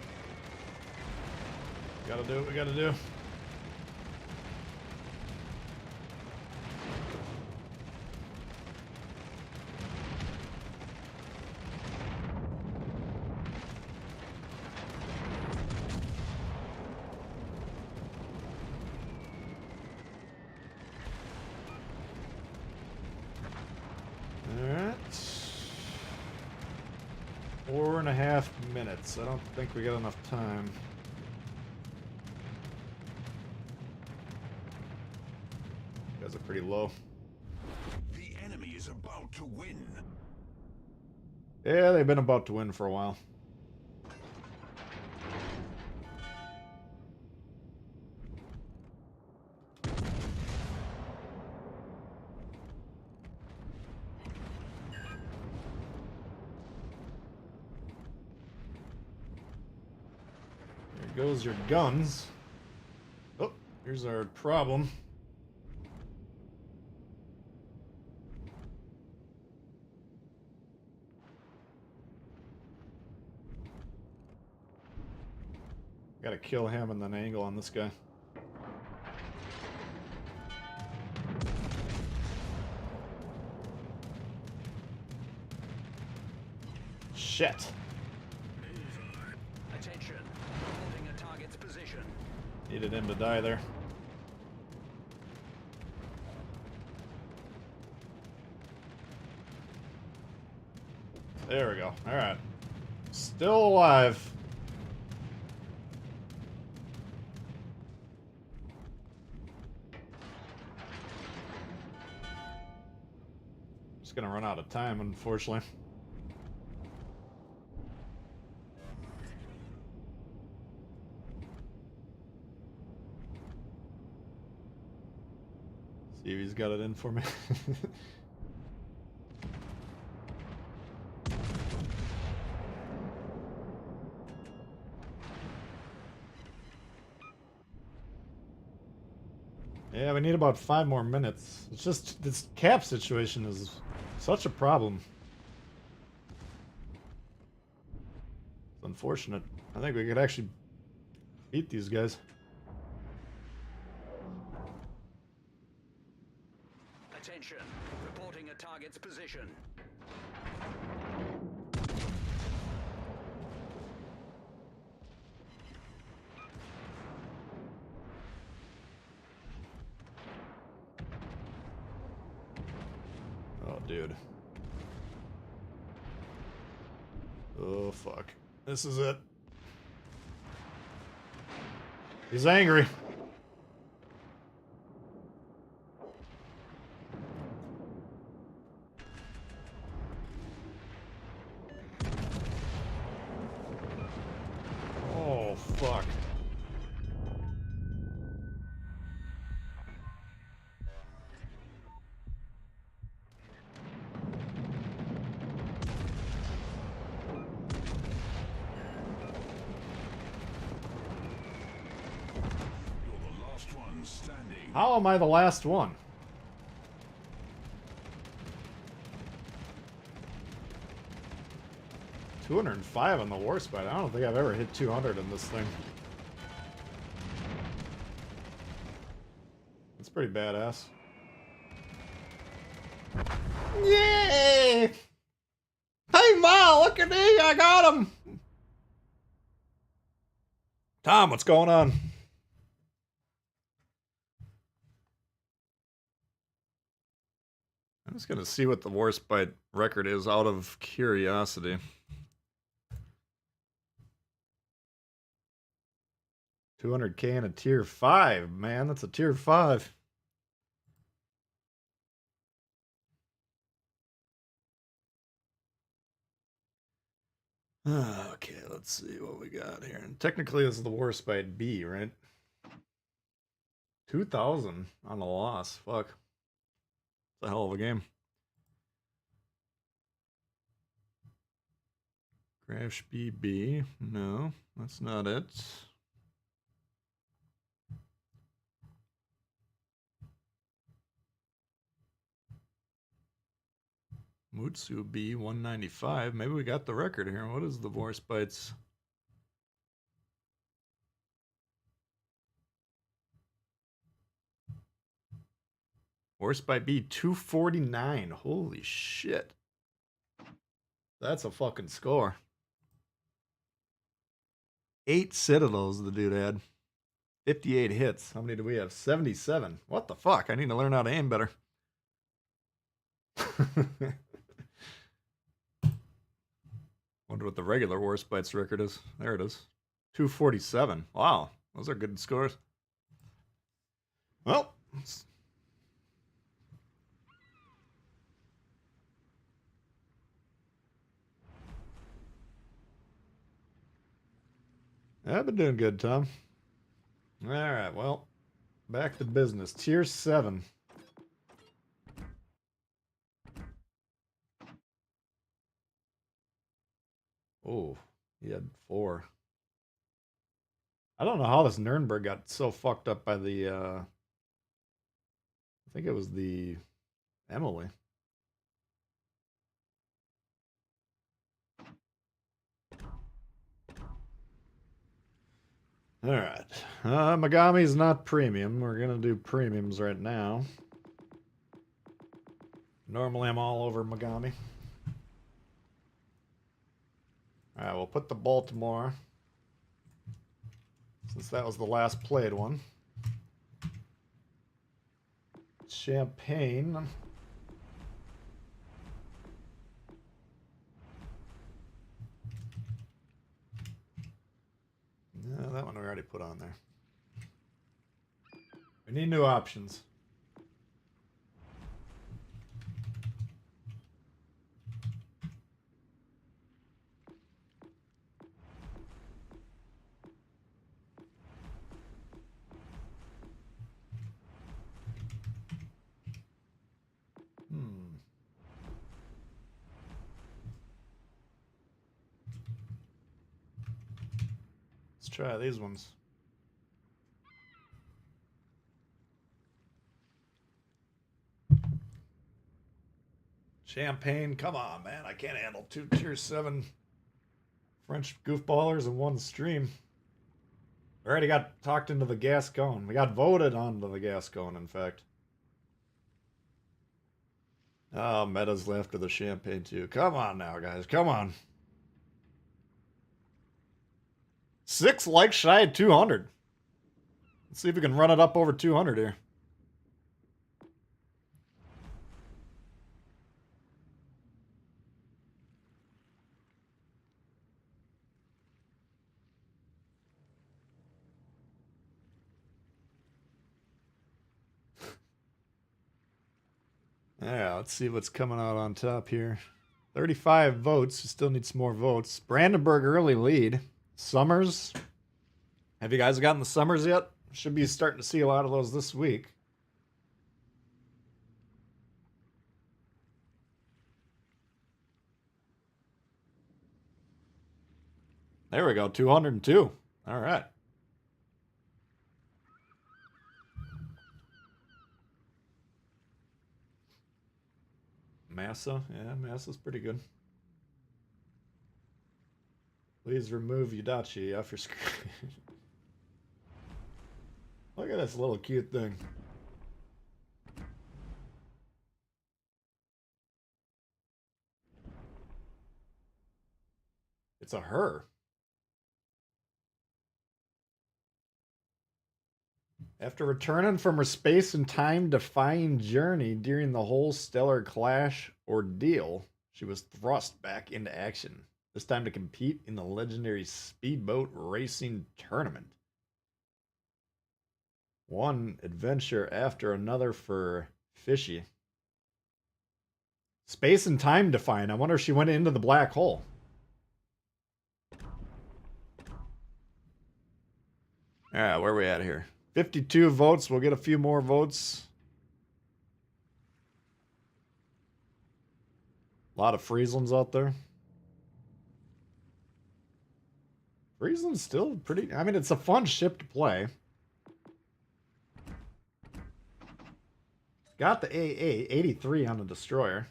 Gotta do what we gotta do. Alright. 4.5 minutes. I don't think we got enough time. You guys are pretty low. The enemy is about to win. Yeah, they've been about to win for a while. There goes your guns. Oh, here's our problem. Gotta kill him and then angle on this guy. Shit. Attention. Reporting a target's position. Needed him to die there. There we go. Alright. Still alive. Just gonna run out of time, unfortunately. See if he's got it in for me. Yeah, we need about 5 more minutes. It's just, this cap situation is such a problem. It's unfortunate. I think we could actually beat these guys. Attention. Reporting a target's position. Oh, dude. Oh, fuck. This is it. He's angry. Oh, fuck. You're the last one standing. How am I the last one? $205 on the Warspite. I don't think I've ever hit 200 in this thing. That's pretty badass. Yay! Hey, Ma, look at me! I got him! Tom, what's going on? I'm just gonna see what the Warspite record is out of curiosity. 200k and a tier 5, man. That's a tier 5. Okay, let's see what we got here. And technically, this is the Warspite B, right? 2,000 on a loss. Fuck. It's a hell of a game. Crash BB. No, that's not it. Mutsu B 195. Maybe we got the record here. What is the Warspites? Warspite B 249. Holy shit. That's a fucking score. 8 citadels the dude had. 58 hits. How many do we have? 77. What the fuck? I need to learn how to aim better. Wonder what the regular Warspite's record is. There it is. 247. Wow. Those are good scores. Well, I've been doing good, Tom. All right, well, back to business. Tier 7. Oh, he had 4. I don't know how this Nuremberg got so fucked up by the, I think it was the Emily. All right. Megami's not premium. We're going to do premiums right now. Normally I'm all over Megami. All right, we'll put the Baltimore, since that was the last played one. Champagne. No, that one we already put on there. We need new options. Let's try these ones. Champagne, come on, man. I can't handle 2 tier 7 French goofballers in one stream. We already got talked into the Gascon. We got voted onto the Gascon, in fact. Oh, Meta's after the Champagne, too. Come on now, guys. Come on. 6 likes shy of 200. Let's see if we can run it up over 200 here. Yeah, let's see what's coming out on top here. 35 votes. You still need some more votes. Brandenburg early lead. Summers. Have you guys gotten the Summers yet? Should be starting to see a lot of those this week. There we go. 202. All right. Massa. Yeah, Massa's pretty good. Please remove Yudachi off your screen. Look at this little cute thing. It's a her. After returning from her space and time defying journey during the whole stellar clash ordeal, she was thrust back into action. This time to compete in the legendary speedboat racing tournament. One adventure after another for Fishy. Space and time defined. I wonder if she went into the black hole. Alright, where are we at here? 52 votes. We'll get a few more votes. A lot of Frieslands out there. Friesland's still pretty... I mean, it's a fun ship to play. Got the AA 83 on the destroyer.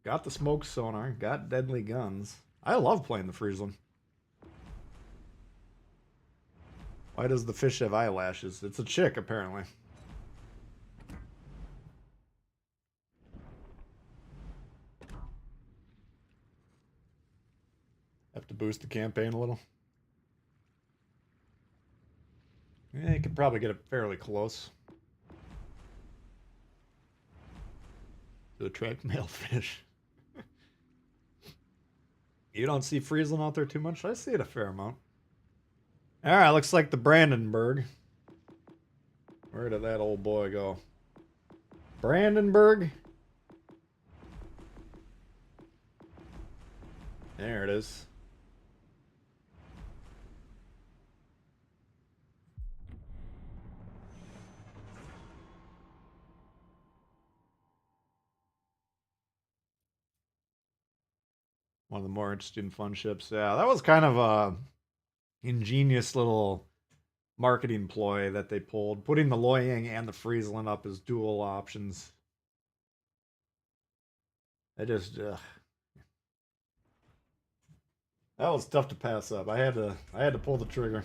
Got the smoke sonar. Got deadly guns. I love playing the Friesland. Why does the fish have eyelashes? It's a chick, apparently. Have to boost the campaign a little. Yeah, you could probably get it fairly close. To attract male fish. You don't see Friesland out there too much? I see it a fair amount. Alright, looks like the Brandenburg. Where did that old boy go? Brandenburg? There it is. One of the more interesting fun ships. Yeah, that was kind of a ingenious little marketing ploy that they pulled, putting the Loyang and the Friesland up as dual options. I just that was tough to pass up. I had to pull the trigger.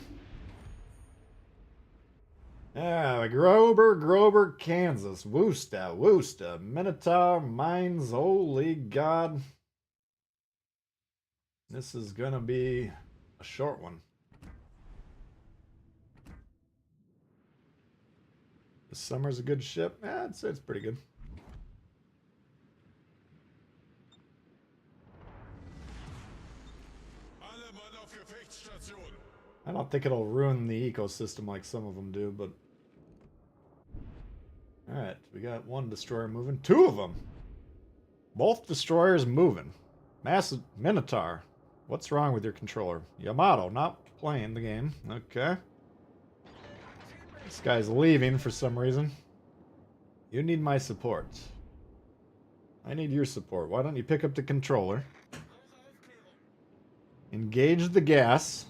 Yeah, Grover, Kansas. Woosta. Minotaur Mines, holy God. This is gonna be a short one. The Summer's a good ship. Yeah, I'd say it's pretty good. I don't think it'll ruin the ecosystem like some of them do, but... Alright, we got one destroyer moving. Two of them! Both destroyers moving. Massive Minotaur. What's wrong with your controller? Yamato, not playing the game. Okay. This guy's leaving for some reason. You need my support. I need your support. Why don't you pick up the controller? Engage the gas.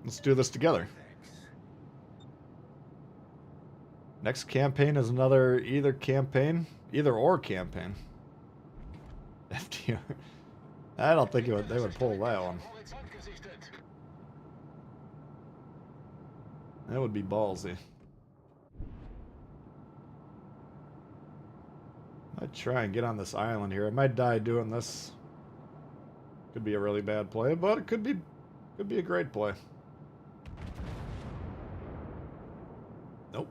Let's do this together. Next campaign is another either or campaign. FDR. I don't think they would pull that one. That would be ballsy. I'd try and get on this island here. I might die doing this. Could be a really bad play, but it could be a great play. Nope.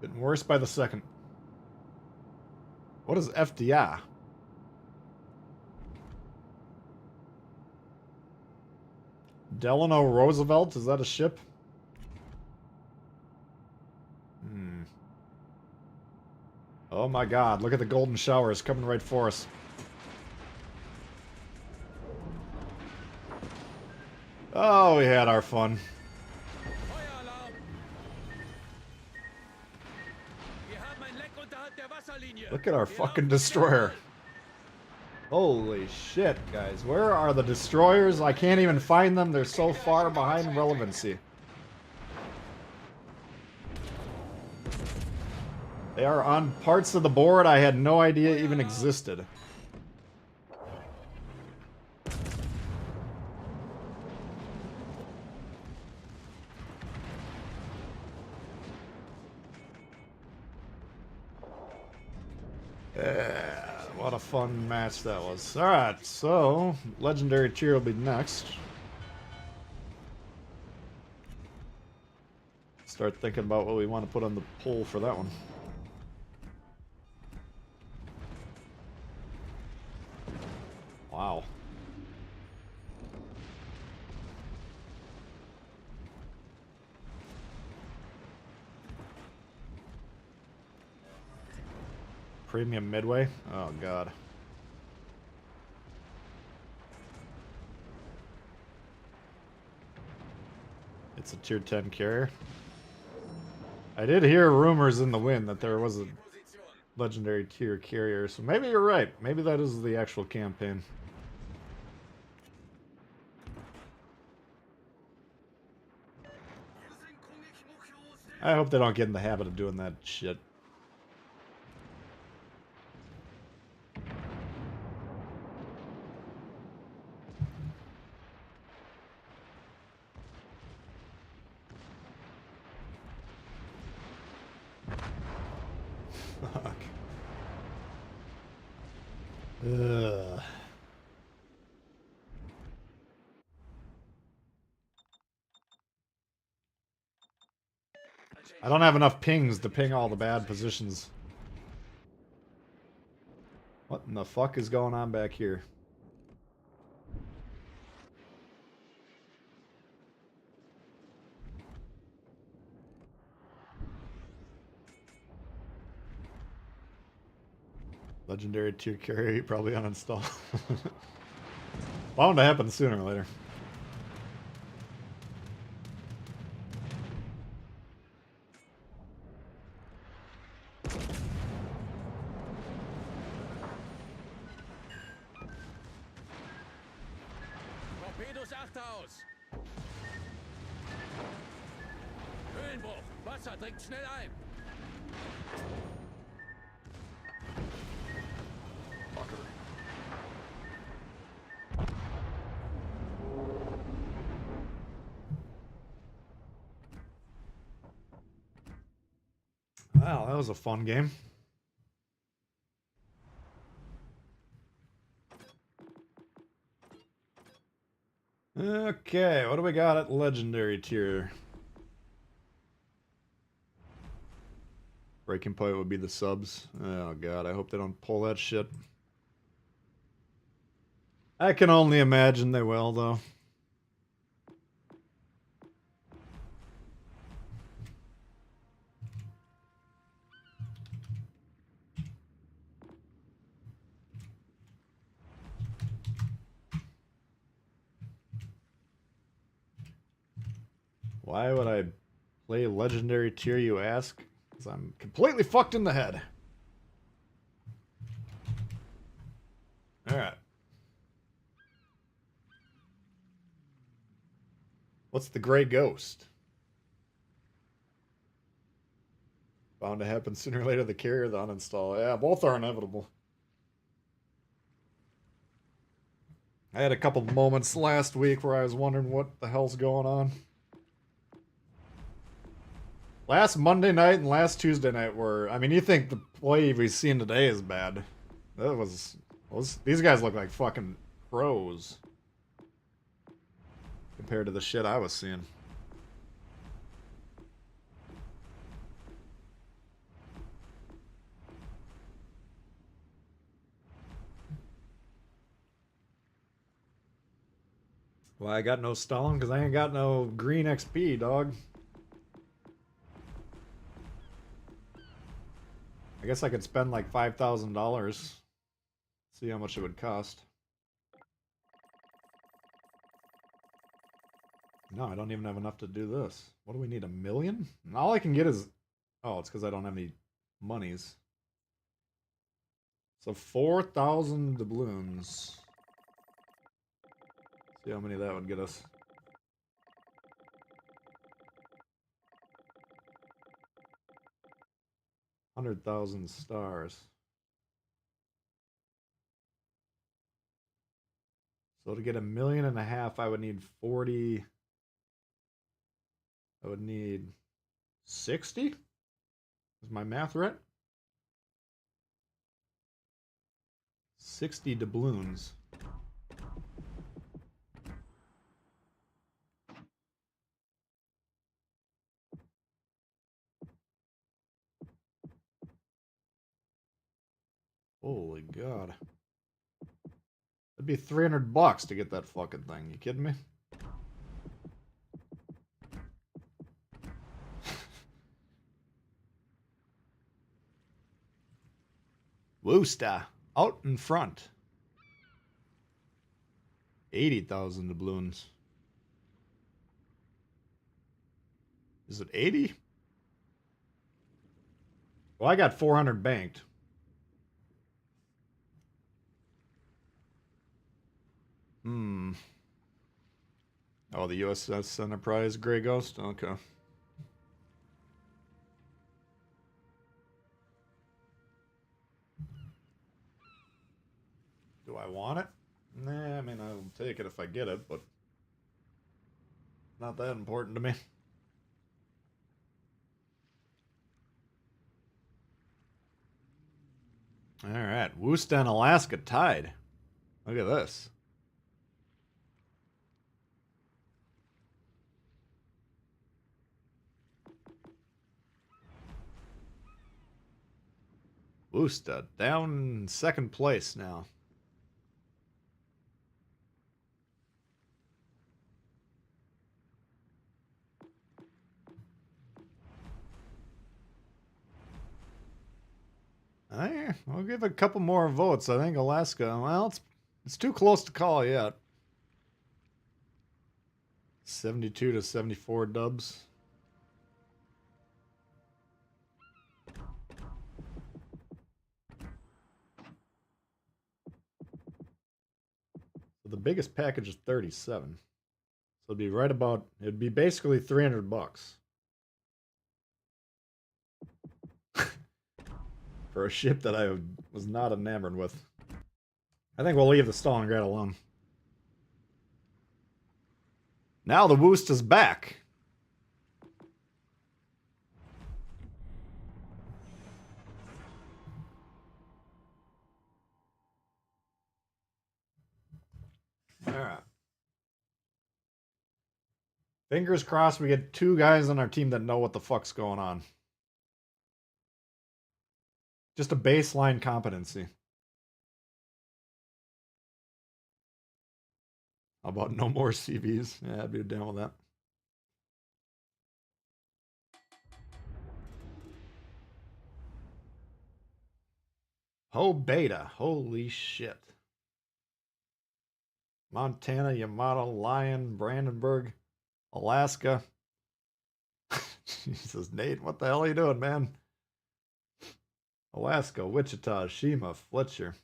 Getting worse by the second. What is FDR? Delano Roosevelt? Is that a ship? Oh my God, look at the golden showers coming right for us. Oh, we had our fun. Look at our fucking destroyer. Holy shit, guys. Where are the destroyers? I can't even find them. They're so far behind relevancy. They are on parts of the board I had no idea even existed. What a fun match that was. Alright, so Legendary Tier will be next. Start thinking about what we want to put on the poll for that one. Wow. premium midway. Oh god. It's a tier 10 carrier. I did hear rumors in the wind that there was a legendary tier carrier, so maybe you're right. Maybe that is the actual campaign. I hope they don't get in the habit of doing that shit. Fuck. Ugh. I don't have enough pings to ping all the bad positions. What in the fuck is going on back here? Legendary tier carrier, probably uninstall. Bound to happen sooner or later. Torpedos Achterhaus! Höhenbruch! Wasser dringt schnell ein! Wow, that was a fun game. Okay, what do we got at legendary tier? Breaking point would be the subs. Oh god, I hope they don't pull that shit. I can only imagine they will, though. Why would I play legendary tier, you ask? Because I'm completely fucked in the head. Alright. What's the gray ghost? Bound to happen sooner or later, the carrier, the uninstall. Yeah, both are inevitable. I had a couple moments last week where I was wondering what the hell's going on. Last Monday night and last Tuesday night were... I mean, you think the play we've seen today is bad. That was... These guys look like fucking pros. Compared to the shit I was seeing. Well, I got no Stalin because I ain't got no green XP, dog. I guess I could spend like $5,000. See how much it would cost. No, I don't even have enough to do this. What do we need, 1 million? And all I can get is... Oh, it's because I don't have any monies. So 4,000 doubloons. See how many that would get us. $100,000 stars. So to get 1.5 million, I would need 40. I would need 60? Is my math right? 60 doubloons. Holy god. That'd be $300 to get that fucking thing. You kidding me? Worcester out in front. 80,000 doubloons. Is it 80? Well, I got 400 banked. Oh, the USS Enterprise Grey Ghost? Okay. Do I want it? Nah, I mean, I'll take it if I get it, but not that important to me. Alright, Worcester and Alaska tied. Look at this. Worcester down second place now. I'll give it a couple more votes. I think Alaska, well, it's too close to call yet. 72 to 74 dubs. So the biggest package is 37. So it'd be right about, it'd be basically 300 bucks. For a ship that I was not enamored with. I think we'll leave the Stalingrad alone. Now the Woost is back. Alright. Fingers crossed we get 2 guys on our team that know what the fuck's going on. Just a baseline competency. How about no more CVs? Yeah, I'd be down with that. Oh, beta. Holy shit. Montana, Yamato, Lyon, Brandenburg, Alaska. Jesus, Nate, what the hell are you doing, man? Alaska, Wichita, Shima, Fletcher.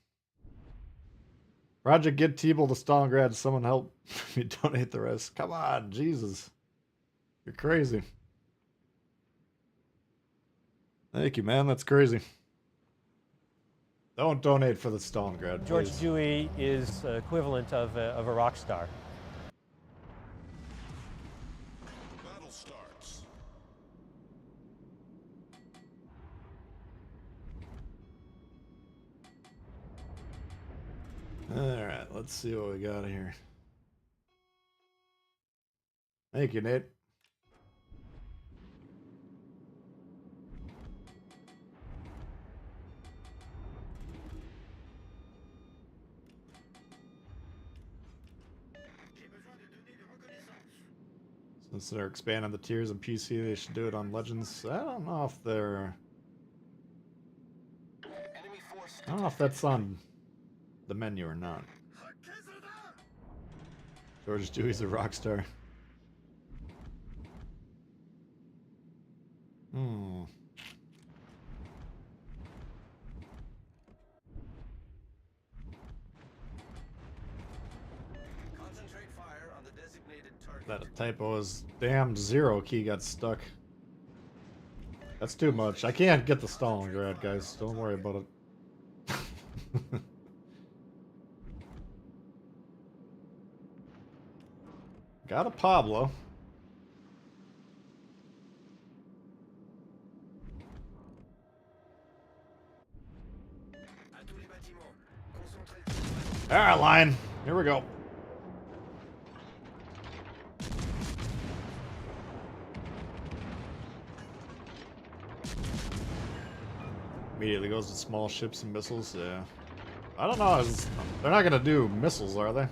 Project Get Tbull to Stalingrad. Someone help me donate the rest. Come on, Jesus. You're crazy. Thank you, man. That's crazy. Don't donate for the Stalingrad, George please. Dewey is equivalent of a rock star. Battle starts. Alright, let's see what we got here. Thank you, Nate. Since they're expanding the tiers in PC, they should do it on Legends. I don't know if they're... I don't know if that's on the menu or not. George Dewey's a rock star. Concentrate fire on the designated target. That a typo is damn 0 key got stuck. That's too much. I can't get the Stalingrad, guys. Don't worry about it. Got a Pablo. Alright, Lion. Here we go. Immediately goes to small ships and missiles, yeah. I don't know, they're not gonna do missiles, are they?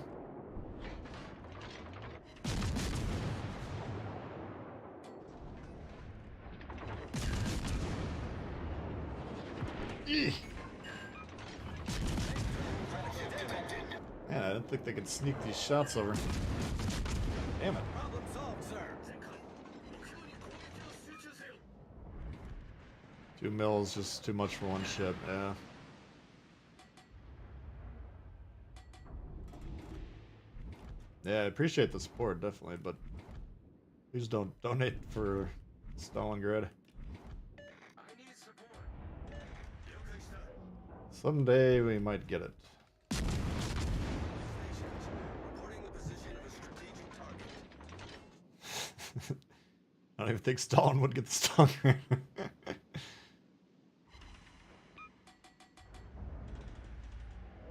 Eeh. didn't think they could sneak these shots over. Damn it. Problem solved, sir. 2 mils just too much for one ship, yeah. Yeah, I appreciate the support, definitely, but please don't donate for Stalingrad. I need support. 了解した。 Someday we might get it. Stations. Reporting the position of a strategic target. I don't even think Stalin would get the Stalingrad.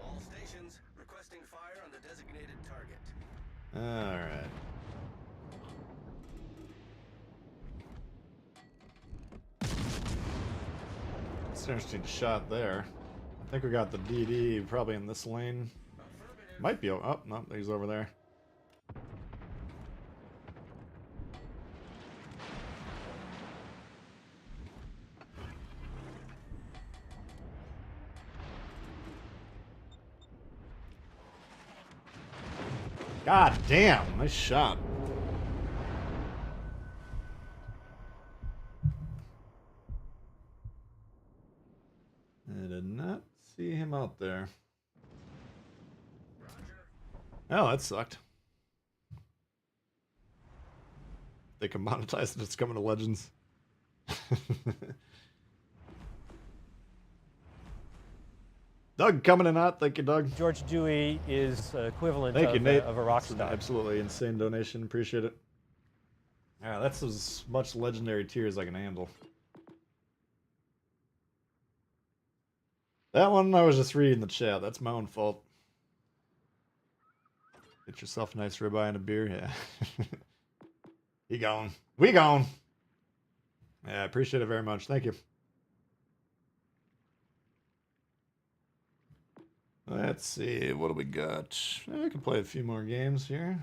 All stations requesting fire on the designated target. Alright. It's an interesting shot there. I think we got the DD probably in this lane. Might be. Oh, no, he's over there. God damn, nice shot. I did not see him out there. Oh, that sucked. They can monetize it, it's coming to Legends. Doug coming in hot, thank you, Doug. George Dewey is equivalent Thank you, Nate. of a rock That's an star. absolutely insane donation. Appreciate it. Yeah, that's as much legendary tier as I can handle. That one I was just reading the chat. That's my own fault. Get yourself a nice ribeye and a beer. Yeah. He gone. We gone. Yeah, I appreciate it very much. Thank you. Let's see, what do we got? I can play a few more games here.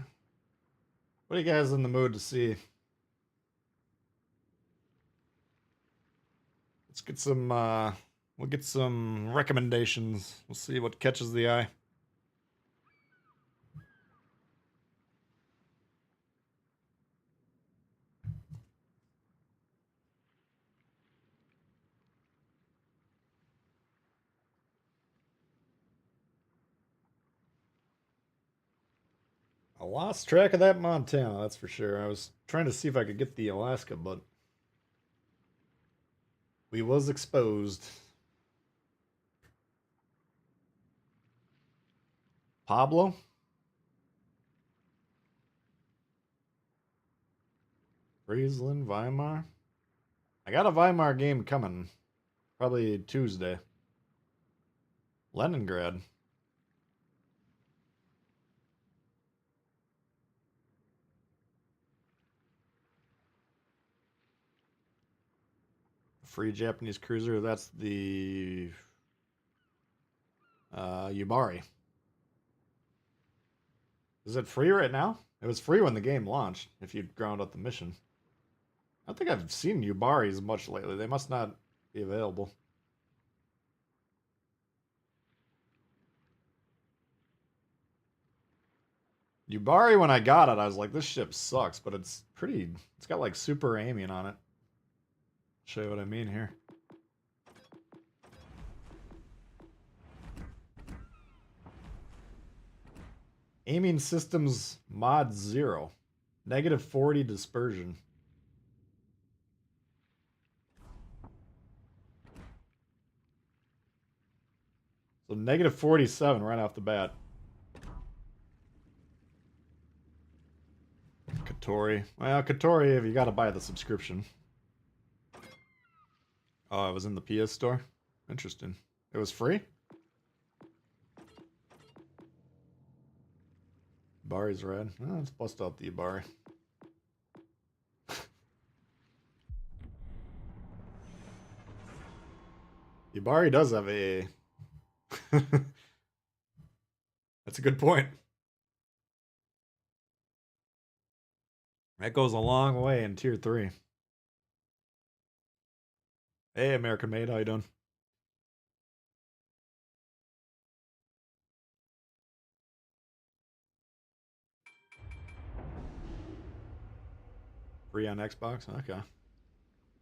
What are you guys in the mood to see? Let's get some, we'll get some recommendations. We'll see what catches the eye. I lost track of that Montana, that's for sure. I was trying to see if I could get the Alaska, but we was exposed. Pablo? Friesland, Weimar? I got a Weimar game coming. Probably Tuesday. Leningrad. Free Japanese cruiser, that's the Yubari. Is it free right now? It was free when the game launched, if you ground up the mission. I don't think I've seen Yubaris much lately. They must not be available. Yubari, when I got it, I was like, this ship sucks, but it's pretty, it's got like super aiming on it. Show you what I mean here. Aiming systems mod 0. -40 dispersion. So -47 right off the bat. Katori. Well, Katori, if you gotta buy the subscription. Oh, it was in the PS store? Interesting. It was free? Bari's red. Oh, let's bust out the Bari. Yubari does have a... That's a good point. That goes a long way in tier 3. Hey, American Made, how you doing? Free on Xbox? Okay.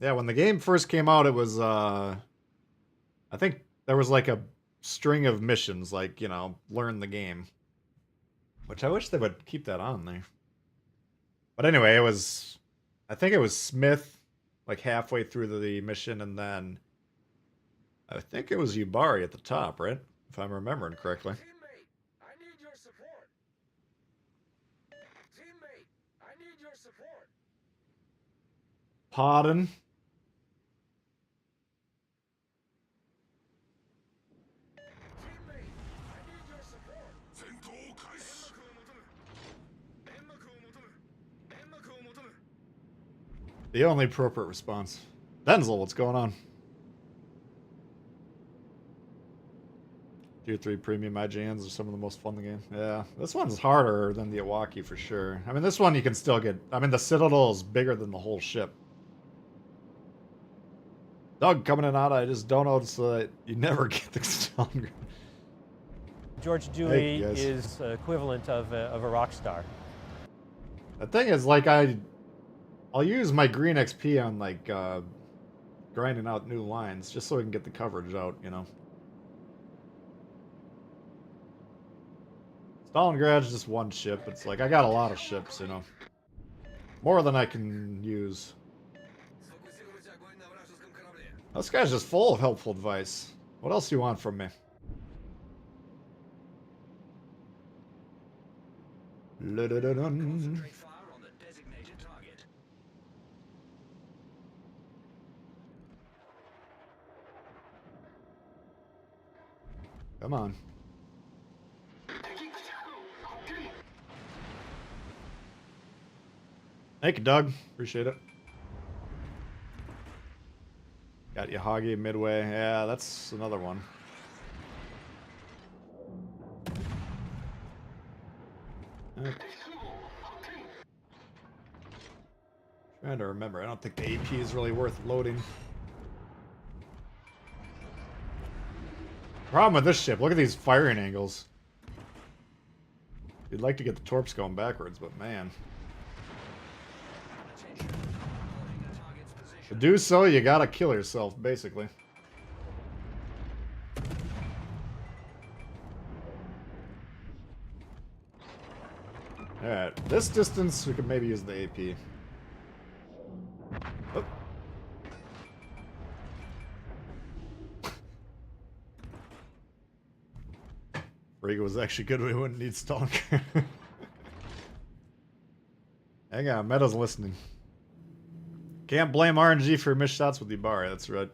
Yeah, when the game first came out, it was, I think there was like a string of missions, like, you know, learn the game. Which I wish they would keep that on there. But anyway, it was, I think it was Smith, like halfway through the mission, and then I think it was Yubari at the top, right? If I'm remembering correctly. Teammate, I need your support. Teammate, I need your support. Pardon? Teammate, I need your support. 戦闘を開始。煙幕を求む。煙幕を求む。 The only appropriate response. Denzel, what's going on? Tier 3 premium IGNs are some of the most fun in the game. Yeah, this one's harder than the Iwaki for sure. I mean, this one you can still get... I mean, the Citadel is bigger than the whole ship. Doug coming in out, I just don't notice that you never get the Stalingrad. George Thank Dewey you, guys. is equivalent of a rock star. The thing is, like, I'll use my green XP on, like, grinding out new lines, just so we can get the coverage out, you know. Stalingrad's just one ship. It's like, I got a lot of ships, you know. More than I can use. Сфокусируйте огонь на вражеском корабле. This guy's just full of helpful advice. What else do you want from me? La-da-da-dun. Concentrate fire on the designated target. Come on. Thank you, Doug. Appreciate it. Got Yahagi midway. Yeah, that's another one. Trying to remember. I don't think the AP is really worth loading. Problem with this ship, look at these firing angles. You'd like to get the torps going backwards, but man. Attention. Reporting a target's position. To do so, you gotta kill yourself, basically. Alright, this distance, we could maybe use the AP. Oh. Riga was actually good, we wouldn't need Stalker. Hang on, Meta's listening. Can't blame RNG for missed shots with Ibarra, that's right.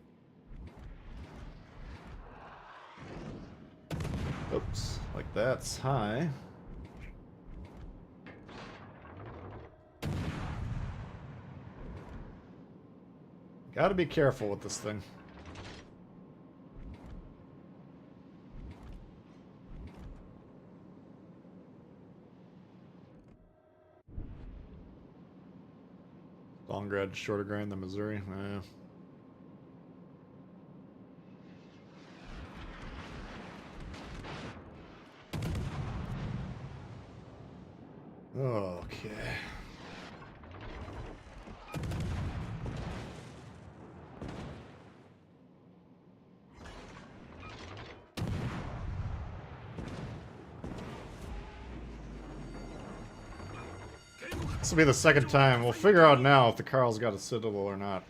Oops, like that's high. Gotta be careful with this thing. Stalingrad shorter grind than Missouri. Okay. This will be the second time. We'll figure out now if the Carl's got a Citadel or not.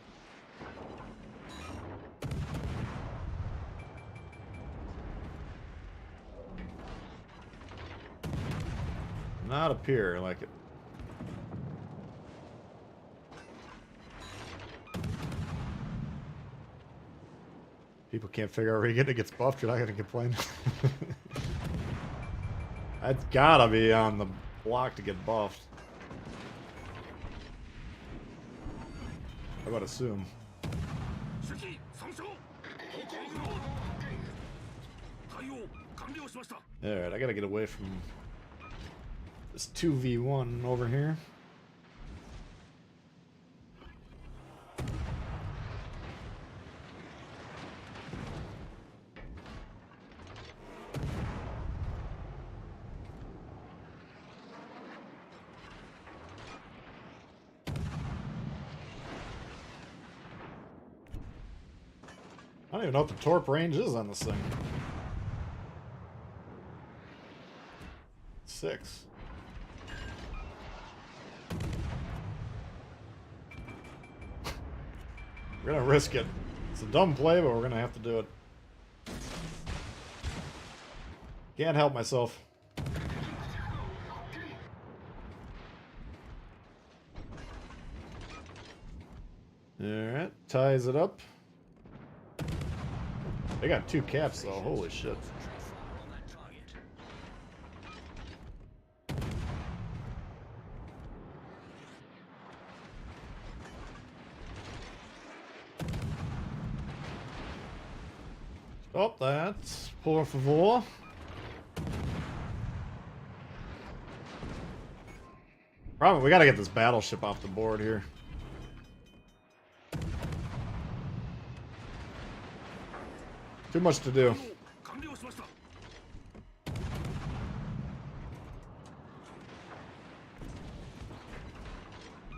Not appear like it. People can't figure out where it gets buffed, you're not gonna complain. That's gotta be on the block to get buffed. I would assume. 主機参照。方向不能。対応完了しました。 Alright, I gotta get away from this 2v1 over here. I don't even know what the torp range is on this thing. 6. We're gonna risk it. It's a dumb play, but we're gonna have to do it. Can't help myself. Alright, ties it up. They got 2 caps though, holy shit. Stop that, por favor. Problem, we gotta get this battleship off the board here. Too much to do. 完了しました。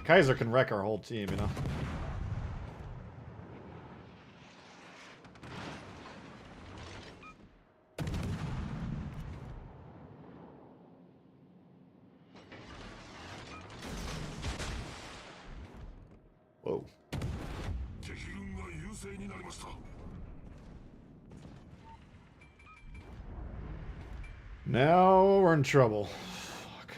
Kaiser can wreck our whole team, you know? Whoa. 敵軍が優勢になりました。 Now we're in trouble. Fuck.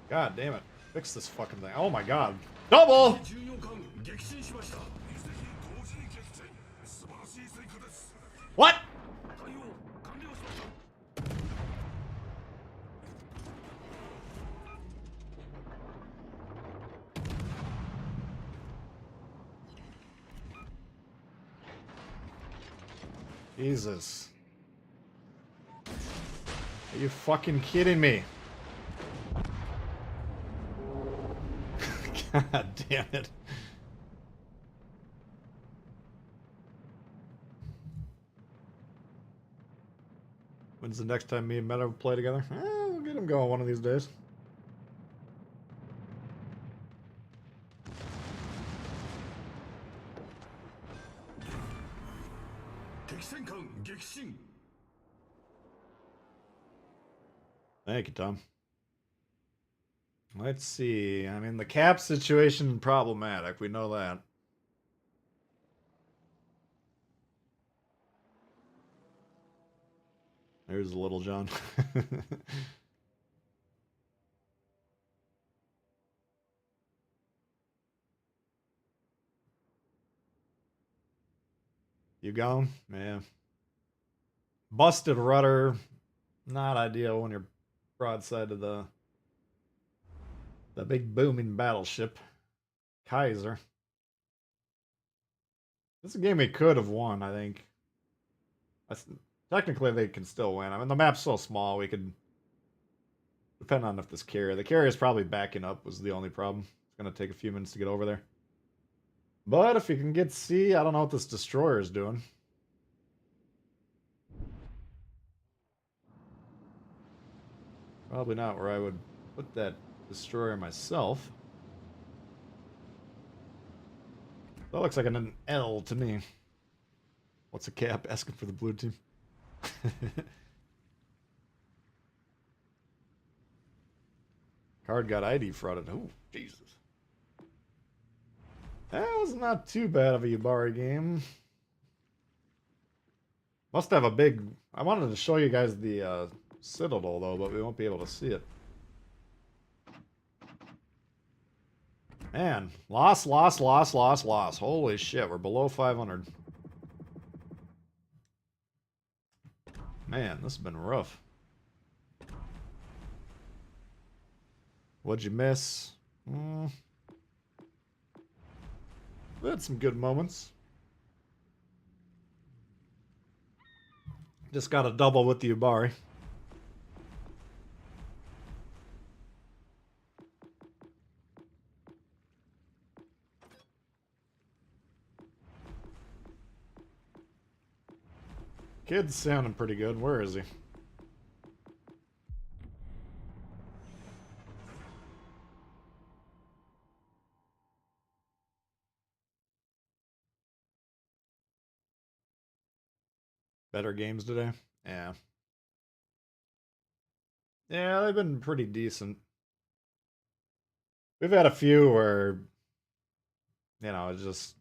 God damn it. Fix this fucking thing. Oh my god. Double! What? Jesus. Are you fucking kidding me? God damn it. When's the next time me and Meta play together? We'll get him going one of these days. Thank you, Tom. Let's see. I mean, the cap situation problematic. We know that. There's Little John. You gone? Yeah. Busted rudder. Not ideal when you're broadside to the big booming battleship. Kaiser. This is a game we could have won, I think. Technically, they can still win. I mean, the map's so small, we could... Depend on if this carrier... The carrier's probably backing up was the only problem. It's going to take a few minutes to get over there. But if you can get C, I don't know what this destroyer is doing. Probably not where I would put that destroyer myself. That looks like an L to me. What's a cap? Asking for the blue team. Card got ID frauded. Oh, Jesus. That was not too bad of a Yubari game. Must have a big... I wanted to show you guys the Citadel, though, but we won't be able to see it. Man, loss. Holy shit, we're below 500. Man, this has been rough. What'd you miss? We had some good moments. Just got a double with the Ubari. Kid's sounding pretty good. Where is he? Better games today? Yeah. Yeah, they've been pretty decent. We've had a few where, it's just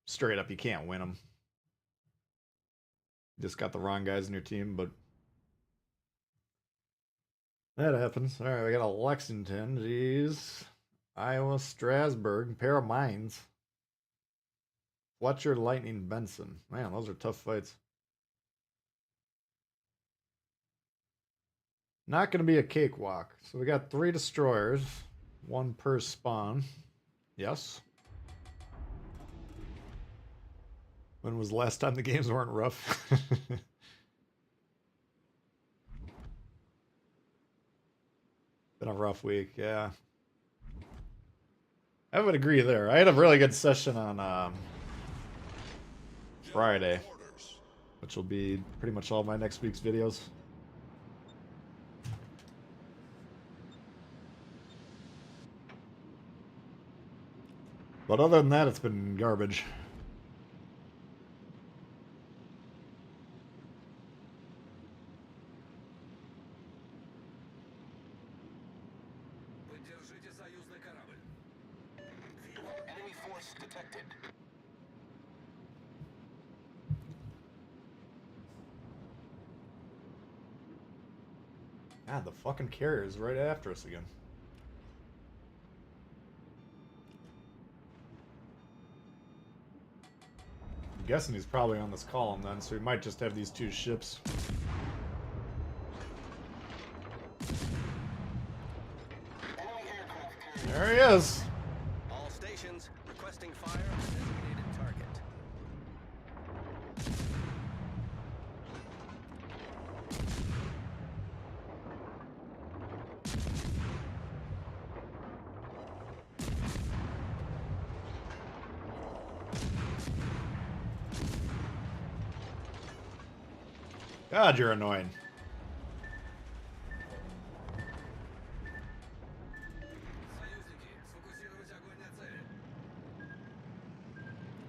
straight up you can't win them. Just got the wrong guys in your team, but that happens. All right, we got a Lexington. Jeez. Iowa, Strasburg, pair of mines. Fletcher, Lightning, Benson. Man, those are tough fights. Not going to be a cakewalk. So we got 3 destroyers, 1 per spawn. Yes. When was the last time the games weren't rough? Been a rough week, yeah. I would agree there. I had a really good session on Friday, which will be pretty much all my next week's videos. But other than that, it's been garbage. Enemy force detected. God, the fucking carrier's right after us again. I'm guessing he's probably on this column then, so we might just have these 2 ships. There he is. All stations requesting fire on designated target. God, you're annoying.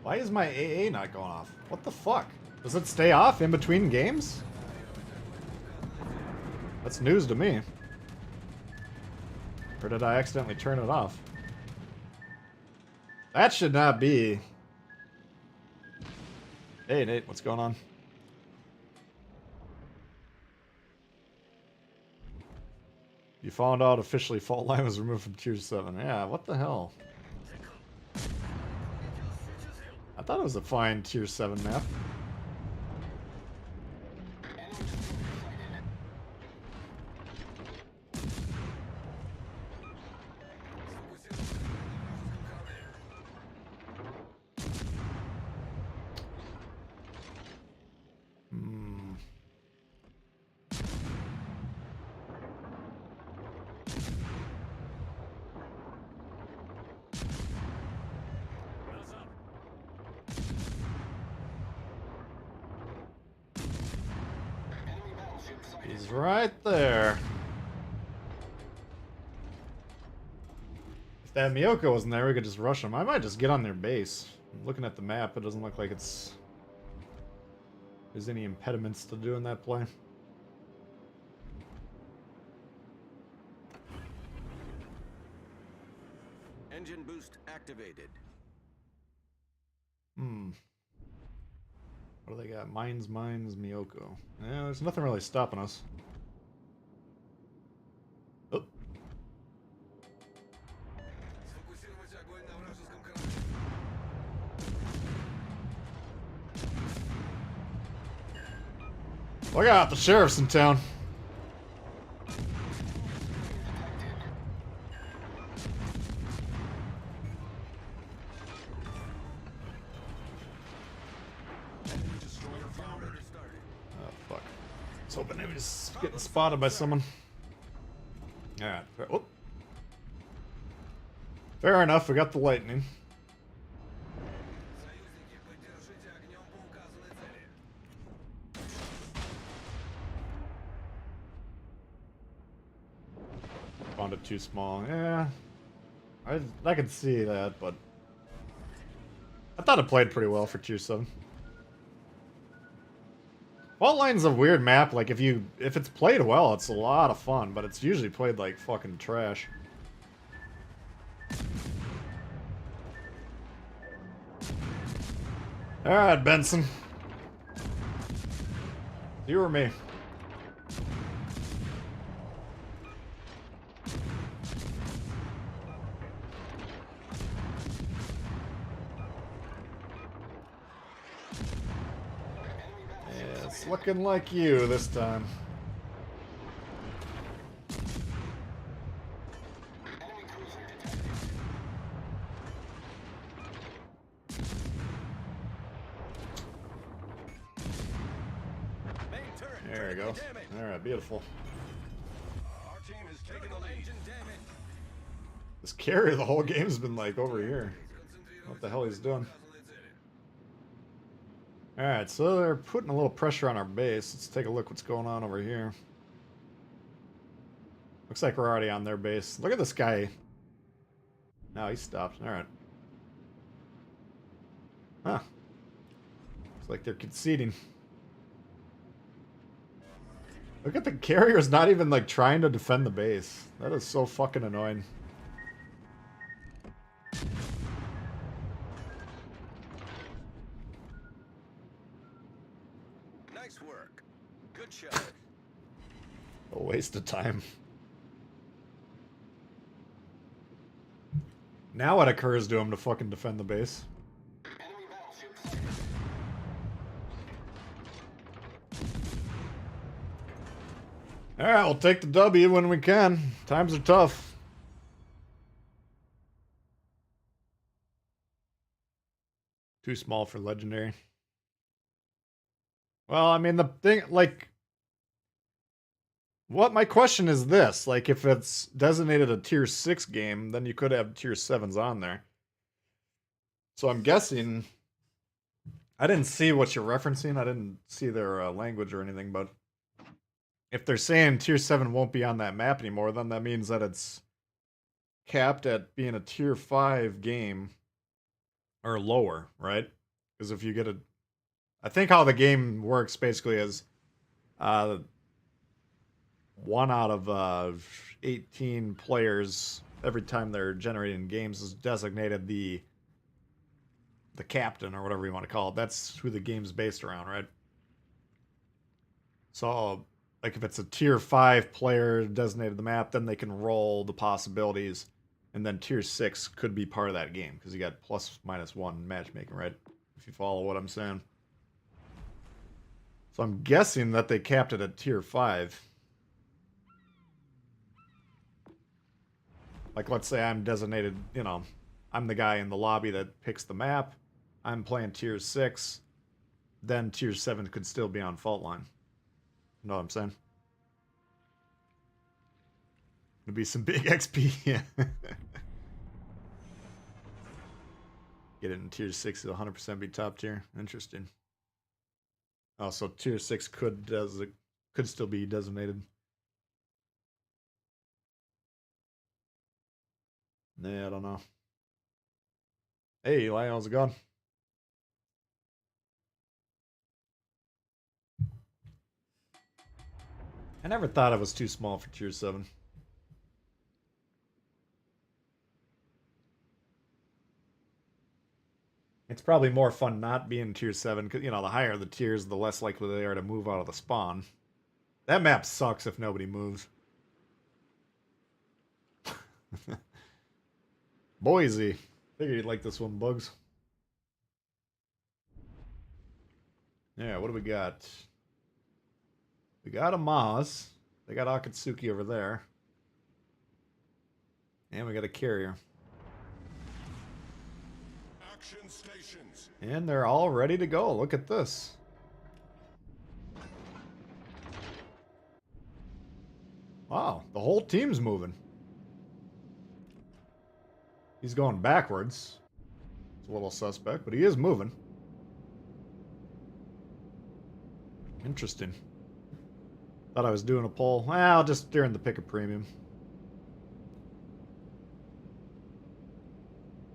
Why is my AA not going off? What the fuck? Does it stay off in between games? That's news to me. Or did I accidentally turn it off? That should not be. Hey Nate, what's going on? You found out officially fault line was removed from tier 7. Yeah, what the hell? I thought it was a fine tier 7 map. He's right there. If that Miyoko wasn't there, we could just rush him. I might just get on their base. Looking at the map, it doesn't look like there's any impediments to doing that play. Engine boost activated. What do they got? Mines, Miyoko. Yeah, there's nothing really stopping us. Oh. Look out, the sheriff's in town. Hoping he was getting spotted by someone. Alright. Oh. Fair enough, we got the lightning. Found it too small. Yeah. I could see that, but I thought it played pretty well for tier 7. Fault Line's a weird map. Like if it's played well, it's a lot of fun, but it's usually played like fucking trash. Alright, Benson. You or me? Yeah, it's looking like you this time. There we go. Alright, beautiful. Our team has taken the lead. This carrier the whole game's been like over here. What the hell he's doing? Alright, so they're putting a little pressure on our base. Let's take a look what's going on over here. Looks like we're already on their base. Look at this guy. No, he stopped. Alright. Huh. Looks like they're conceding. Look at the carrier's not even like trying to defend the base. That is so fucking annoying. Nice work. Good shot. A waste of time. Now what occurs to him to fucking defend the base? Enemy battleships. Alright, we'll take the W when we can. Times are tough. Too small for legendary. Well, I mean, the thing, like... What my question is this, like, if it's designated a tier 6 game, then you could have tier 7s on there. So I'm guessing... I didn't see what you're referencing, I didn't see their language or anything, but... If they're saying tier 7 won't be on that map anymore, then that means that it's capped at being a tier 5 game or lower, right? Because if you get a... I think how the game works basically is 1 out of 18 players every time they're generating games is designated the captain or whatever you want to call it. That's who the game's based around, right? So... Like, if it's a tier 5 player designated the map, then they can roll the possibilities. And then tier 6 could be part of that game. Because you got ±1 matchmaking, right? If you follow what I'm saying. So I'm guessing that they capped it at tier 5. Like, let's say I'm designated, you know, I'm the guy in the lobby that picks the map. I'm playing tier 6. Then tier 7 could still be on fault line. You know what I'm saying? It'll be some big XP. Yeah. Get it in tier 6, it'll 100% be top tier. Interesting. Oh, so tier 6 could still be designated. Yeah, I don't know. Hey, Eli, how's it going? I never thought it was too small for tier 7. It's probably more fun not being tier 7, because, you know, the higher the tiers, the less likely they are to move out of the spawn. That map sucks if nobody moves. Boise. Figured you'd like this one, Bugs. Yeah, what do we got? We got a Maz. They got Akatsuki over there. And we got a carrier. Action stations. And they're all ready to go. Look at this. Wow, the whole team's moving. He's going backwards. It's a little suspect, but he is moving. Interesting. Thought I was doing a poll. Well, just during the pick a premium.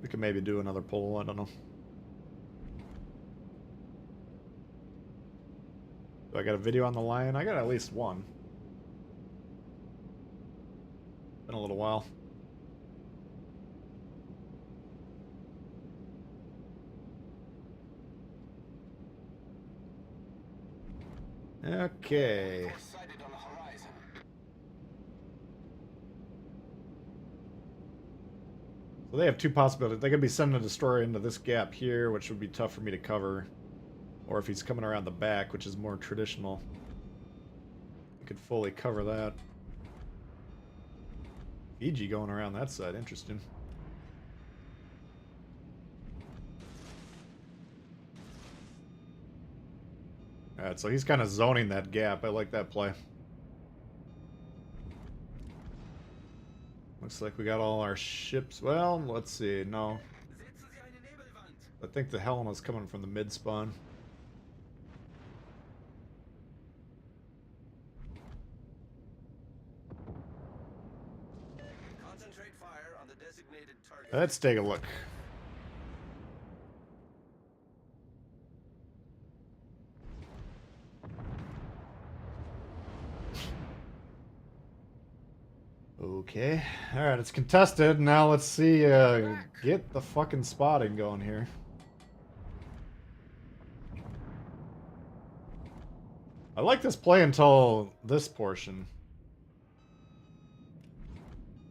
We could maybe do another pull, I don't know. Do I got a video on the lion? I got at least one. Been a little while. Okay. So they have two possibilities. They could be sending a destroyer into this gap here, which would be tough for me to cover. Or if he's coming around the back, which is more traditional, I could fully cover that. Fiji going around that side, interesting. Alright, so he's kind of zoning that gap. I like that play. Looks like we got all our ships. Well, let's see. No. I think the Helena's coming from the mid-spawn. Concentrate fire on the designated target. Let's take a look. Okay. Alright, it's contested. Now let's see, get the fucking spotting going here. I like this play until this portion.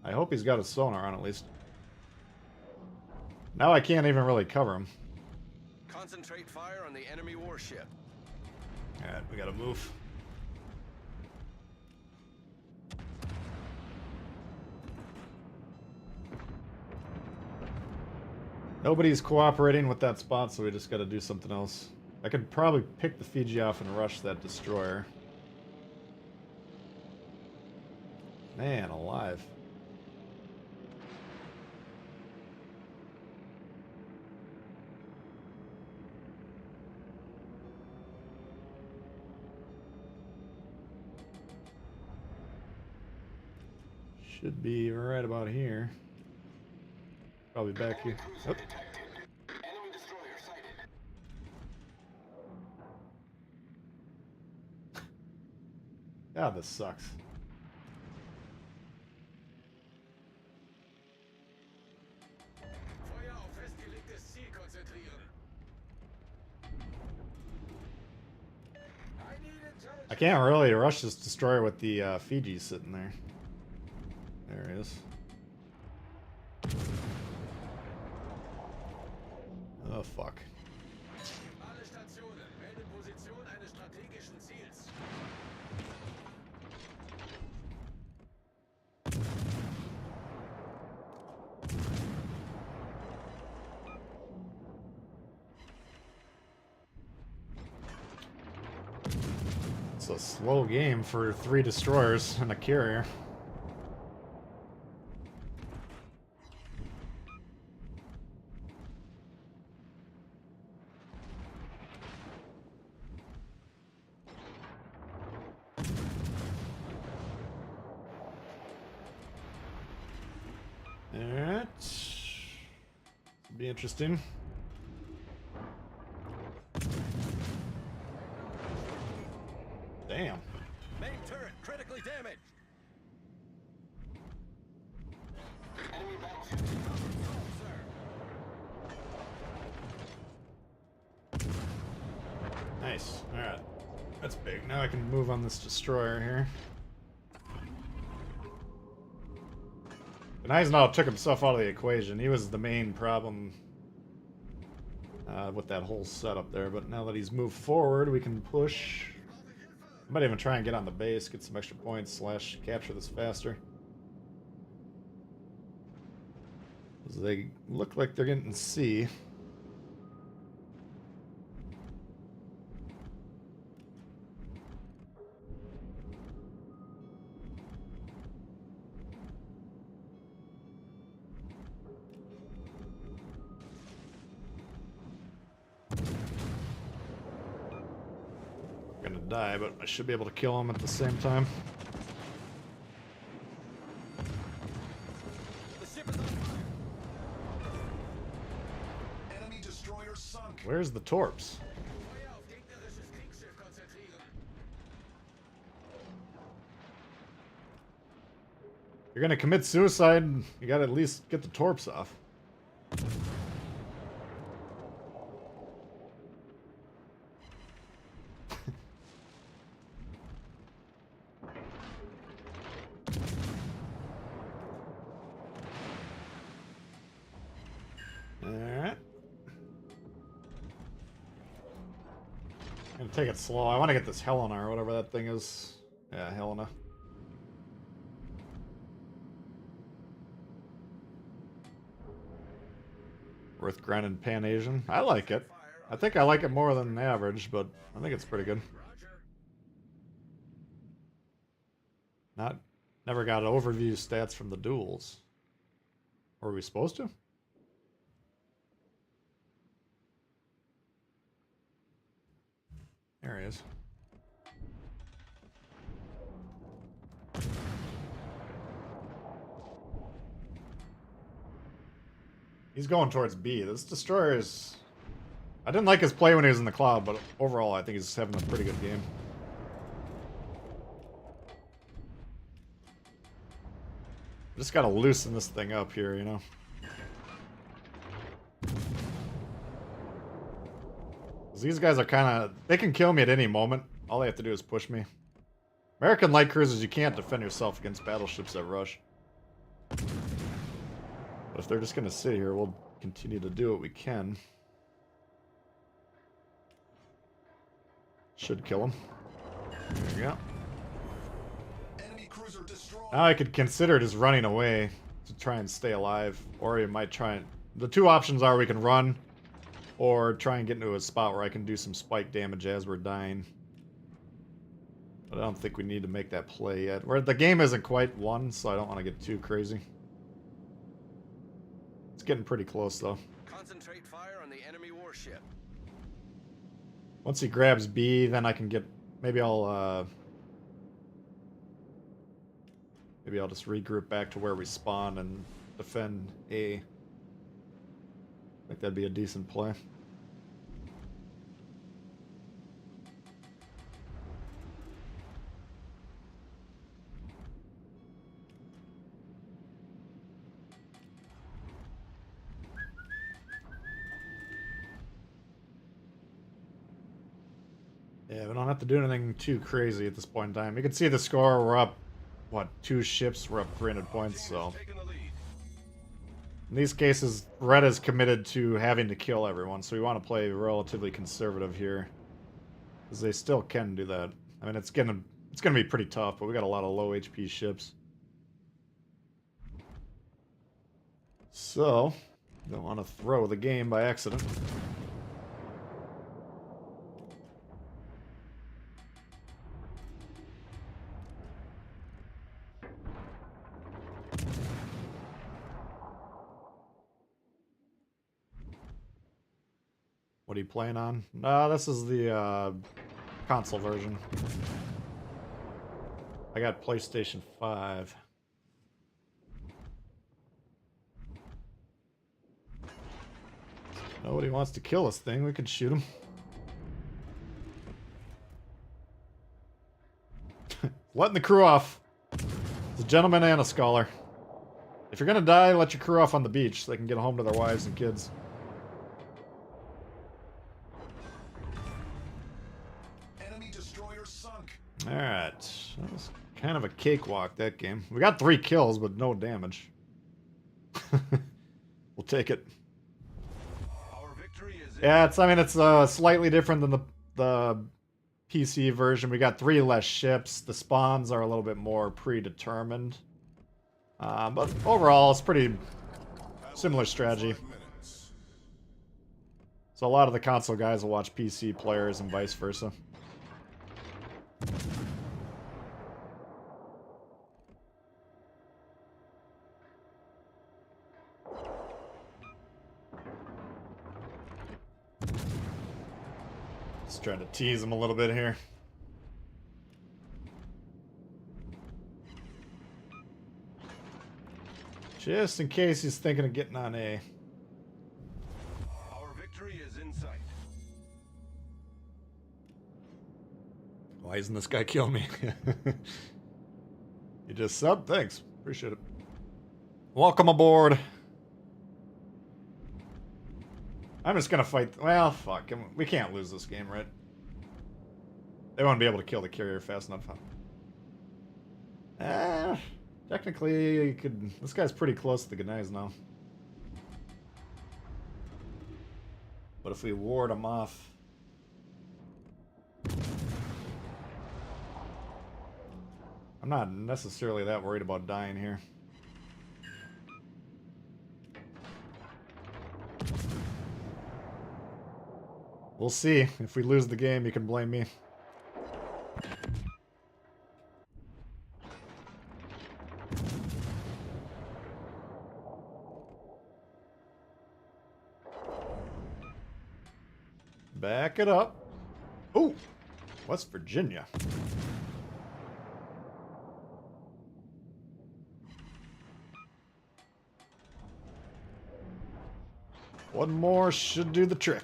I hope he's got a sonar on at least. Now I can't even really cover him. Concentrate fire on the enemy warship. Alright, we gotta move. Nobody's cooperating with that spot, so we just gotta do something else. I could probably pick the Fiji off and rush that destroyer. Man alive. Should be right about here. Probably back here. Oh. God, this sucks. Feuer auf festgelegtes Ziel konzentrieren. I can't really rush this destroyer with the Fiji sitting there. There he is. Oh, fuck. Alle Stationen, melde Position eines strategischen Ziels. It's a slow game for 3 destroyers and a carrier. Alright. Be interesting. Damn. Main turret critically damaged. Enemy battleship. Nice. Alright. That's big. Now I can move on this destroyer here. And Eisenhower took himself out of the equation. He was the main problem with that whole setup there. But now that he's moved forward, we can push. I might even try and get on the base, get some extra points, / capture this faster. 'Cause they look like they're getting C. Gonna die, but I should be able to kill him at the same time. The ship is on fire. Where's the torps? Feuer auf gegnerisches Kriegsschiff konzentrieren. You're gonna commit suicide, you gotta at least get the torps off. Alright. I'm gonna take it slow. I want to get this Helena or whatever that thing is. Yeah, Helena. Worth Gren Pan Asian. I like it. I think I like it more than average, but I think it's pretty good. Never got overview stats from the duels. Were we supposed to? There he is. He's going towards B. This destroyer is... I didn't like his play when he was in the cloud, but overall I think he's having a pretty good game. Just gotta loosen this thing up here, you know? 'Cause these guys are kinda... They can kill me at any moment. All they have to do is push me. American light cruisers, you can't defend yourself against battleships that rush. But if they're just gonna sit here, we'll continue to do what we can. Should kill him. There we go. Enemy cruiser destroyed. Now I could consider just running away to try and stay alive. Or you might try and... The two options are we can run, or try and get into a spot where I can do some spike damage as we're dying. But I don't think we need to make that play yet. The game isn't quite won, so I don't want to get too crazy. It's getting pretty close, though. Concentrate fire on the enemy warship. Once he grabs B, then I can get... Maybe I'll just regroup back to where we spawn and defend A. I think that'd be a decent play. Yeah, we don't have to do anything too crazy at this point in time. You can see the score. We're up, what, 2 ships? We're up 300 points, so... Taking the lead. In these cases, Red is committed to having to kill everyone, so we want to play relatively conservative here. Because they still can do that. I mean, it's gonna be pretty tough, but we got a lot of low HP ships. So, don't want to throw the game by accident. What are you playing on? This is the console version. I got PlayStation 5. Nobody wants to kill this thing. We could shoot him. Letting the crew off. It's a gentleman and a scholar. If you're gonna die, let your crew off on the beach so they can get home to their wives and kids. Alright, that was kind of a cakewalk, that game. We got 3 kills, but no damage. We'll take it. Our victory is Yeah, it's slightly different than the PC version. We got 3 less ships. The spawns are a little bit more predetermined. But overall, it's pretty similar strategy. So a lot of the console guys will watch PC players and vice versa. Just trying to tease him a little bit here. Just in case he's thinking of getting on A. Our victory is in sight. Why isn't this guy killing me? You just subbed? Thanks. Appreciate it. Welcome aboard. I'm just gonna fight. Well, fuck. We can't lose this game, right? They won't be able to kill the carrier fast enough. Technically, you could. This guy's pretty close to the Ghanais now. But if we ward him off. I'm not necessarily that worried about dying here. We'll see. If we lose the game, you can blame me. Back it up. Ooh, West Virginia. One more should do the trick.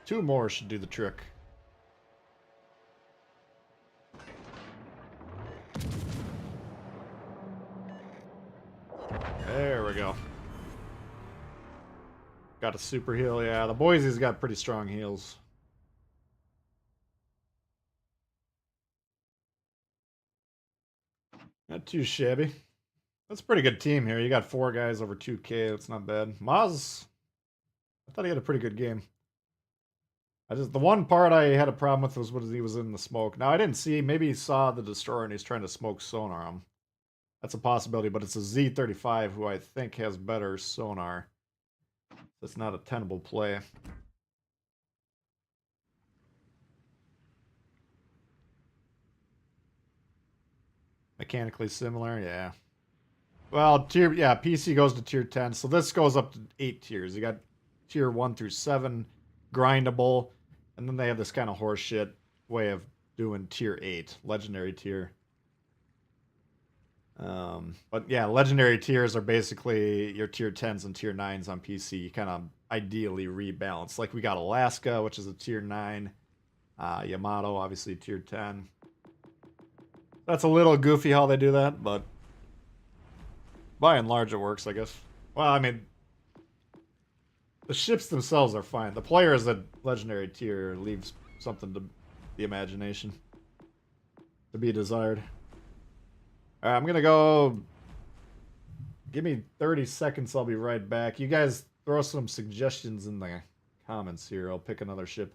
Two more should do the trick. There we go. Got a super heal. Yeah, the Boise's got pretty strong heals. Not too shabby. That's a pretty good team here. You got 4 guys over 2K. That's not bad. Maz, I thought he had a pretty good game. The one part I had a problem with was when he was in the smoke. Now, I didn't see. Maybe he saw the destroyer and he's trying to smoke sonar him. That's a possibility, but it's a Z-35 who I think has better sonar. That's not a tenable play. Mechanically similar, yeah. Well, PC goes to tier 10, so this goes up to 8 tiers. You got tier 1 through 7, grindable, and then they have this kind of horseshit way of doing tier 8, legendary tier. But yeah, legendary tiers are basically your tier 10s and tier 9s on PC. You kind of ideally rebalance. Like we got Alaska, which is a tier 9. Yamato, obviously tier 10. That's a little goofy how they do that, but by and large it works, I guess. Well, I mean, the ships themselves are fine. The players at legendary tier leaves something to the imagination. To be desired. Alright, I'm gonna go. Give me 30 seconds, I'll be right back. You guys throw some suggestions in the comments here. I'll pick another ship.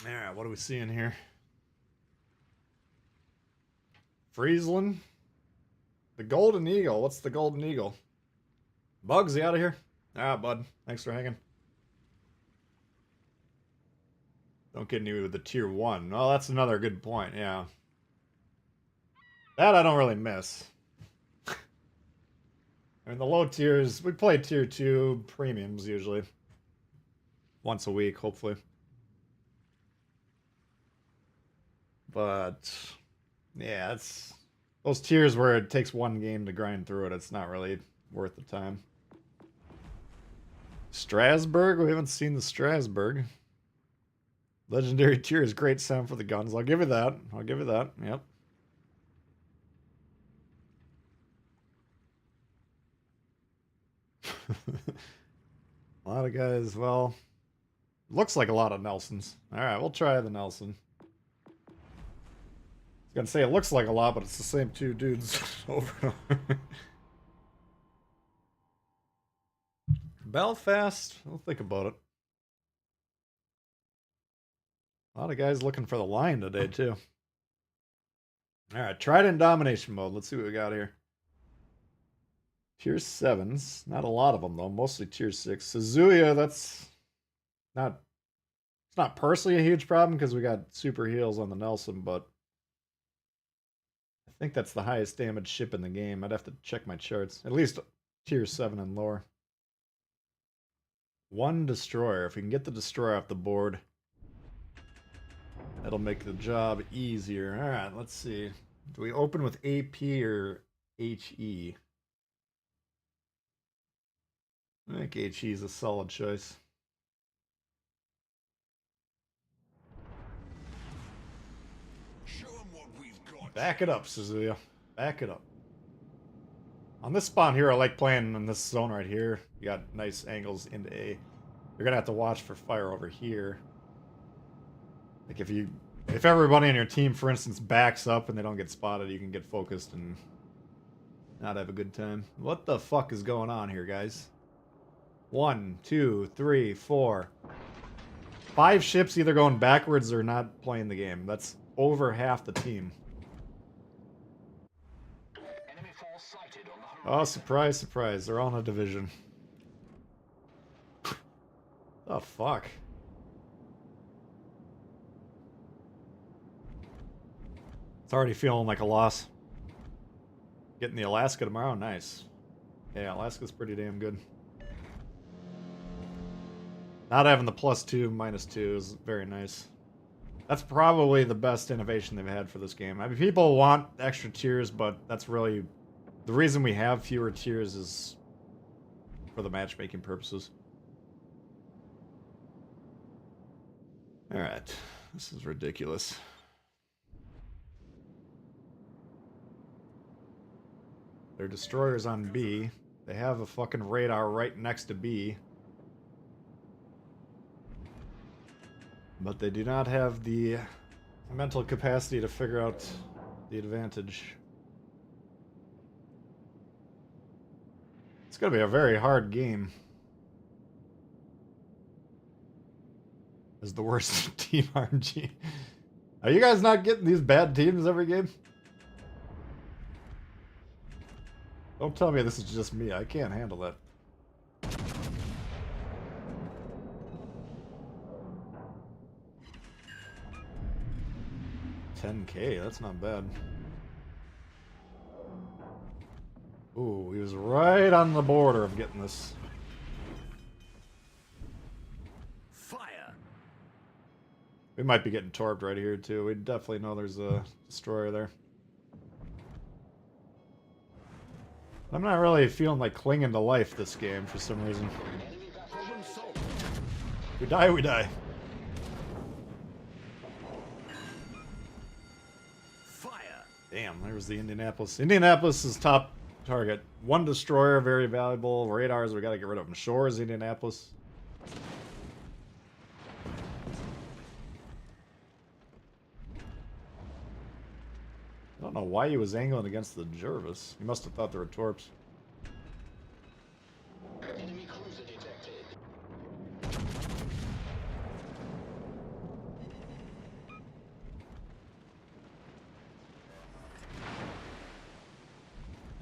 Alright, what are we seeing here? Friesland? The Golden Eagle. What's the Golden Eagle? Bugsy out of here? Ah, bud. Thanks for hanging. Don't get any with the tier 1. Oh, that's another good point, yeah. That I don't really miss. I mean, the low tiers, we play tier 2 premiums usually. Once a week, hopefully. But yeah, it's those tiers where it takes one game to grind through it. It's not really worth the time. Strasbourg? We haven't seen the Strasbourg. Legendary tier is great sound for the guns. I'll give you that. I'll give you that. Yep. A lot of guys, well, looks like a lot of Nelsons. Alright, we'll try the Nelson. I was gonna say it looks like a lot, but it's the same two dudes over and over. Belfast, I'll think about it. A lot of guys looking for the line today, too. Alright, Trident Domination mode. Let's see what we got here. Tier 7s. Not a lot of them, though. Mostly Tier 6. Suzuya, that's not... It's not personally a huge problem because we got super heals on the Nelson, but... I think that's the highest damage ship in the game. I'd have to check my charts. At least Tier 7 and lower. One destroyer. If we can get the destroyer off the board... That'll make the job easier. Alright, let's see. Do we open with AP or HE? I think HE is a solid choice. Back it up, Suzuya. Back it up. On this spawn here, I like playing in this zone right here. You got nice angles into A. You're gonna have to watch for fire over here. Like if everybody on your team, for instance, backs up and they don't get spotted, you can get focused and not have a good time. What the fuck is going on here, guys? 1, 2, 3, 4. 5 ships either going backwards or not playing the game. That's over half the team. Enemy force sighted on the Oh, surprise, surprise. They're all in a division. Oh, fuck. It's already feeling like a loss. Getting the Alaska tomorrow, nice. Yeah, Alaska's pretty damn good. Not having the +2, -2 is very nice. That's probably the best innovation they've had for this game. I mean, people want extra tiers, but that's really... The reason we have fewer tiers is for the matchmaking purposes. Alright, this is ridiculous. Their destroyer's on B. They have a fucking radar right next to B. But they do not have the mental capacity to figure out the advantage. It's gonna be a very hard game. As the worst team RNG. Are you guys not getting these bad teams every game? Don't tell me this is just me. I can't handle that. $10K, that's not bad. Ooh, he was right on the border of getting this. fire. We might be getting torped right here, too. We definitely know there's a destroyer there. I'm not really feeling like clinging to life this game for some reason. Problem solved. We die, we die. Fire. Damn, there's the Indianapolis. Indianapolis is top target. One destroyer, very valuable. Radars, we gotta get rid of them. Shores, Indianapolis. I don't know why he was angling against the Jervis. He must have thought there were torps. Enemy cruiser detected.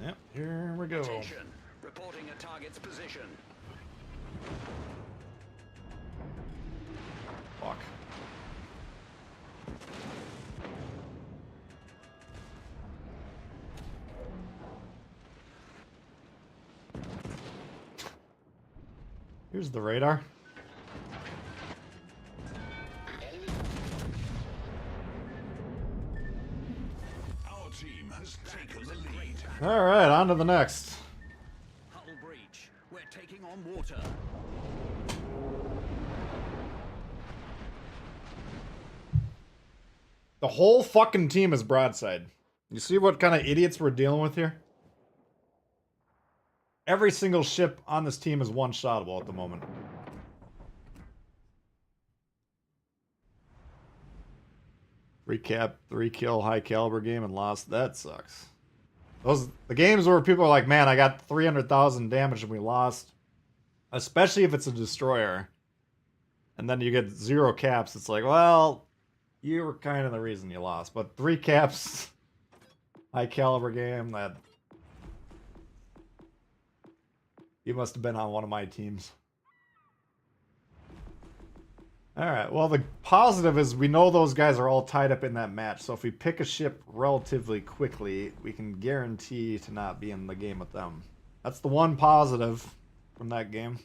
Yep, here we go. Attention. Reporting a target's position. Fuck. Here's the radar. Our team has taken the lead. All right, on to the next. Hull breach. We're taking on water. The whole fucking team is broadside. You see what kind of idiots we're dealing with here? Every single ship on this team is one-shotable at the moment. Recap, 3-kill high caliber game and lost. That sucks. The games where people are like, man, I got 300,000 damage and we lost. Especially if it's a destroyer. And then you get 0 caps. It's like, well, you were kind of the reason you lost. But 3 caps, high caliber game, that... You must have been on one of my teams. Alright, well the positive is we know those guys are all tied up in that match, so if we pick a ship relatively quickly, we can guarantee to not be in the game with them. That's the one positive from that game.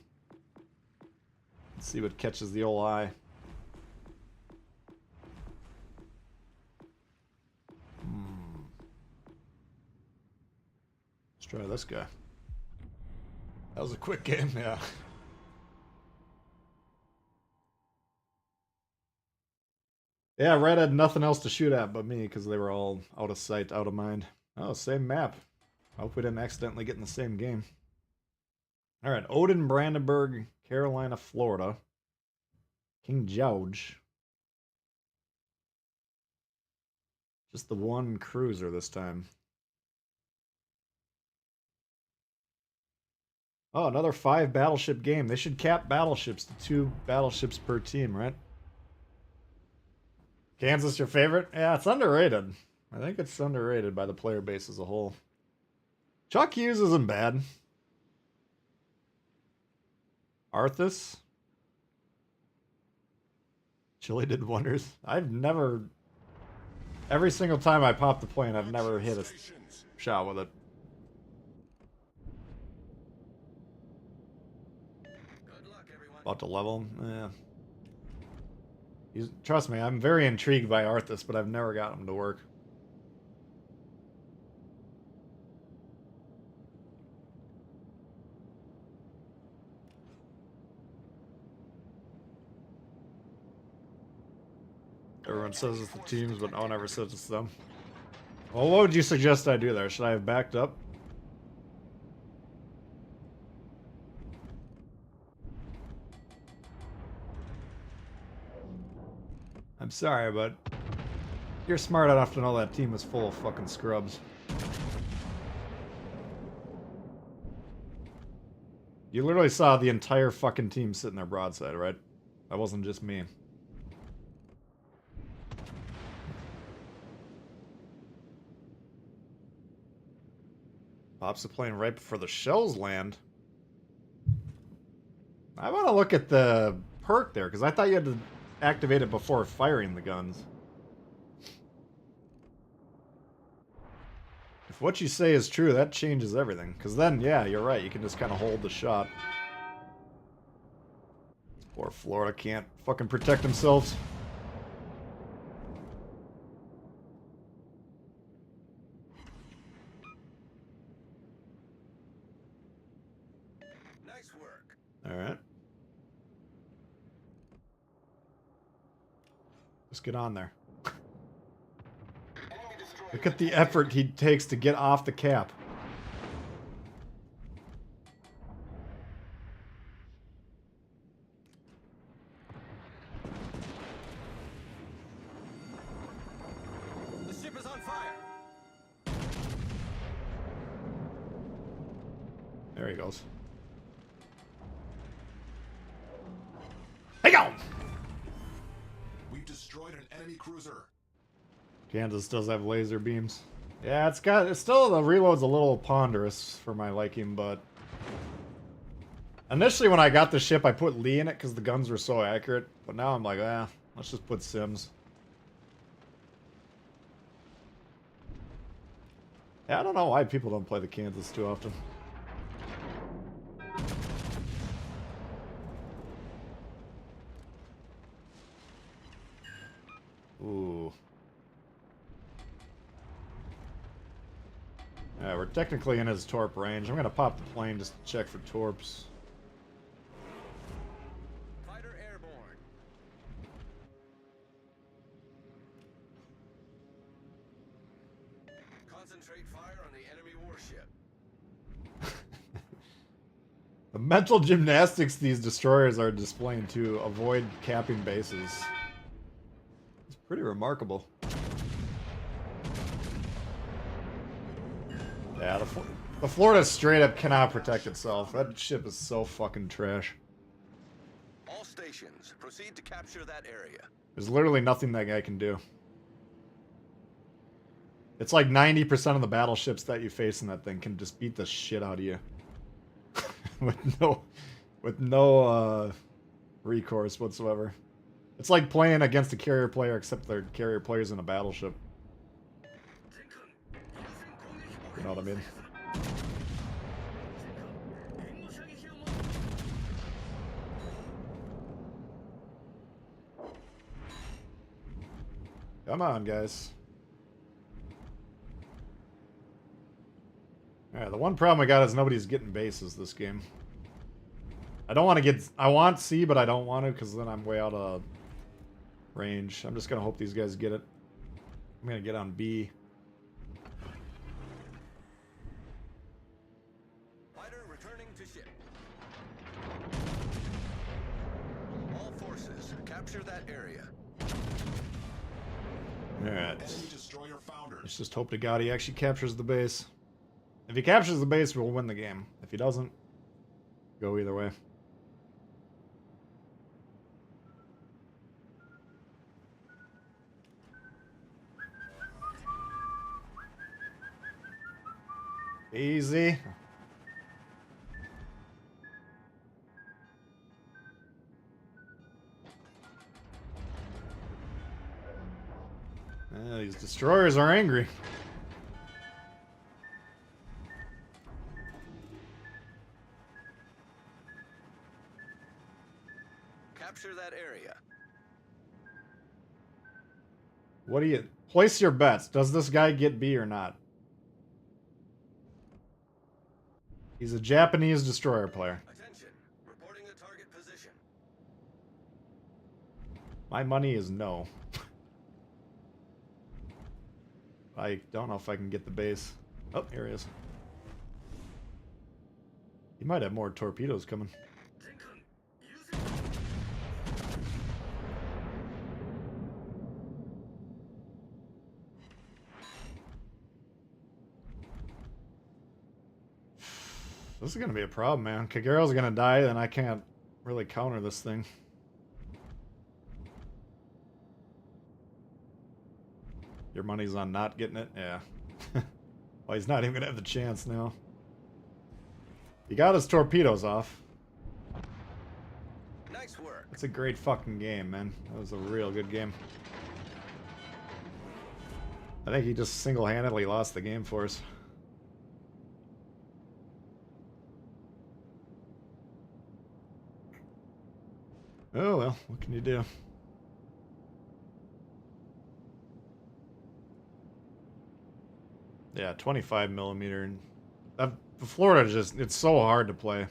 Let's see what catches the old eye. Let's try this guy. That was a quick game, yeah. Yeah, Red had nothing else to shoot at but me because they were all out of sight, out of mind. Oh, same map. I hope we didn't accidentally get in the same game. Alright, Odin, Brandenburg, Carolina, Florida. King George. Just the one cruiser this time. Oh, another 5 battleship game. They should cap battleships to 2 battleships per team, right? Kansas your favorite? Yeah, it's underrated. I think it's underrated by the player base as a whole. Chuck Hughes isn't bad. Arthas? Chile did wonders. I've never... Every single time I pop the plane, I've never hit a shot with it. Good luck, everyone. About to level? Yeah. Trust me, I'm very intrigued by Arthas, but I've never got him to work. Everyone says it's the teams, but no one ever says it's them. Well, what would you suggest I do there? Should I have backed up? I'm sorry, but you're smart enough to know that team is full of fucking scrubs. You literally saw the entire fucking team sitting there broadside, right? That wasn't just me. Pops the plane right before the shells land. I want to look at the perk there, because I thought you had to activate it before firing the guns. If what you say is true, that changes everything. Because then, yeah, you're right. You can just kind of hold the shot. Poor Florida can't fucking protect themselves. Nice work. Alright. Let's get on there. Look at the effort he takes to get off the cap. The ship is on fire. There he goes. Hey, go! We've destroyed an enemy cruiser. Kansas does have laser beams. Yeah, it's still, the reload's a little ponderous for my liking, but initially when I got the ship, I put Lee in it because the guns were so accurate, but now I'm like, let's just put Sims. Yeah, I don't know why people don't play the Kansas too often. Ooh. Yeah, we're technically in his torp range. I'm gonna pop the plane just to check for torps. Fighter airborne. Concentrate fire on the enemy warship. mental gymnastics these destroyers are displaying to avoid capping bases. It's pretty remarkable. Yeah, the Florida straight up cannot protect itself. That ship is so fucking trash. All stations, proceed to capture that area. There's literally nothing that guy can do. It's like 90% of the battleships that you face in that thing can just beat the shit out of you. with no recourse whatsoever. It's like playing against a carrier player, except their carrier player's in a battleship. You know what I mean? Come on, guys. Alright, the one problem I got is nobody's getting bases this game. I don't want to get... I want C, but I don't want to, because then I'm way out of range. I'm just going to hope these guys get it. I'm going to get on B. Fighter returning to ship. All forces, capture that area. Alright. Enemy destroyer foundered. Let's just hope to God he actually captures the base. If he captures the base, we'll win the game. If he doesn't, go either way. Easy. These destroyers are angry. Capture that area. What do you... Place your bets. Does this guy get B or not? He's a Japanese destroyer player. Attention, reporting a target position. My money is no. I don't know if I can get the base. Oh, here he is. He might have more torpedoes coming. This is going to be a problem, man. Kagero's going to die, then I can't really counter this thing. Your money's on not getting it? Yeah. Well, he's not even going to have the chance now. He got his torpedoes off. Nice work. That's a great fucking game, man. That was a real good game. I think he just single-handedly lost the game for us. Oh well, what can you do? Yeah, 25 millimeter. Florida just, it's so hard to play.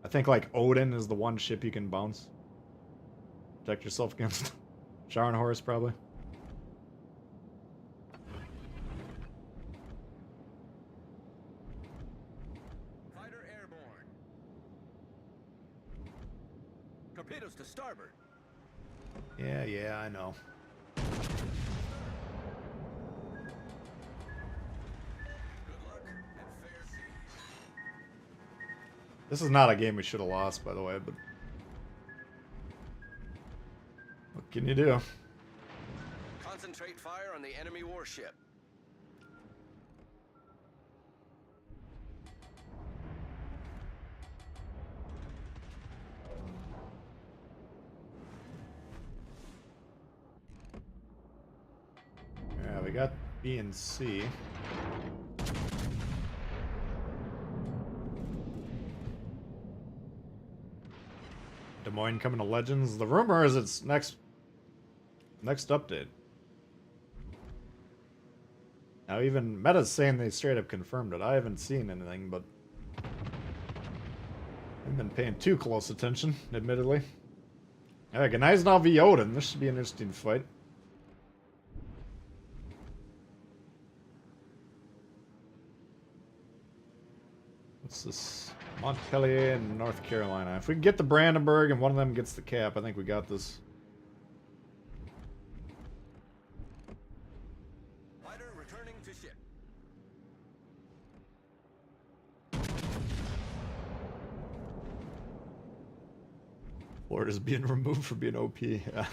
I think like Odin is the one ship you can bounce. Protect yourself against Scharnhorst probably. Fighter airborne. Torpedoes to starboard. Yeah, I know. Good luck and fair seas. This is not a game we should have lost, by the way, but what can you do? Concentrate fire on the enemy warship. Yeah, we got B and C. Des Moines coming to Legends. The rumor is it's next update. Now even Meta's saying they straight up confirmed it. I haven't seen anything, but I've been paying too close attention, admittedly. Alright, Gneisenau v Odin. This should be an interesting fight. What's this? Montpelier and North Carolina. If we can get the Brandenburg and one of them gets the cap, I think we got this. Fighter returning to ship. Florida's being removed for being OP. Yeah.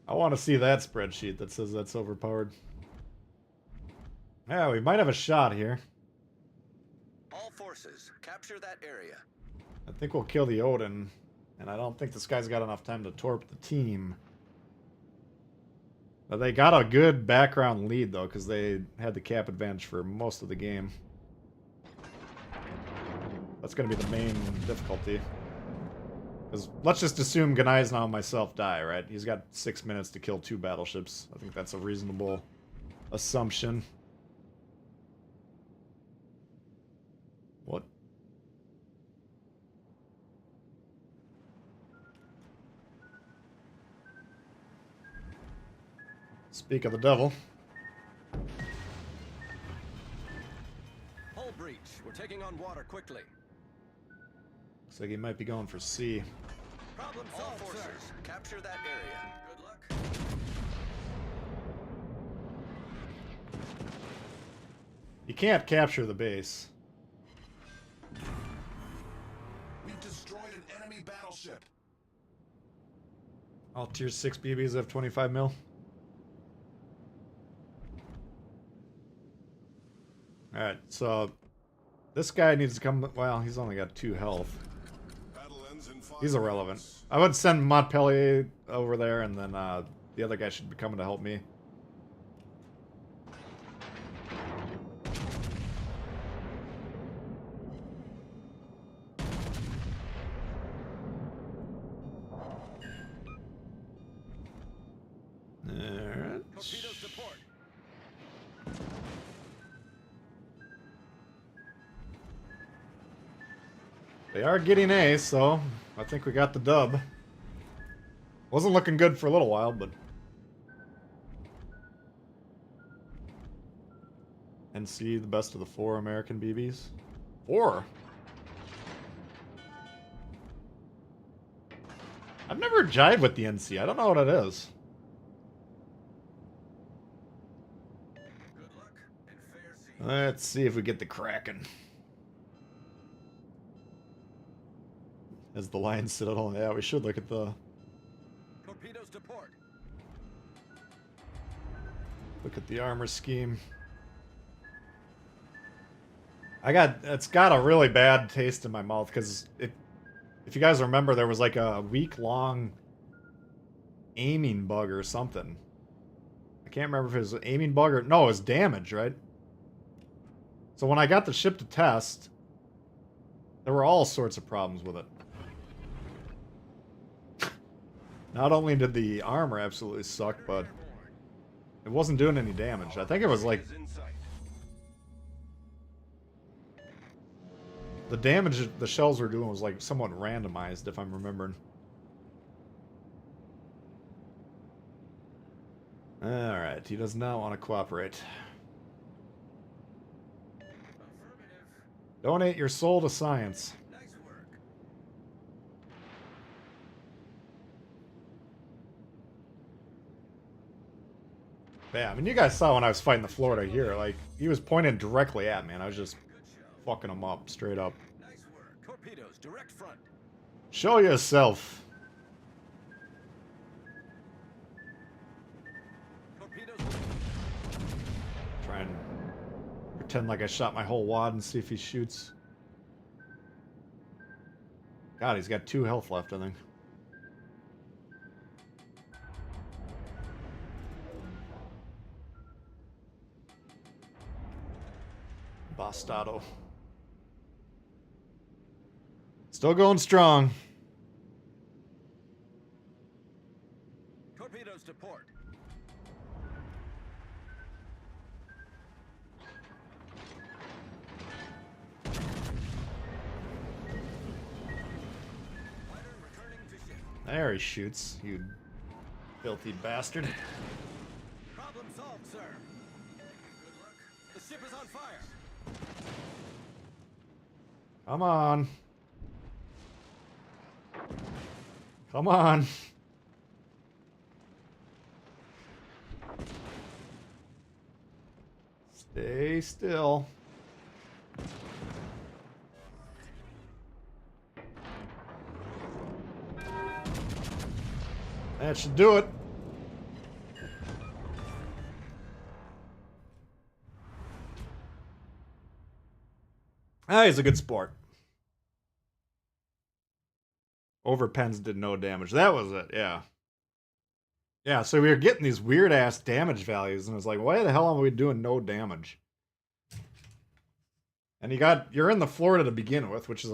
I want to see that spreadsheet that says that's overpowered. Yeah, we might have a shot here. All forces, capture that area. I think we'll kill the Odin, and I don't think this guy's got enough time to torp the team. But they got a good background lead, though, because they had the cap advantage for most of the game. That's going to be the main difficulty. Because let's just assume Ganaisna and myself die, right? He's got 6 minutes to kill 2 battleships. I think that's a reasonable assumption. What? Speak of the devil. Hull breach. We're taking on water quickly. Looks like he might be going for C. Problem solved, all forces, sir. Capture that area. Good luck. You can't capture the base. We've destroyed an enemy battleship. All tier 6 BBs have 25 mil. Alright, so this guy needs to come. Well, he's only got 2 health. Battle ends in 5 He's irrelevant. minutes. I would send Montpellier over there, and then the other guy should be coming to help me. Alright. Torpedoes to port. They are getting A, so I think we got the dub. Wasn't looking good for a little while, but... NC, the best of the 4 American BBs. 4? I've never jived with the NC. I don't know what it is. Good luck and fair sea. Let's see if we get the Kraken. As the lines sit on, yeah, we should look at the Torpedoes to port. armor scheme. It's got a really bad taste in my mouth because if you guys remember, there was like a week-long aiming bug or something. I can't remember if it was an aiming bug or no, it was damage, right? So when I got the ship to test, there were all sorts of problems with it. Not only did the armor absolutely suck, but it wasn't doing any damage. I think it was like... The damage the shells were doing was like somewhat randomized, if I'm remembering. Alright, he does not want to cooperate. Donate your soul to science. Nice work. Yeah, I mean, you guys saw when I was fighting the Florida here, like, he was pointing directly at me, and I was just fucking him up, straight up. Nice work. Torpedoes, direct front. Show yourself. Torpedoes. Try and pretend like I shot my whole wad and see if he shoots. God, he's got 2 health left, I think. Bastardo. Still going strong. Torpedoes to port. Fighter returning to ship. There he shoots, you filthy bastard. Problem solved, sir. Good luck. The Ship is on fire. Come on. Come on. Stay still. That should do it. Ah, he's a good sport. Overpens did no damage. That was it, yeah. Yeah, so we were getting these weird ass damage values, and it's like, why the hell are we doing no damage? And you're in the Florida to begin with, which is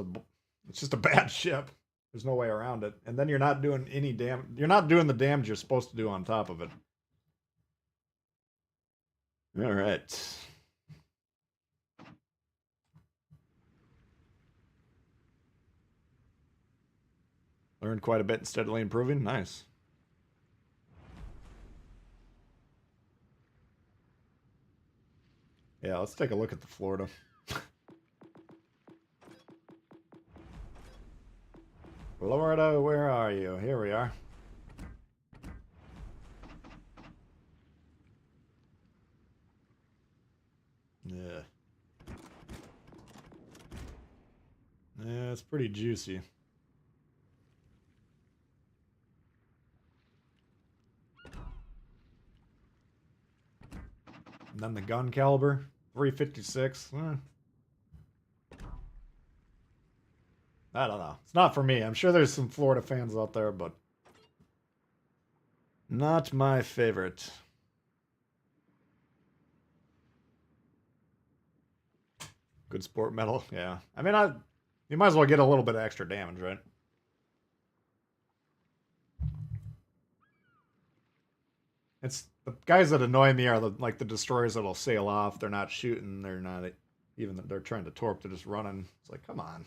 it's just a bad ship. There's no way around it. And then you're not doing any damage. You're not doing the damage you're supposed to do on top of it. All right. Learned quite a bit and steadily improving. Nice. Yeah, let's take a look at the Florida. Florida, where are you? Here we are. Yeah. Yeah, it's pretty juicy. And then the gun caliber, 356. I don't know. It's not for me. I'm sure there's some Florida fans out there, but not my favorite. Good sport medal. Yeah. I mean, you might as well get a little bit of extra damage, right? It's the guys that annoy me are like the destroyers that'll sail off. They're not shooting. They're not even. They're trying to torp. They're just running. It's like, come on.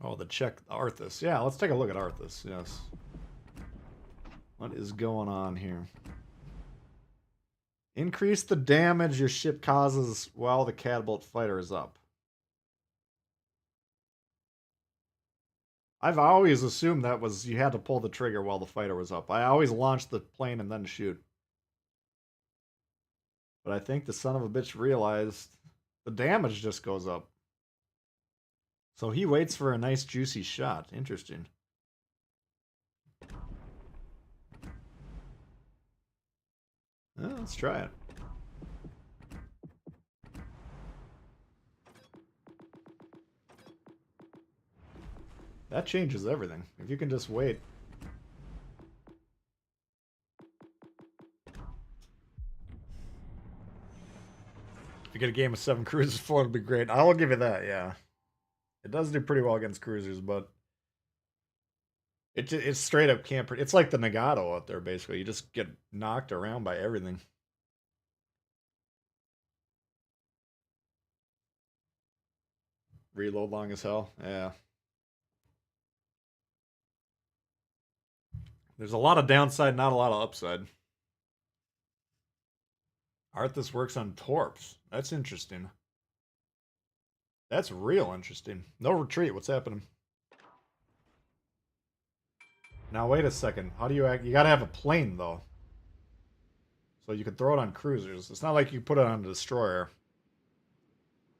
Oh, the Czech Arthas. Yeah, let's take a look at Arthas. Yes. What is going on here? Increase the damage your ship causes while the catapult fighter is up. I've always assumed that was you had to pull the trigger while the fighter was up. I always launched the plane and then shoot. But I think the son of a bitch realized the damage just goes up. So he waits for a nice juicy shot. Interesting. Well, let's try it. That changes everything. If you can just wait. If you get a game of 7 cruisers full, it'd be great. I will give you that, yeah. It does do pretty well against cruisers, but it's straight up can't. It's like the Nagato out there, basically. You just get knocked around by everything. Reload long as hell. Yeah. There's a lot of downside, not a lot of upside. Arthas works on torps. That's interesting. That's real interesting. No retreat. What's happening? Now, wait a second. How do you act? You gotta have a plane, though. So you can throw it on cruisers. It's not like you put it on a destroyer.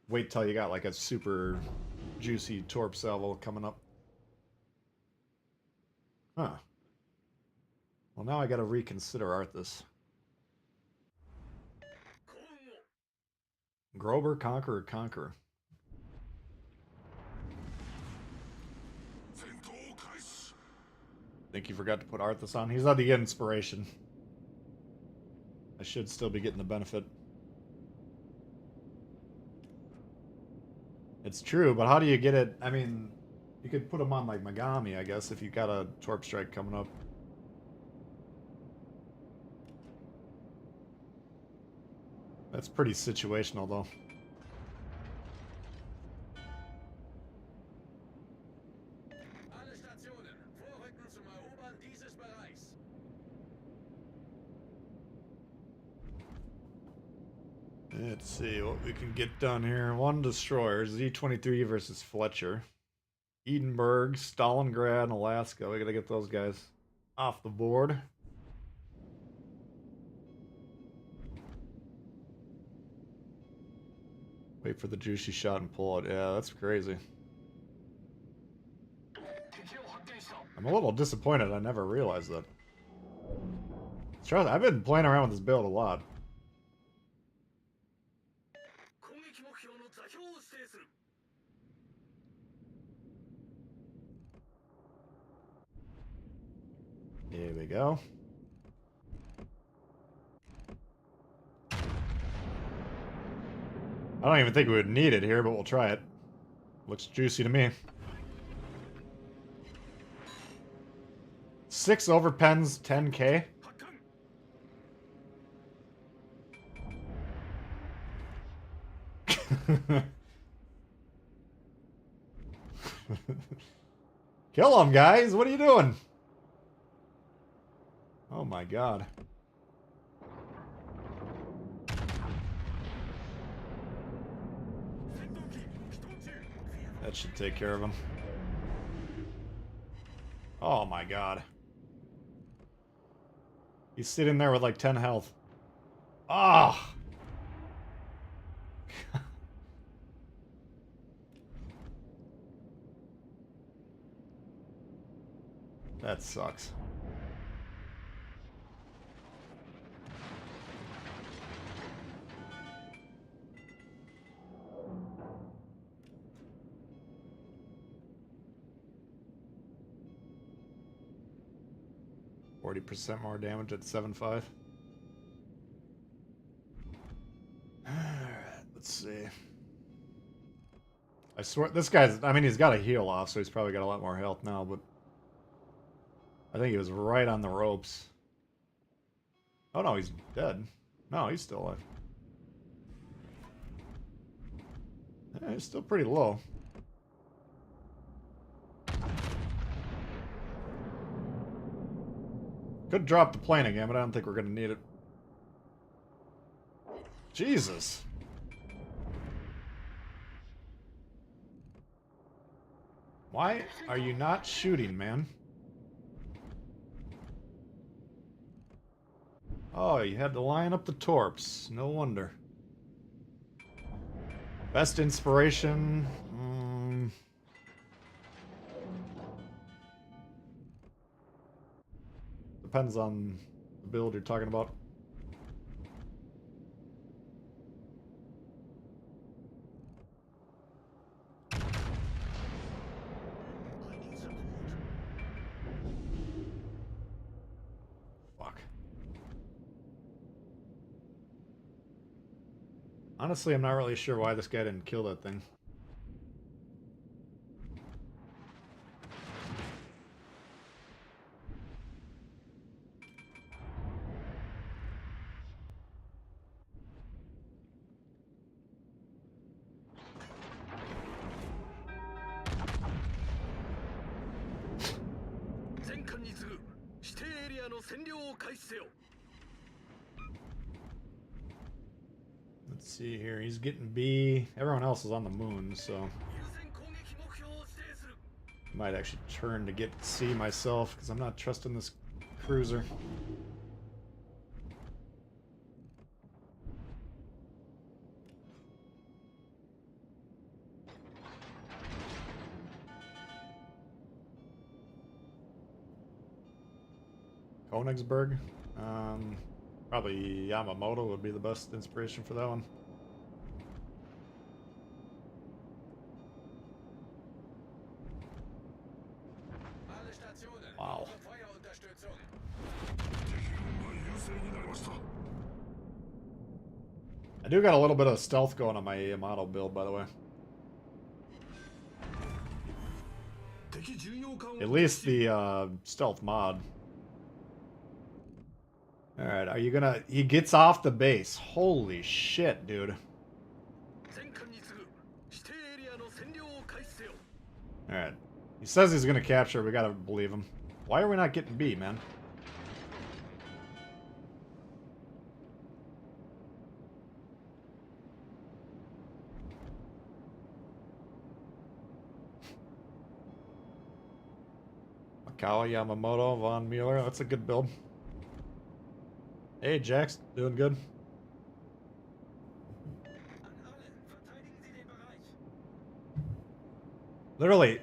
Wait till you got like a super juicy torp salvo coming up. Huh. Well, now I gotta reconsider Arthas. Grover, Conqueror, Conqueror. Think you forgot to put Arthas on? He's not the inspiration. I should still be getting the benefit. It's true, but how do you get it? I mean, you could put him on like Megami, I guess, if you got a Torp Strike coming up. That's pretty situational, though. Alle Stationen, vorrücken zum Erobern dieses Bereichs. Let's see what we can get done here. One destroyer, Z-23 versus Fletcher. Edinburgh, Stalingrad, Alaska. We gotta get those guys off the board. Wait for the juicy shot and pull it. Yeah, that's crazy. I'm a little disappointed I never realized that. Trust, I've been playing around with this build a lot. Here we go. I don't even think we would need it here, but we'll try it. Looks juicy to me. 6 overpens, 10k. Kill him, guys! What are you doing? Oh my god. That should take care of him. Oh my god. He's sitting there with like 10 health. Ah! That sucks. %, more damage at 7.5. Alright, let's see. I swear, this guy's, I mean, he's got a heal off, so he's probably got a lot more health now, but I think he was right on the ropes. Oh no, he's dead. No, he's still alive. Yeah, he's still pretty low. Could drop the plane again, but I don't think we're going to need it. Jesus. Why are you not shooting, man? Oh, you had to line up the torps. No wonder. Best inspiration. Depends on the build you're talking about. Fuck. Honestly, I'm not really sure why this guy didn't kill that thing. Let's see here. He's getting B. Everyone else is on the moon, so might actually turn to get C myself because I'm not trusting this cruiser. Königsberg. Probably Yamamoto would be the best inspiration for that one. Wow. I do got a little bit of stealth going on my Yamato build, by the way. At least the stealth mod. Alright, are you gonna... He gets off the base. Holy shit, dude. Alright. He says he's gonna capture. We gotta believe him. Why are we not getting B, man? Kawa, Yamamoto, Von Mueller. That's a good build. Hey, Jax, doing good. Literally,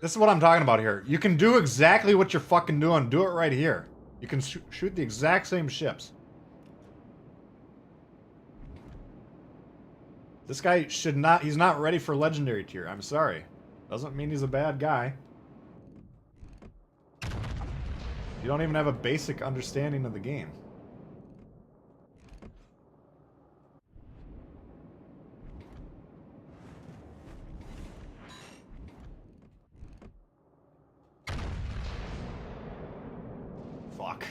this is what I'm talking about here. You can do exactly what you're fucking doing. Do it right here. You can shoot the exact same ships. This guy should not... He's not ready for legendary tier. I'm sorry. Doesn't mean he's a bad guy. You don't even have a basic understanding of the game. Fuck.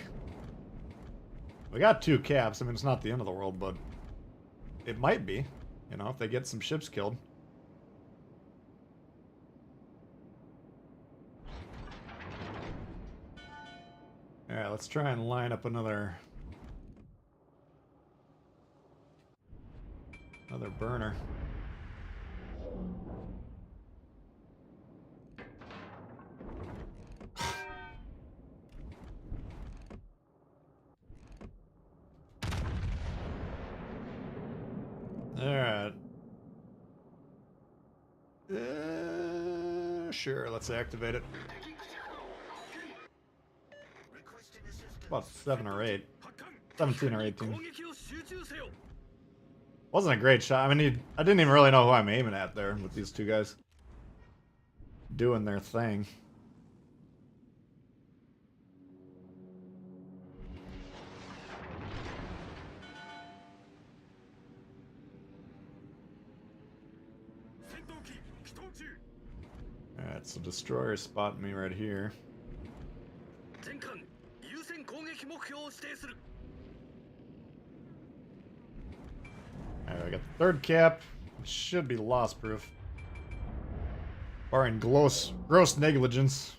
We got 2 caps. I mean, it's not the end of the world, but it might be. You know, if they get some ships killed. Alright, let's try and line up another burner. Alright. Sure, let's activate it. About 7 or 8. 17 or 18. Wasn't a great shot. I mean, I didn't even really know who I'm aiming at there with these 2 guys doing their thing. Alright, so destroyer spotting me right here. Alright, I got the 3rd cap. It should be loss proof. Barring gross negligence.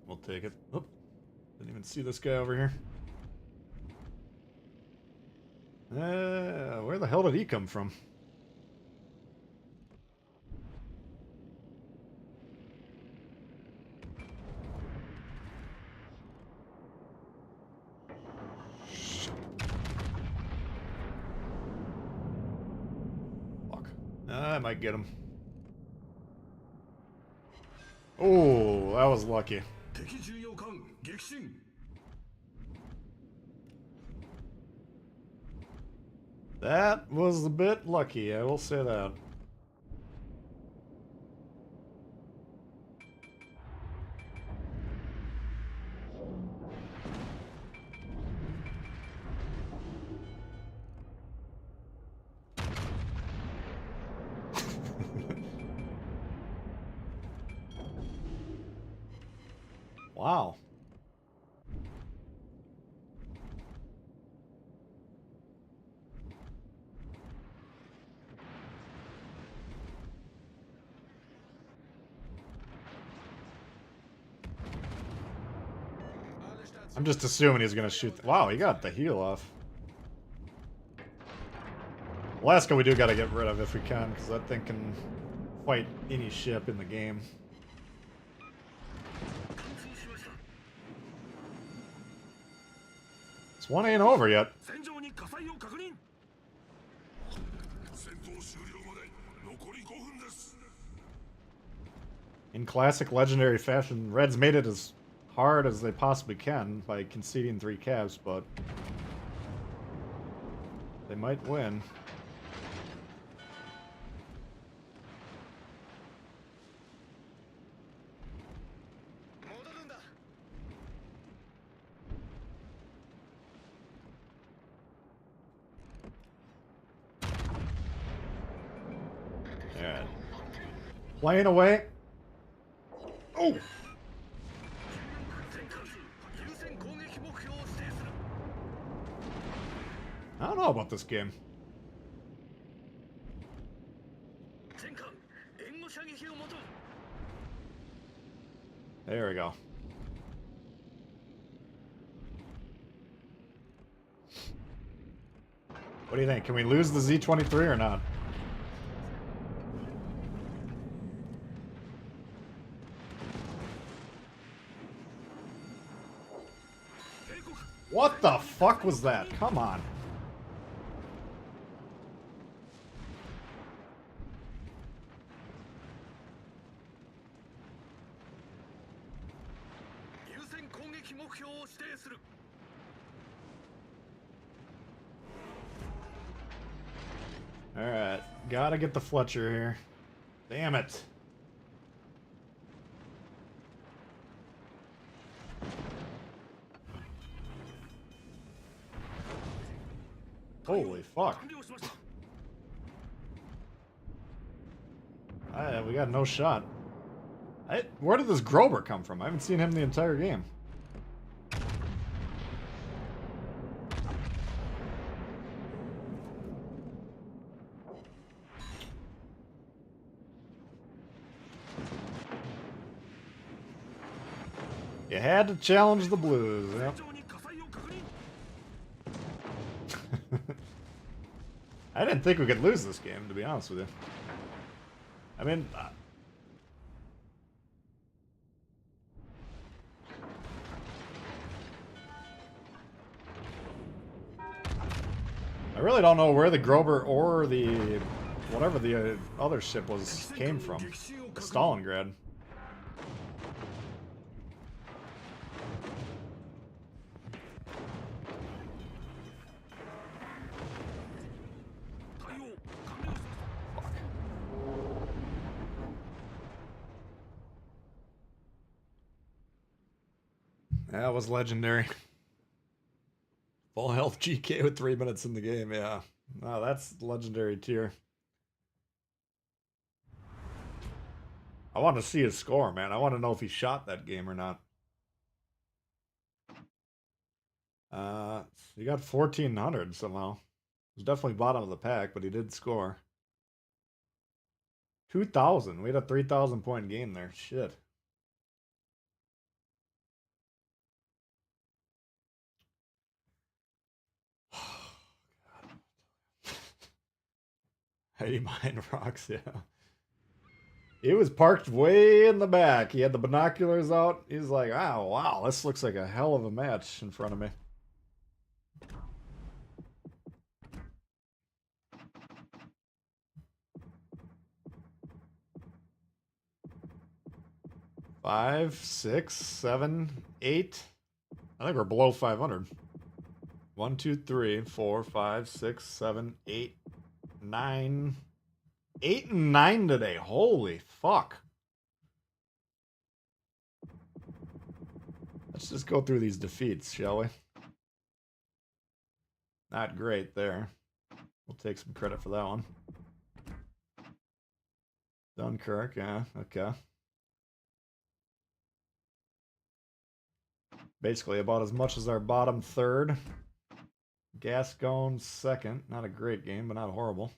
We'll take it. Oh, didn't even see this guy over here. Where the hell did he come from? Fuck. I might get him. Oh, that was lucky. That was a bit lucky, I will say that. Wow. I'm just assuming he's gonna shoot. Wow, he got the heal off. Alaska we do gotta get rid of if we can, because that thing can fight any ship in the game. This one ain't over yet. In classic legendary fashion, Red's made it as hard as they possibly can by conceding 3 cabs, but they might win. Yeah. Playing away. Oh! I don't know about this game. There we go. What do you think? Can we lose the Z-23 or not? What the fuck was that? Come on. Alright, gotta get the Fletcher here. Damn it. Holy fuck. We got no shot. Where did this Grober come from? I haven't seen him the entire game. You had to challenge the Blues, yep. I didn't think we could lose this game, to be honest with you. I mean... I really don't know where the Grober or the... whatever the other ship was came from. Stalingrad. That was legendary. Full health GK with 3 minutes in the game, yeah. Wow, that's legendary tier. I want to see his score, man. I want to know if he shot that game or not. He got 1,400 somehow. He was definitely bottom of the pack, but he did score. 2,000. We had a 3,000 point game there. Shit. Heady mine rocks, yeah. He was parked way in the back. He had the binoculars out. He's like, oh, wow, this looks like a hell of a match in front of me. Five, 6, 7, 8. I think we're below 500. 1, 2, 3, 4, 5, 6, 7, 8, 9. 8 and 9 today. Holy fuck. Let's just go through these defeats, shall we? Not great there. We'll take some credit for that one. Dunkirk, yeah, okay. Basically about as much as our bottom third. Gascon second. Not a great game, but not horrible.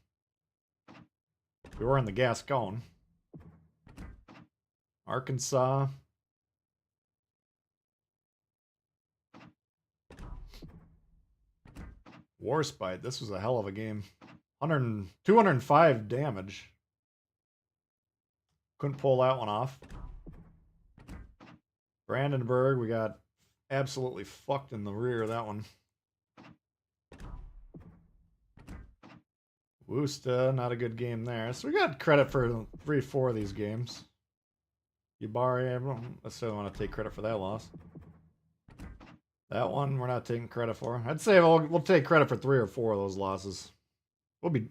We were in the Gascon. Arkansas. Warspite. This was a hell of a game. 205 damage. Couldn't pull that one off. Brandenburg, we got absolutely fucked in the rear of that one. Worcester, not a good game there. So we got credit for 3-4 of these games. Yubari, I don't necessarily want to take credit for that loss. That one, we're not taking credit for. I'd say we'll take credit for 3 or 4 of those losses. We'll be...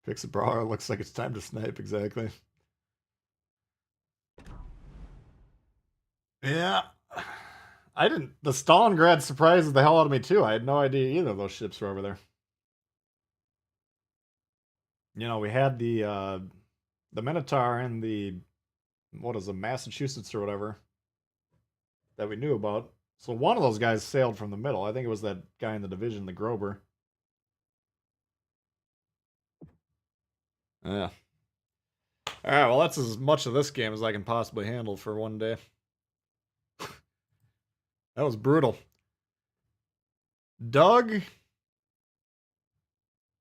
Fix a brawler, looks like it's time to snipe, exactly. Yeah. The Stalingrad surprised the hell out of me too. I had no idea either of those ships were over there. You know, we had the Minotaur and the, what is it, Massachusetts or whatever, that we knew about. So one of those guys sailed from the middle. I think it was that guy in the division, the Grober. Yeah. Alright, well that's as much of this game as I can possibly handle for one day. That was brutal. Doug.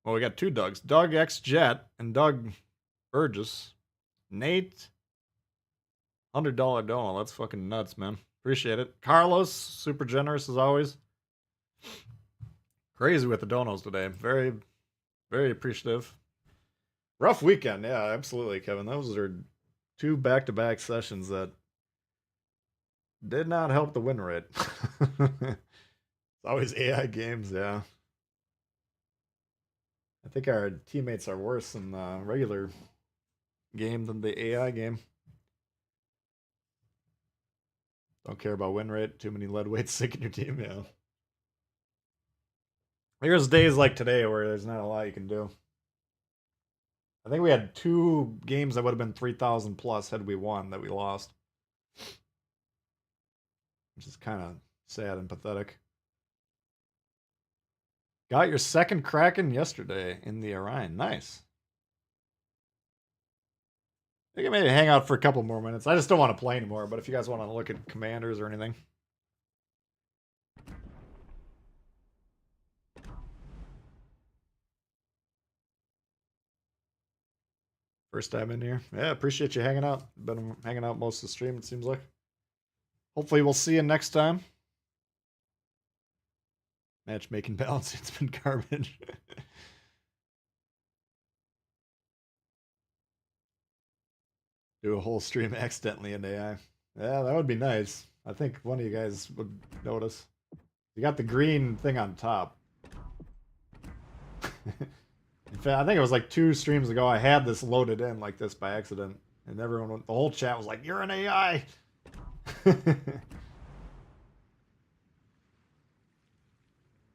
Well, we got two Dougs. Doug X Jet and Doug Burgess. Nate. $100 dono. That's fucking nuts, man. Appreciate it. Carlos, super generous as always. Crazy with the donos today. Very, very appreciative. Rough weekend, yeah, absolutely, Kevin. Those are two back-to-back sessions that did not help the win rate. It's always AI games, yeah. I think our teammates are worse in the regular game than the AI game. Don't care about win rate. Too many lead weights sick in your team, yeah. There's days like today where there's not a lot you can do. I think we had 2 games that would have been 3,000 plus had we won that we lost. Which is kind of sad and pathetic. Got your second Kraken yesterday in the Orion. Nice. I think I may hang out for a couple more minutes. I just don't want to play anymore, but if you guys want to look at commanders or anything. First time in here. Yeah, appreciate you hanging out. Been hanging out most of the stream, it seems like. Hopefully we'll see you next time. Matchmaking balance, it's been garbage. Do a whole stream accidentally in AI. Yeah, that would be nice. I think one of you guys would notice. You got the green thing on top. In fact, I think it was like 2 streams ago I had this loaded in like this by accident. And everyone, the whole chat was like, "You're an AI!"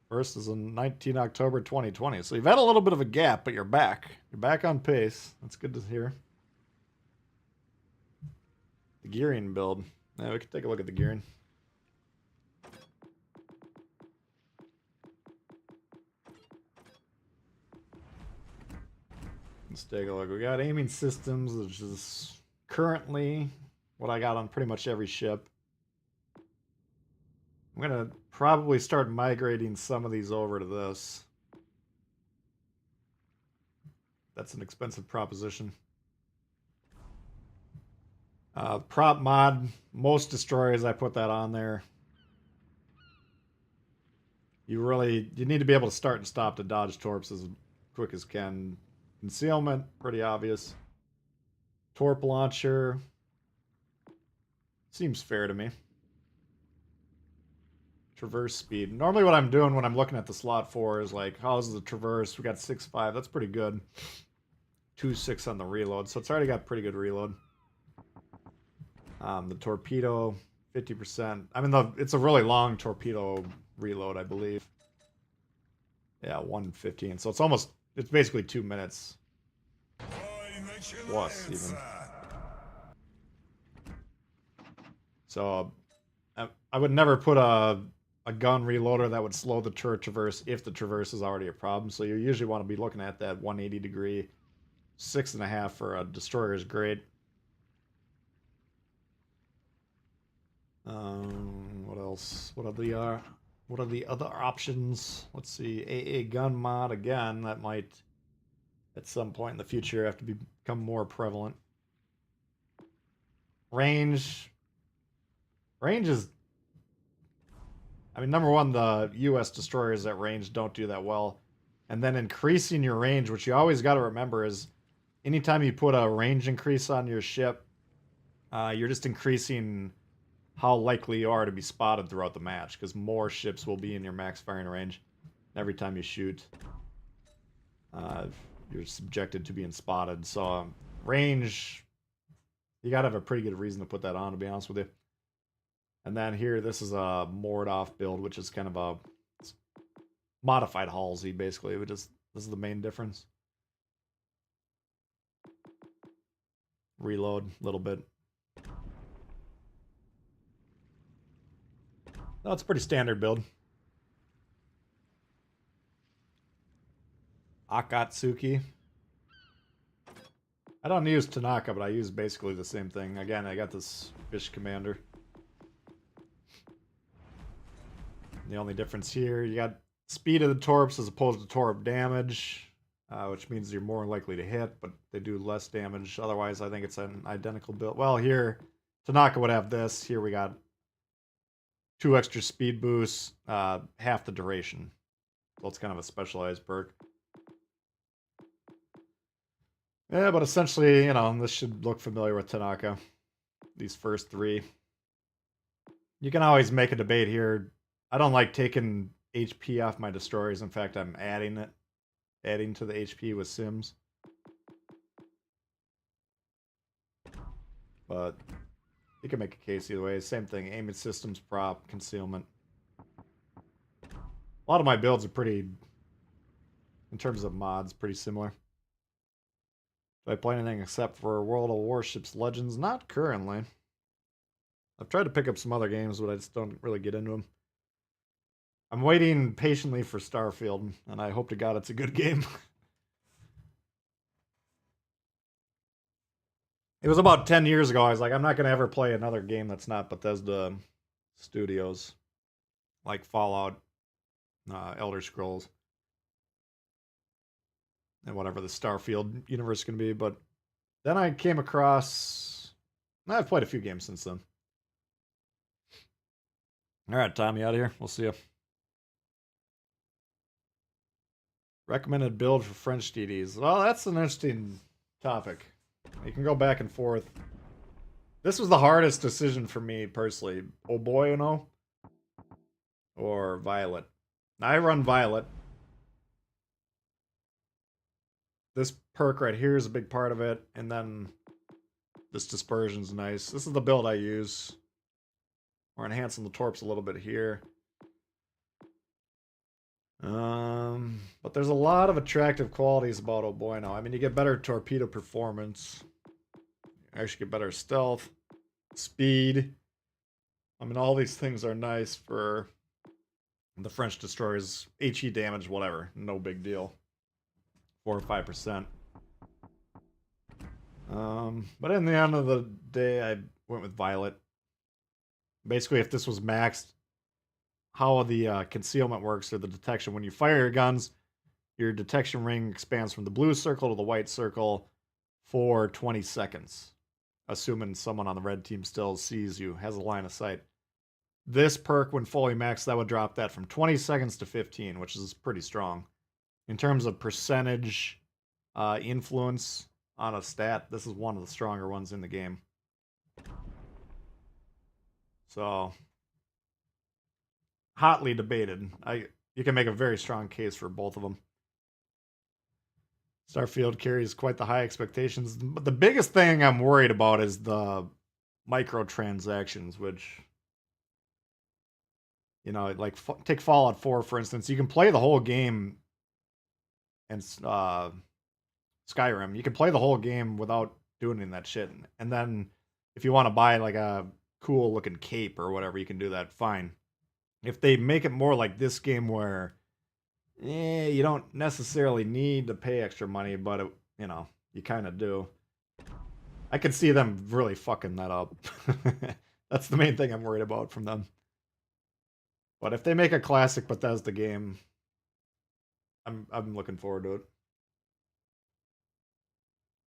First is in 19 October 2020. So you've had a little bit of a gap, but you're back. You're back on pace. That's good to hear. The gearing build. Yeah, we can take a look at the gearing. Let's take a look. We got aiming systems, which is currently what I got on pretty much every ship. I'm going to probably start migrating some of these over to this. That's an expensive proposition. Prop mod, most destroyers, I put that on there. You need to be able to start and stop to dodge torps as quick as can. Concealment, pretty obvious. Torp launcher. Seems fair to me. Traverse speed. Normally what I'm doing when I'm looking at the slot 4 is like, how's the traverse? We got 6.5. That's pretty good. 2.6 on the reload. So it's already got pretty good reload. The torpedo, 50%. I mean, it's a really long torpedo reload, I believe. Yeah, 1:15. So it's basically 2 minutes. Plus, even. So, I would never put a gun reloader that would slow the turret traverse if the traverse is already a problem. So you usually want to be looking at that 180 degree. 6.5 for a destroyer is great. What else? What are the other options? Let's see. AA gun mod again. That might, at some point in the future, have to become more prevalent. Range is. I mean, number one, the U.S. destroyers at range don't do that well, and then increasing your range, which you always got to remember, is anytime you put a range increase on your ship, you're just increasing how likely you are to be spotted throughout the match, because more ships will be in your max firing range. Every time you shoot, you're subjected to being spotted. So range, you gotta have a pretty good reason to put that on, to be honest with you. And then here, this is a moored off build, which is kind of a modified Halsey, basically. This is the main difference. Reload a little bit. No, it's a pretty standard build. Akatsuki. I don't use Tanaka, but I use basically the same thing. Again, I got this fish commander. The only difference here, you got speed of the torps as opposed to torp damage, which means you're more likely to hit, but they do less damage. Otherwise, I think it's an identical build. Well, here, Tanaka would have this. Here we got 2 extra speed boosts, half the duration. So it's kind of a specialized perk. Yeah, but essentially, you know, this should look familiar with Tanaka. These first 3. You can always make a debate here. I don't like taking HP off my destroyers. In fact, I'm adding it. Adding to the HP with Sims. But you can make a case either way. Same thing. Aiming systems, prop, concealment. A lot of my builds are pretty, in terms of mods, pretty similar. Do I play anything except for World of Warships Legends? Not currently. I've tried to pick up some other games, but I just don't really get into them. I'm waiting patiently for Starfield, and I hope to God it's a good game. It was about 10 years ago. I was like, I'm not going to ever play another game that's not Bethesda Studios. Like Fallout, Elder Scrolls, and whatever the Starfield universe is going to be. But then I came across... I've played a few games since then. Alright, Tommy, out of here. We'll see you. Recommended build for French DDs. Well, that's an interesting topic. You can go back and forth. This was the hardest decision for me personally. Oh boy, you know? Or Violet. I run Violet. This perk right here is a big part of it. And then this dispersion's nice. This is the build I use. We're enhancing the torps a little bit here. But there's a lot of attractive qualities about Oh Boy now. I mean, you get better torpedo performance. You actually get better stealth, speed. I mean, all these things are nice for the French destroyers. HE damage, whatever. No big deal. 4 or 5%. But in the end of the day, I went with Violet. Basically, if this was maxed, how the concealment works, or the detection. When you fire your guns, your detection ring expands from the blue circle to the white circle for 20 seconds. Assuming someone on the red team still sees you, has a line of sight. This perk, when fully maxed, that would drop that from 20 seconds to 15, which is pretty strong. In terms of percentage influence on a stat, this is one of the stronger ones in the game. So... hotly debated. You can make a very strong case for both of them. Starfield carries quite the high expectations. But the biggest thing I'm worried about is the microtransactions, which, you know, like take Fallout 4, for instance. You can play the whole game, and Skyrim. You can play the whole game without doing any of that shit. And then if you want to buy like a cool looking cape or whatever, you can do that. Fine. If they make it more like this game where you don't necessarily need to pay extra money, but it, you know, you kind of do. I could see them really fucking that up. That's the main thing I'm worried about from them. But if they make a classic Bethesda game, I'm looking forward to it.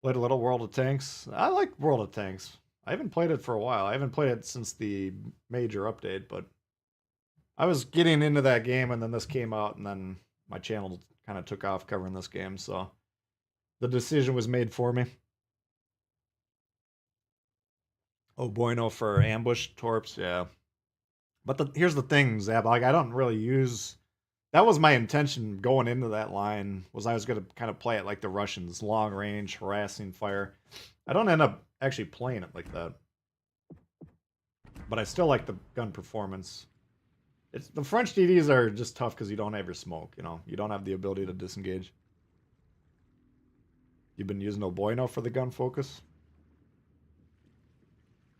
Played a little World of Tanks. I like World of Tanks. I haven't played it for a while. I haven't played it since the major update, but I was getting into that game, and then this came out, and then my channel kind of took off covering this game, so the decision was made for me. Oh, bueno for ambush torps, yeah. But here's the thing, Zab, like, I don't really use... That was my intention going into that line, was I was going to kind of play it like the Russians, long range, harassing fire. I don't end up actually playing it like that. But I still like the gun performance. The French DDs are just tough because you don't have your smoke, you know? You don't have the ability to disengage. You've been using Oh Bueno for the gun focus?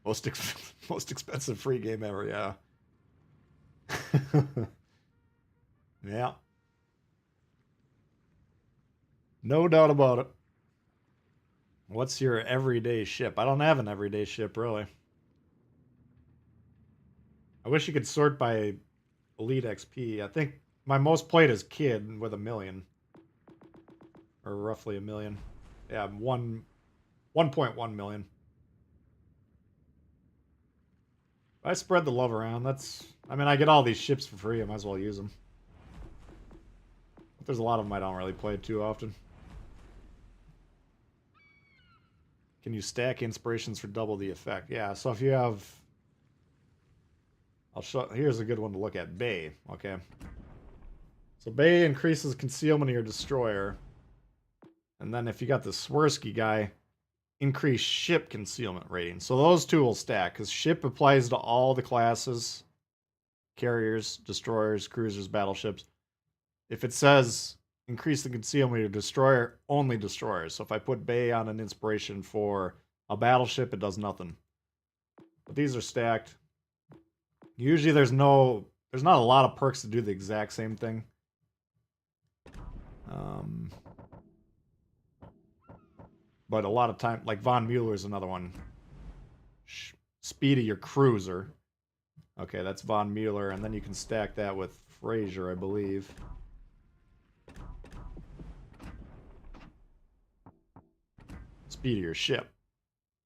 Most expensive free game ever, yeah. Yeah. No doubt about it. What's your everyday ship? I don't have an everyday ship, really. I wish you could sort by Elite XP. I think my most played is Kid with 1 million. Or roughly 1 million. Yeah, 1.1 million. I spread the love around. I mean, I get all these ships for free. I might as well use them. But there's a lot of them I don't really play too often. Can you stack inspirations for double the effect? Yeah, so if you have... Here's a good one to look at. Bay, okay. So Bay increases concealment of your destroyer. And then if you got the Swirsky guy, increase ship concealment rating. So those two will stack, because ship applies to all the classes. Carriers, destroyers, cruisers, battleships. If it says increase the concealment of your destroyer, only destroyers. So if I put Bay on an inspiration for a battleship, it does nothing. But these are stacked. Usually there's not a lot of perks to do the exact same thing. But a lot of time, like Von Mueller is another one. Speed of your cruiser. Okay, that's Von Mueller, and then you can stack that with Fraser, I believe. Speed of your ship.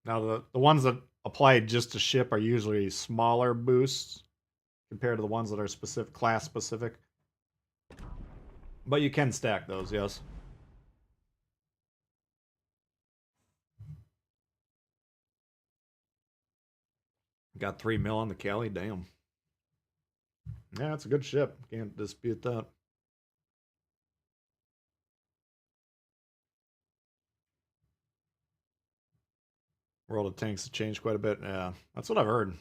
Now, the ones that apply just to ship are usually smaller boosts compared to the ones that are class specific. But you can stack those, yes. Got 3 mil on the Cali, damn. Yeah, it's a good ship. Can't dispute that. World of Tanks has changed quite a bit. Yeah, that's what I've heard.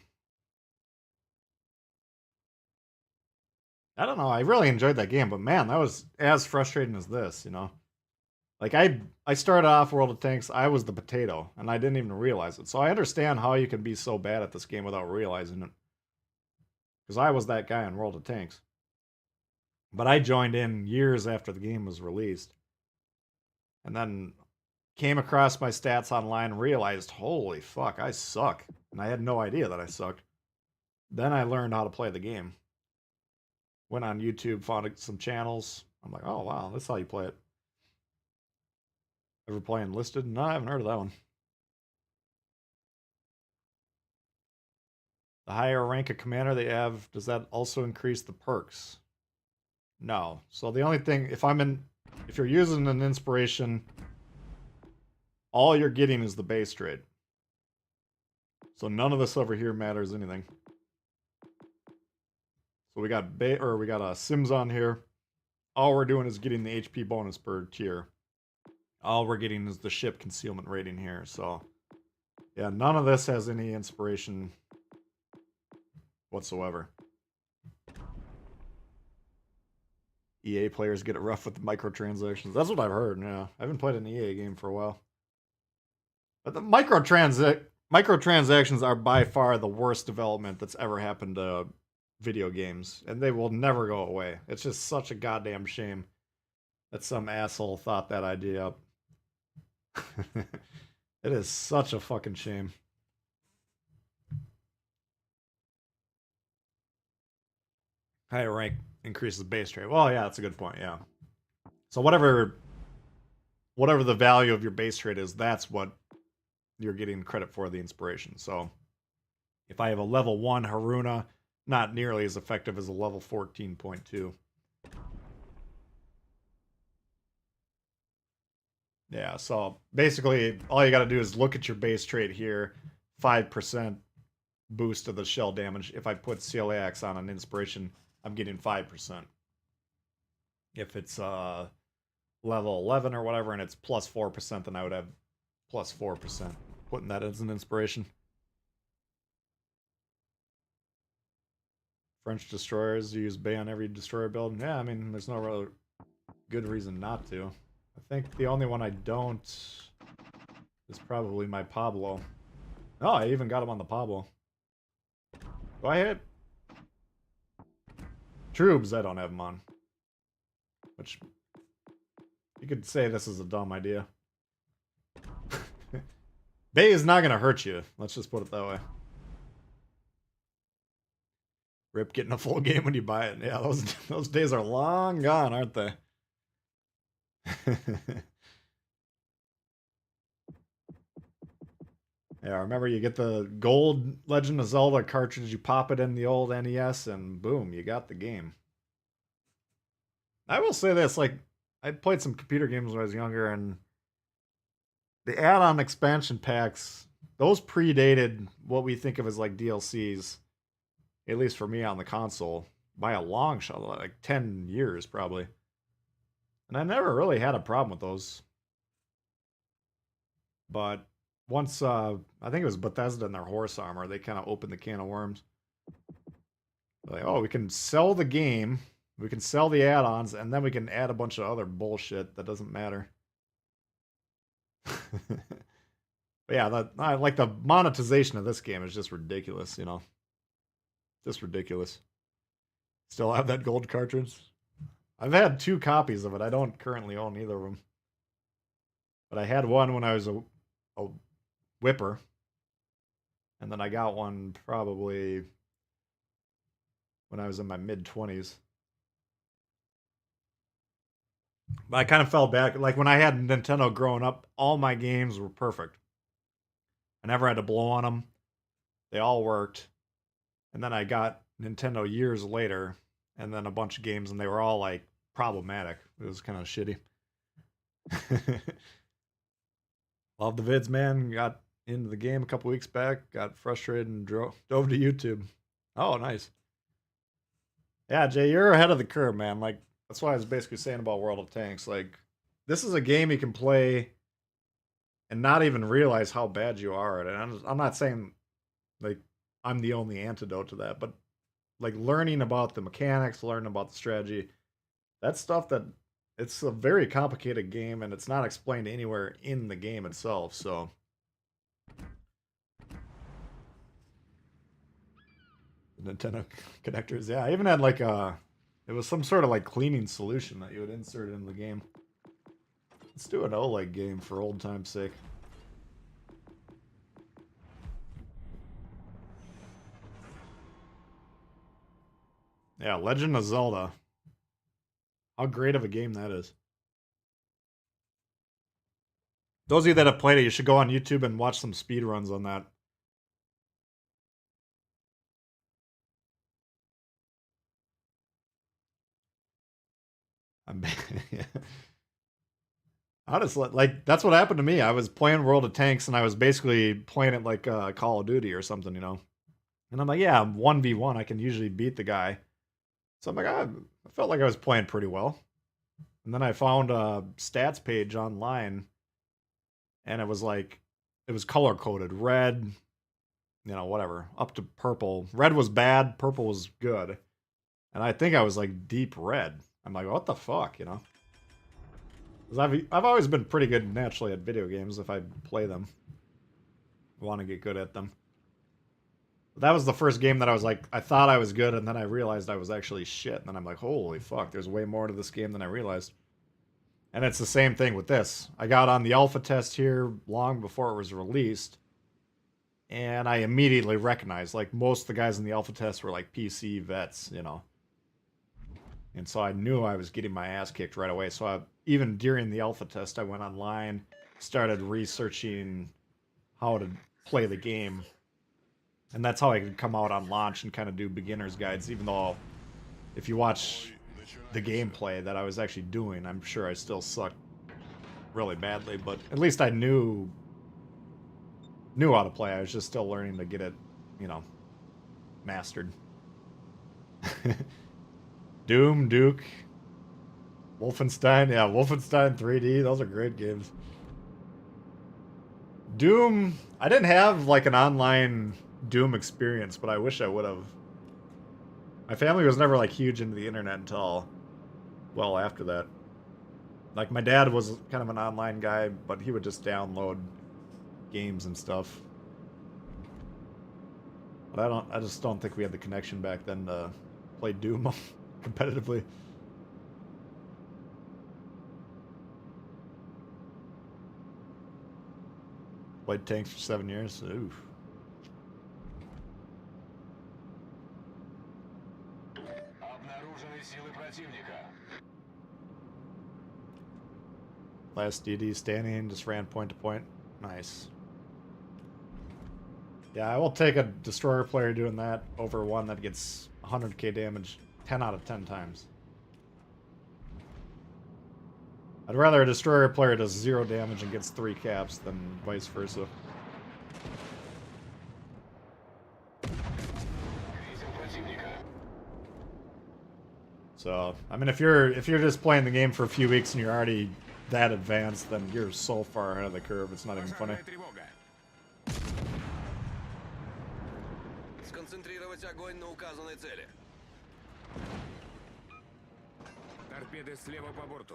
I don't know. I really enjoyed that game, but man, that was as frustrating as this, you know? Like, I started off World of Tanks, I was the potato, and I didn't even realize it. So I understand how you can be so bad at this game without realizing it. Because I was that guy in World of Tanks. But I joined in years after the game was released. And then came across my stats online and realized, holy fuck, I suck. And I had no idea that I sucked. Then I learned how to play the game. Went on YouTube, found some channels. I'm like, oh wow, that's how you play it. Ever play Enlisted? No, I haven't heard of that one. The higher rank of commander they have, does that also increase the perks? No. So the only thing, if you're using an inspiration, all you're getting is the base trade. So none of this over here matters anything. So we got Sims on here. All we're doing is getting the HP bonus per tier. All we're getting is the ship concealment rating here. So yeah, none of this has any inspiration whatsoever. EA players get it rough with the microtransactions. That's what I've heard, yeah. I haven't played an EA game for a while. But the microtransactions are by far the worst development that's ever happened to video games. And they will never go away. It's just such a goddamn shame that some asshole thought that idea up. It is such a fucking shame. Higher rank increases base trade. Well, yeah, that's a good point, yeah. So whatever the value of your base trade is, that's what you're getting credit for the inspiration. So if I have a level 1 Haruna, not nearly as effective as a level 14.2. Yeah, so basically all you got to do is look at your base trade here. 5% boost of the shell damage. If I put CLAX on an inspiration, I'm getting 5%. If it's level 11 or whatever and it's plus 4%, then I would have plus 4%. Putting that as an inspiration. French destroyers, you use Bay on every destroyer build. Yeah, I mean, there's no real good reason not to. I think the only one I don't is probably my Pablo. Oh, I even got him on the Pablo. Do I hit? Troops, I don't have them on. Which, you could say this is a dumb idea. Bay is not gonna hurt you. Let's just put it that way. Rip getting a full game when you buy it. Yeah, those days are long gone, aren't they? Yeah, remember you get the gold Legend of Zelda cartridge, you pop it in the old NES, and boom, you got the game. I will say this, like, I played some computer games when I was younger, and the add-on expansion packs, those predated what we think of as like DLCs, at least for me on the console, by a long shot, like 10 years probably. And I never really had a problem with those. But once, I think it was Bethesda and their horse armor, they kind of opened the can of worms. Like, oh, we can sell the game, we can sell the add-ons, and then we can add a bunch of other bullshit that doesn't matter. But yeah, like the monetization of this game is just ridiculous, you know. Just ridiculous. Still have that gold cartridge. I've had 2 copies of it. I don't currently own either of them. But I had one when I was a whipper. And then I got one probably when I was in my mid-20s. But I kind of fell back. Like when I had Nintendo growing up, all my games were perfect. I never had to blow on them. They all worked. And then I got Nintendo years later, and then a bunch of games, and they were all like problematic. It was kind of shitty. Love the vids, man. Got into the game a couple weeks back, got frustrated and dove to YouTube. Oh, nice. Yeah, Jay, you're ahead of the curve, man. Like, that's why I was basically saying about World of Tanks. Like, this is a game you can play and not even realize how bad you are at it. I'm not saying, like, I'm the only antidote to that, but, like, learning about the mechanics, learning about the strategy, that's stuff that, it's a very complicated game, and it's not explained anywhere in the game itself, so... Nintendo connectors, yeah, I even had, like, it was some sort of, like, cleaning solution that you would insert in the game. Let's do an OLED game for old time's sake. Yeah, Legend of Zelda. How great of a game that is. Those of you that have played it, you should go on YouTube and watch some speedruns on that. Yeah. Honestly, like, that's what happened to me. I was playing World of Tanks, and I was basically playing it like Call of Duty or something, you know? And I'm like, yeah, I'm 1v1. I can usually beat the guy. So I'm like, I felt like I was playing pretty well. And then I found a stats page online, and it was like, it was color-coded. Red, you know, whatever, up to purple. Red was bad, purple was good. And I think I was like deep red. I'm like, what the fuck, you know? Because I've always been pretty good naturally at video games if I play them. I want to get good at them. But that was the first game that I was like, I thought I was good, and then I realized I was actually shit. And then I'm like, holy fuck, there's way more to this game than I realized. And it's the same thing with this. I got on the alpha test here long before it was released. And I immediately recognized, like, most of the guys in the alpha test were like PC vets, you know. And so I knew I was getting my ass kicked right away. So even during the alpha test, I went online, started researching how to play the game. And that's how I could come out on launch and kind of do beginner's guides, even though if you watch the gameplay that I was actually doing, I'm sure I still sucked really badly. But at least I knew how to play. I was just still learning to get it, you know, mastered. Doom, Duke, Wolfenstein. Yeah, Wolfenstein 3D. Those are great games. Doom, I didn't have like an online Doom experience, but I wish I would have. My family was never like huge into the internet until well after that. Like my dad was kind of an online guy, but he would just download games and stuff. But I just don't think we had the connection back then to play Doom competitively. Played tanks for 7 years. Oof. Last DD standing, just ran point to point. Nice. Yeah, I will take a destroyer player doing that over one that gets 100k damage 10 out of 10 times. I'd rather a destroyer player does 0 damage and gets 3 caps than vice versa. So, I mean, if you're just playing the game for a few weeks and you're already that advanced, then you're so far ahead of the curve, it's not even funny. Пожарная тревога. Сконцентрировать огонь на указанной цели. Торпеды слева по борту.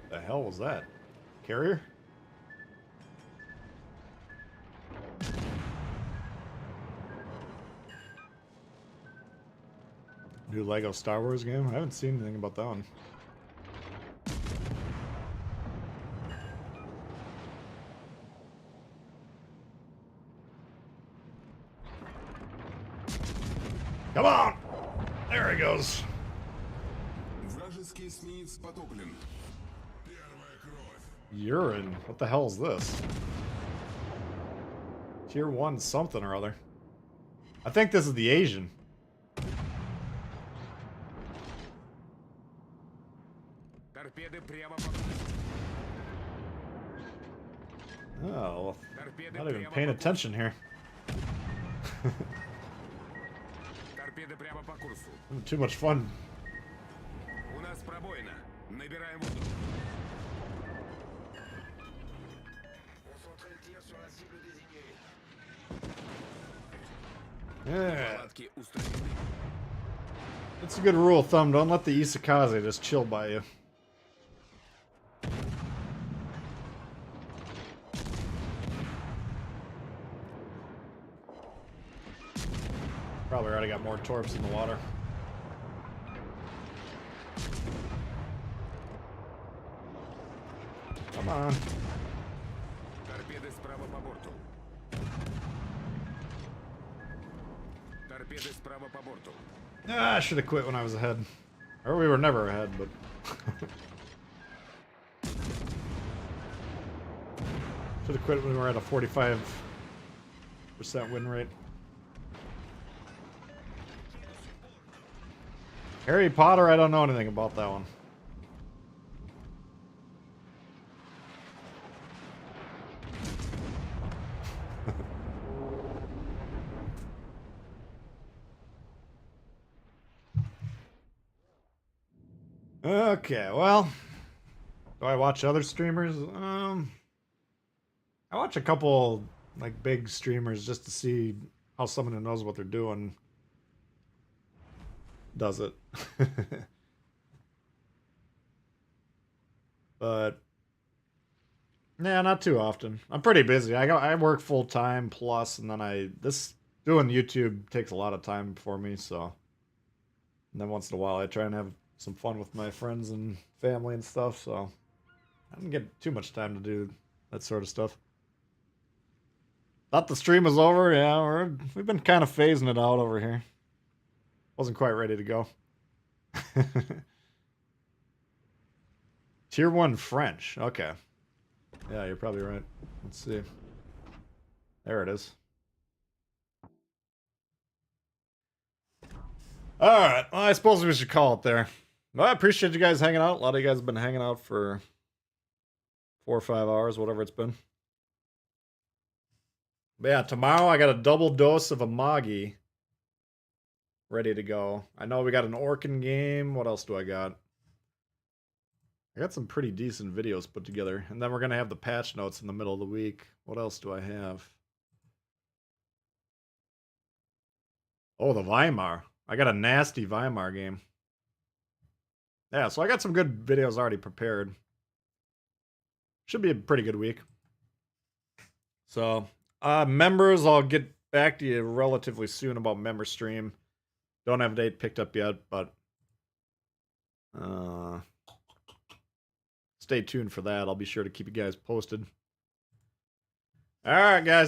The hell was that? Carrier? New Lego Star Wars game? I haven't seen anything about that one. Come on! There he goes. Вражеский эсминец потоплен. Первая кровь. Urine. What the hell is this? Tier 1 something or other. I think this is the Asian. Торпеды прямо по Oh, Торпеды not even прямо paying по attention here. Торпеды прямо по курсу. Having too much fun. У нас пробоина. Набираем воздух. Yeah. Палатки устранены. That's a good rule of thumb. Don't let the Isakaze just chill by you. Probably already got more torps in the water. Come on. Торпеды справа по борту. Торпеды справа по борту. Ah, I should have quit when I was ahead. Or we were never ahead, but... should have quit when we were at a 45% win rate. Harry Potter, I don't know anything about that one. Okay, well, do I watch other streamers? I watch a couple like big streamers just to see how someone who knows what they're doing does it. But yeah, not too often. I'm pretty busy. I work full time plus, and then this doing YouTube takes a lot of time for me. So, and then once in a while I try and have some fun with my friends and family and stuff. So I don't get too much time to do that sort of stuff. Thought the stream was over. Yeah, we've been kind of phasing it out over here. Wasn't quite ready to go. Tier 1 French. Okay. Yeah, you're probably right. Let's see. There it is. Alright, well, I suppose we should call it there. Well, I appreciate you guys hanging out. A lot of you guys have been hanging out for 4 or 5 hours, whatever it's been. But yeah, tomorrow I got a double dose of Amagi ready to go. I know we got an Orkin game. What else do I got? I got some pretty decent videos put together. And then we're going to have the patch notes in the middle of the week. What else do I have? Oh, the Weimar. I got a nasty Weimar game. Yeah, so I got some good videos already prepared. Should be a pretty good week. So, members, I'll get back to you relatively soon about member stream. Don't have a date picked up yet, but stay tuned for that. I'll be sure to keep you guys posted. All right, guys.